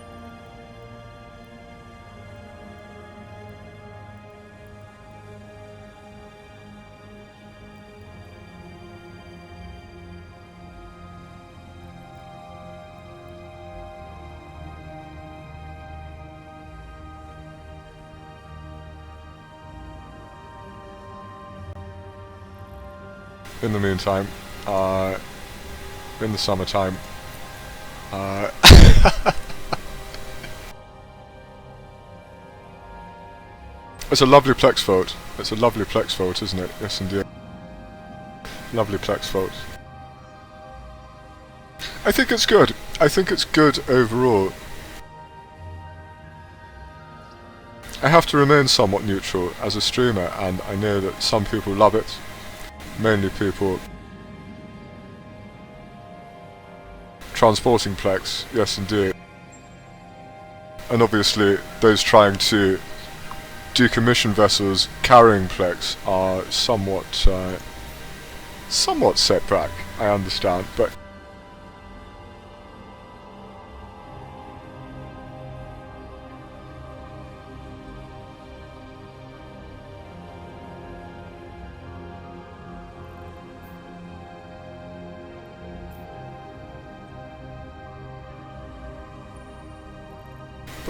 In the meantime, in the summertime, it's a lovely Plex vote. It's a lovely Plex vote, isn't it? Yes, indeed. Lovely Plex vote. I think it's good. I think it's good overall. I have to remain somewhat neutral as a streamer, and I know that some people love it. Mainly people transporting Plex, yes indeed. And obviously those trying to decommission vessels carrying Plex are somewhat set back, I understand, but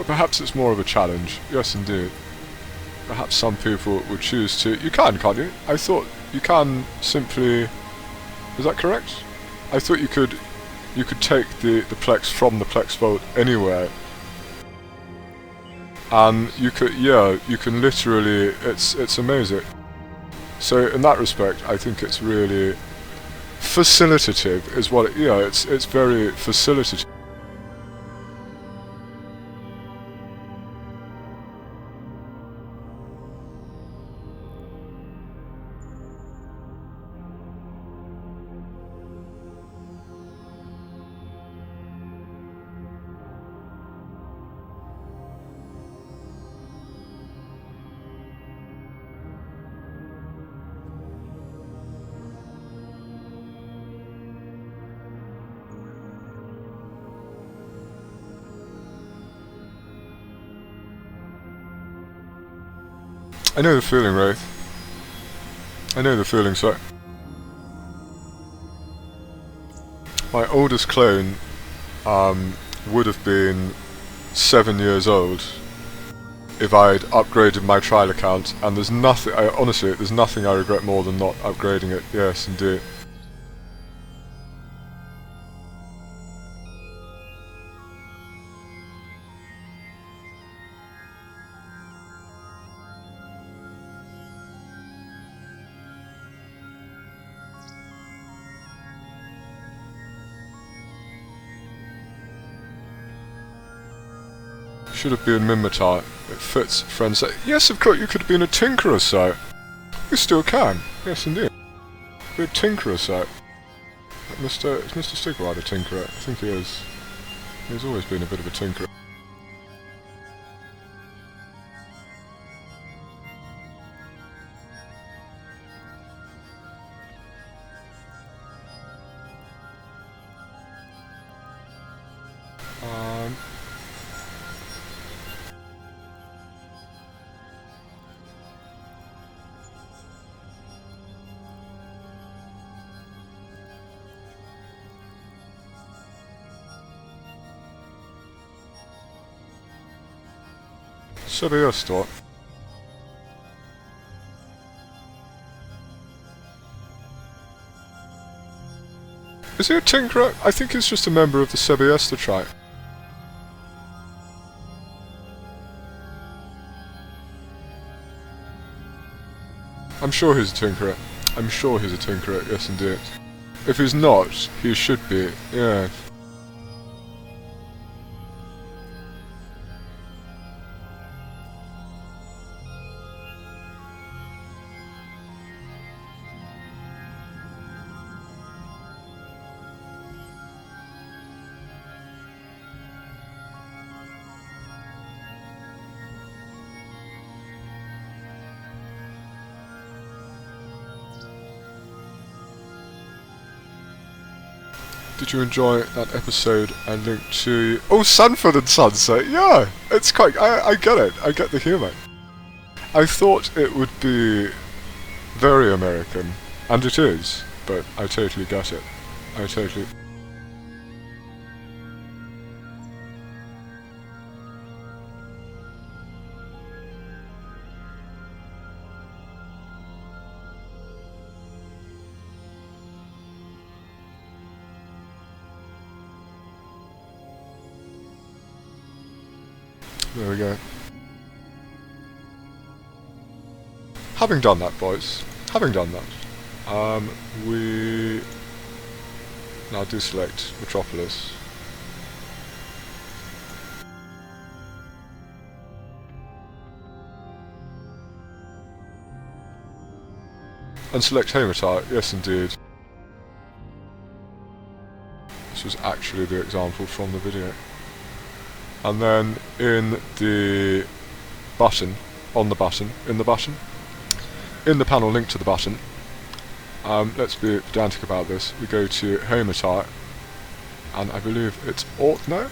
perhaps it's more of a challenge, yes indeed. Perhaps some people would choose to... You can't you? I thought you can simply... Is that correct? I thought you could take the Plex from the Plex vault anywhere. And you could, yeah, you can literally... It's amazing. So in that respect, I think it's really... facilitative is what it... Yeah, it's very facilitative. I know the feeling, Wraith. I know the feeling, sir. My oldest clone would have been 7 years old if I'd upgraded my trial account, and there's nothing, honestly, there's nothing I regret more than not upgrading it, yes indeed. Should have been Mimitar. It fits, friends say. Yes, of course, you could have been a tinkerer, sir. You still can. Yes, indeed. Be a tinkerer, sir. Is Mr. Stigward a tinkerer? I think he is. He's always been a bit of a tinkerer. Sobie jest to. Is he a tinkerer? I think he's just a member of the Sebiesta tribe. I'm sure he's a tinkerer. I'm sure he's a tinkerer, yes indeed. If he's not, he should be, yeah. Did you enjoy that episode and link to... Oh, Sanford and Sunset, yeah! It's quite... I get it, I get the humour. I thought it would be very American, and it is, but I totally get it. I totally... There we go. Having done that, boys, having done that, we now deselect Metropolis. And select Homitar, yes indeed. This was actually the example from the video. And then in the button, in the panel linked to the button, let's be pedantic about this, we go to Homitar, and I believe it's Ortno,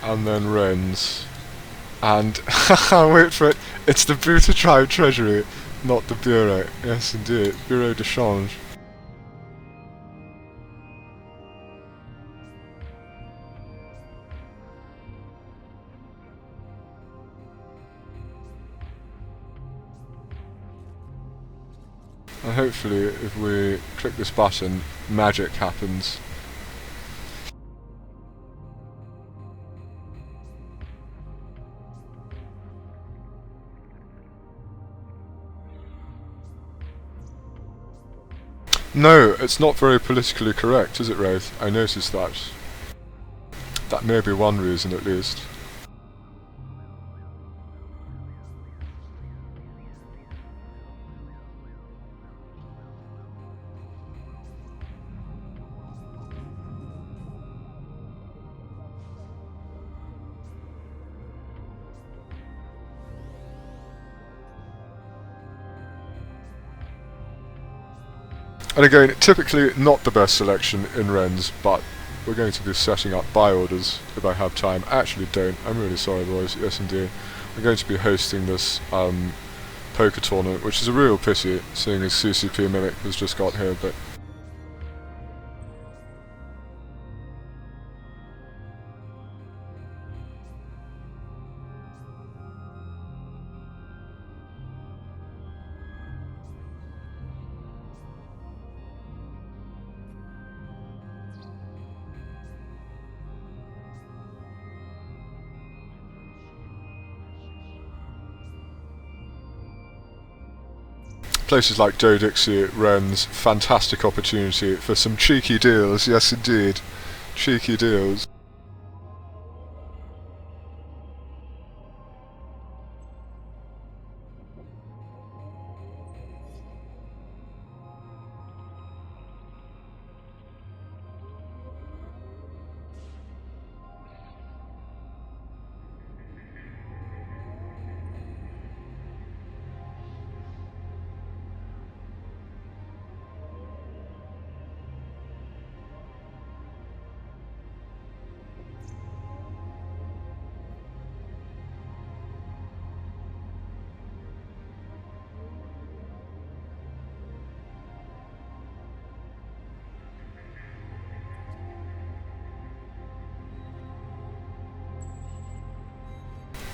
and then Rennes, and, wait for it, it's the Buta Tribe Treasury, not the Bureau, yes indeed, Bureau de Change. And hopefully, if we click this button, magic happens. No, it's not very politically correct, is it, Wraith? I noticed that. That may be one reason, at least. And again, typically not the best selection in Rennes, but we're going to be setting up buy orders if I have time. I actually don't. I'm really sorry, boys. Yes, indeed. I'm going to be hosting this poker tournament, which is a real pity, seeing as CCP Mimic has just got here, but... Places like Dodixie, Rennes, fantastic opportunity for some cheeky deals, yes indeed, cheeky deals.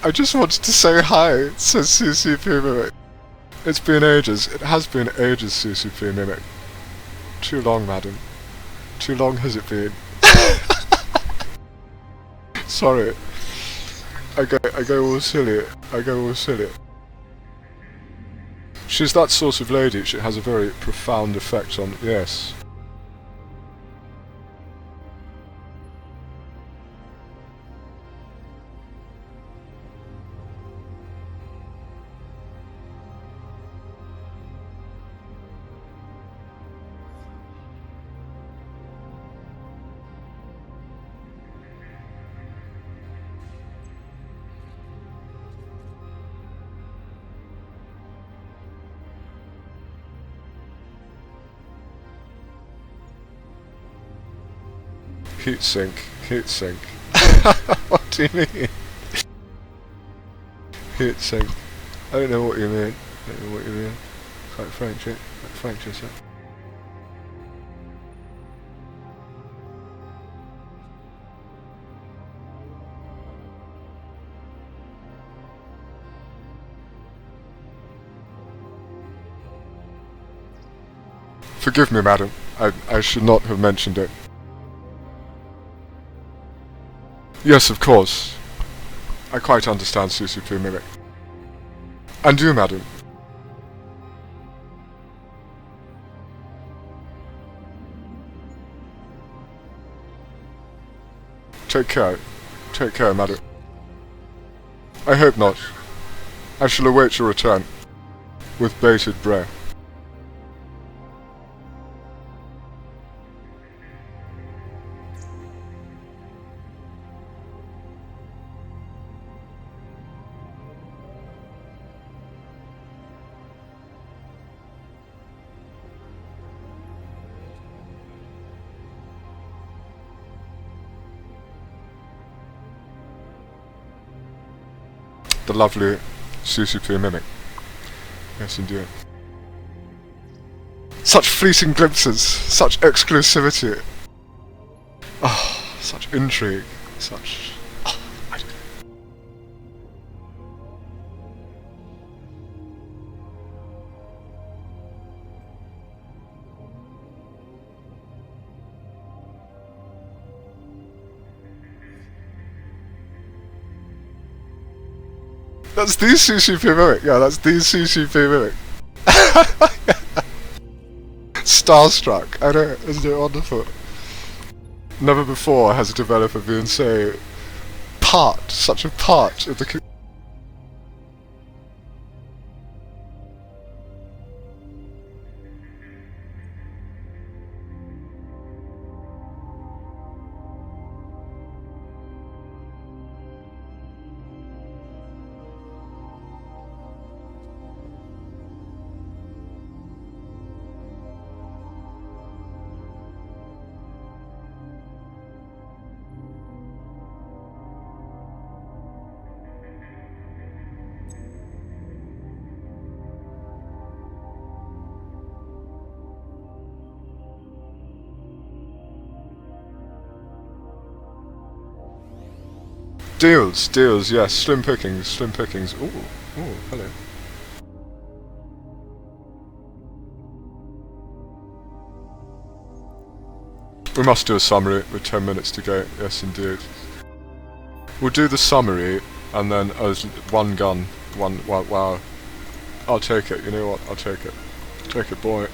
I just wanted to say hi, says CCP Mimic. It's been ages. It has been ages, CCP Mimic. Too long, madam. Too long has it been. Sorry. I go all silly. I go all silly. She's that sort of lady. She has a very profound effect on... Yes. Heatsink. Heatsink. What do you mean? Heatsink. I don't know what you mean. I don't know what you mean. It's like French, eh? Like French, is it? Forgive me, madam. I should not have mentioned it. Yes, of course. I quite understand, CCP Mimic. And you, madam. Take care. Take care, madam. I hope not. I shall await your return. With bated breath. The lovely CCP Mimic. Yes, indeed. Such fleeting glimpses, such exclusivity. Oh, such intrigue, such... Oh, I don't know. That's the CCP Mimic, yeah, that's the CCP Mimic. Starstruck, I know, isn't it wonderful? Never before has a developer been so such a part of the Deals, yes, slim pickings. Ooh, hello. We must do a summary with 10 minutes to go, yes indeed. We'll do the summary, and then as one gun, wow. I'll take it, you know what, I'll take it. Take it, boy.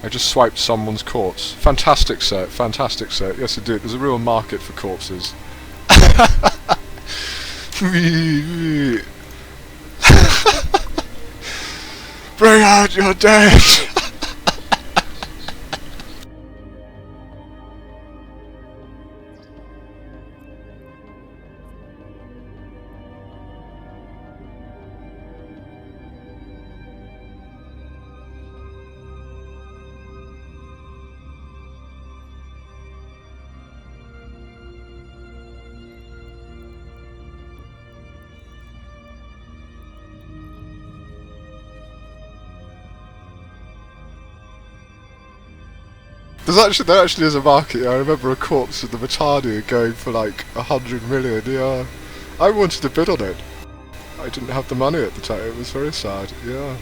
I just swiped someone's corpse. Fantastic set, yes indeed, there's a real market for corpses. Bring out your dead! there actually is a market. Yeah, I remember a corpse of the Matani going for like 100 million. Yeah, I wanted to bid on it. I didn't have the money at the time. It was very sad. Yeah.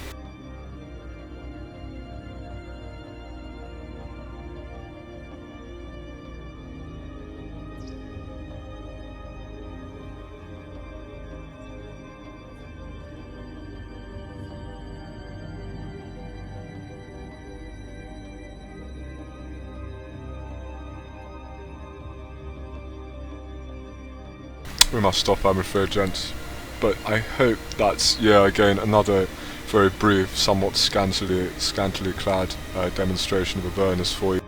We must stop, I'm afraid, gents. But I hope that's, yeah, again, another very brief, somewhat scantily clad demonstration of a bonus for you.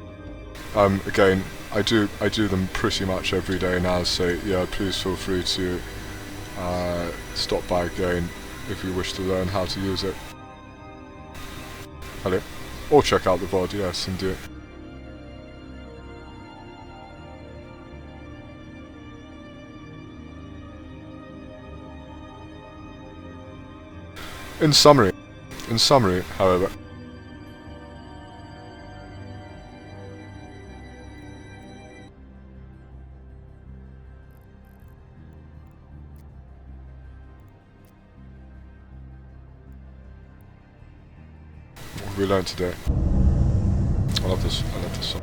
Again, I do them pretty much every day now, so yeah, please feel free to stop by again if you wish to learn how to use it. Hello. Or check out the VOD, yes, indeed. In summary, however, what have we learned today? I love this song.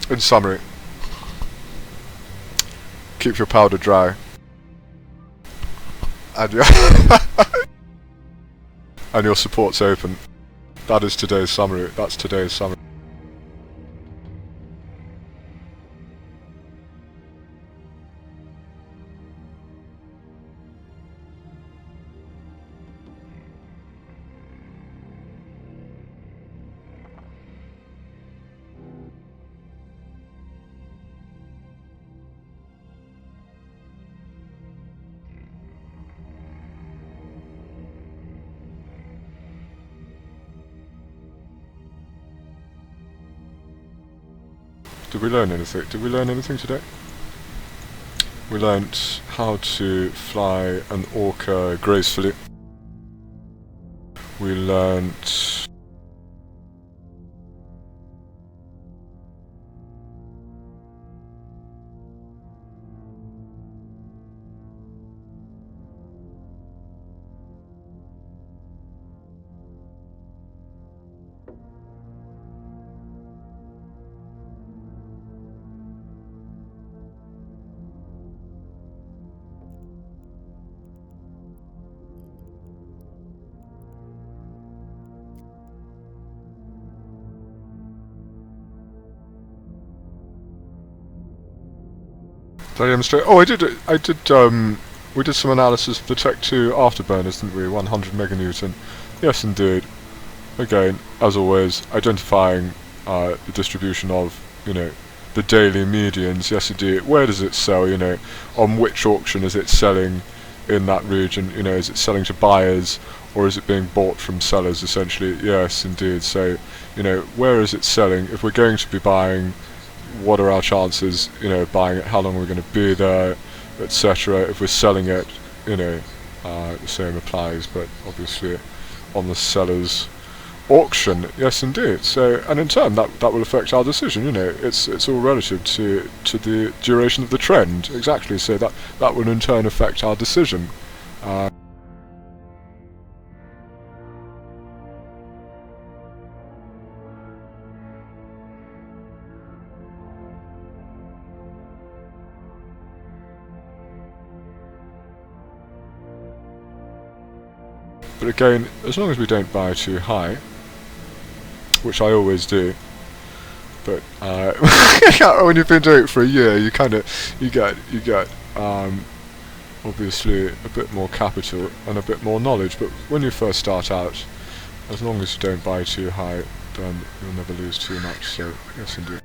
In summary, keep your powder dry. And your and your supports open. That is today's summary. That's today's summary. Did we learn anything? Did we learn anything today? We learnt how to fly an orca gracefully. We learnt Did I demonstrate? Oh, I did. We did some analysis of the Tech 2 afterburners, didn't we? 100 meganewton. Yes, indeed. Again, as always, identifying the distribution of, the daily medians. Yes, indeed. Where does it sell? On which auction is it selling in that region? Is it selling to buyers or is it being bought from sellers? Essentially, yes, indeed. So, where is it selling? If we're going to be buying, what are our chances, buying it, how long we're going to be there, etc. If we're selling it, the same applies, but obviously on the seller's auction, yes indeed. So, and in turn, that will affect our decision, it's all relative to the duration of the trend, exactly, so that will in turn affect our decision. But again, as long as we don't buy too high, which I always do, but when you've been doing it for a year, you get obviously a bit more capital and a bit more knowledge. But when you first start out, As long as you don't buy too high, then you'll never lose too much, so yes indeed.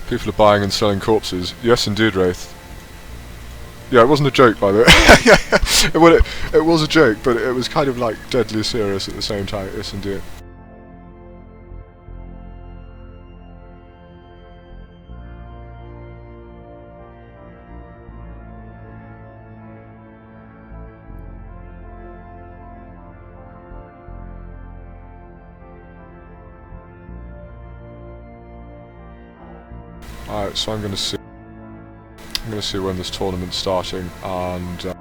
People are buying and selling corpses. Yes indeed, Wraith. Yeah, it wasn't a joke, by the way. It was a joke, but it was kind of like deadly serious at the same time. Yes indeed. Alright, so I'm gonna see when this tournament's starting, and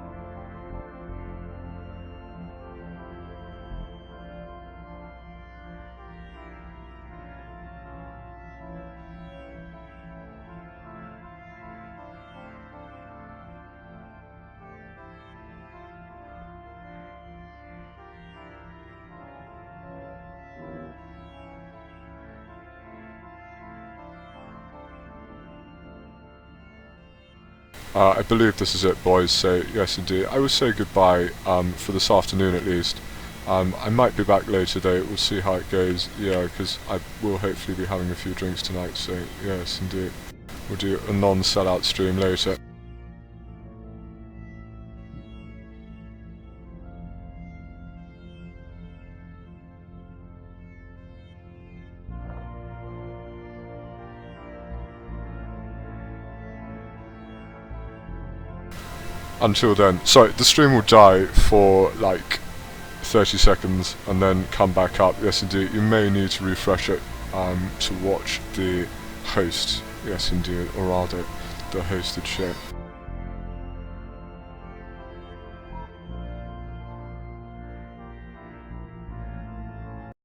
I believe this is it, boys, so yes indeed. I will say goodbye for this afternoon at least. I might be back later though, we'll see how it goes, yeah, because I will hopefully be having a few drinks tonight, so yes indeed. We'll do a non-sellout stream later. Until then, sorry, the stream will die for like 30 seconds and then come back up. Yes indeed, you may need to refresh it to watch the host, yes indeed, or rather the hosted show.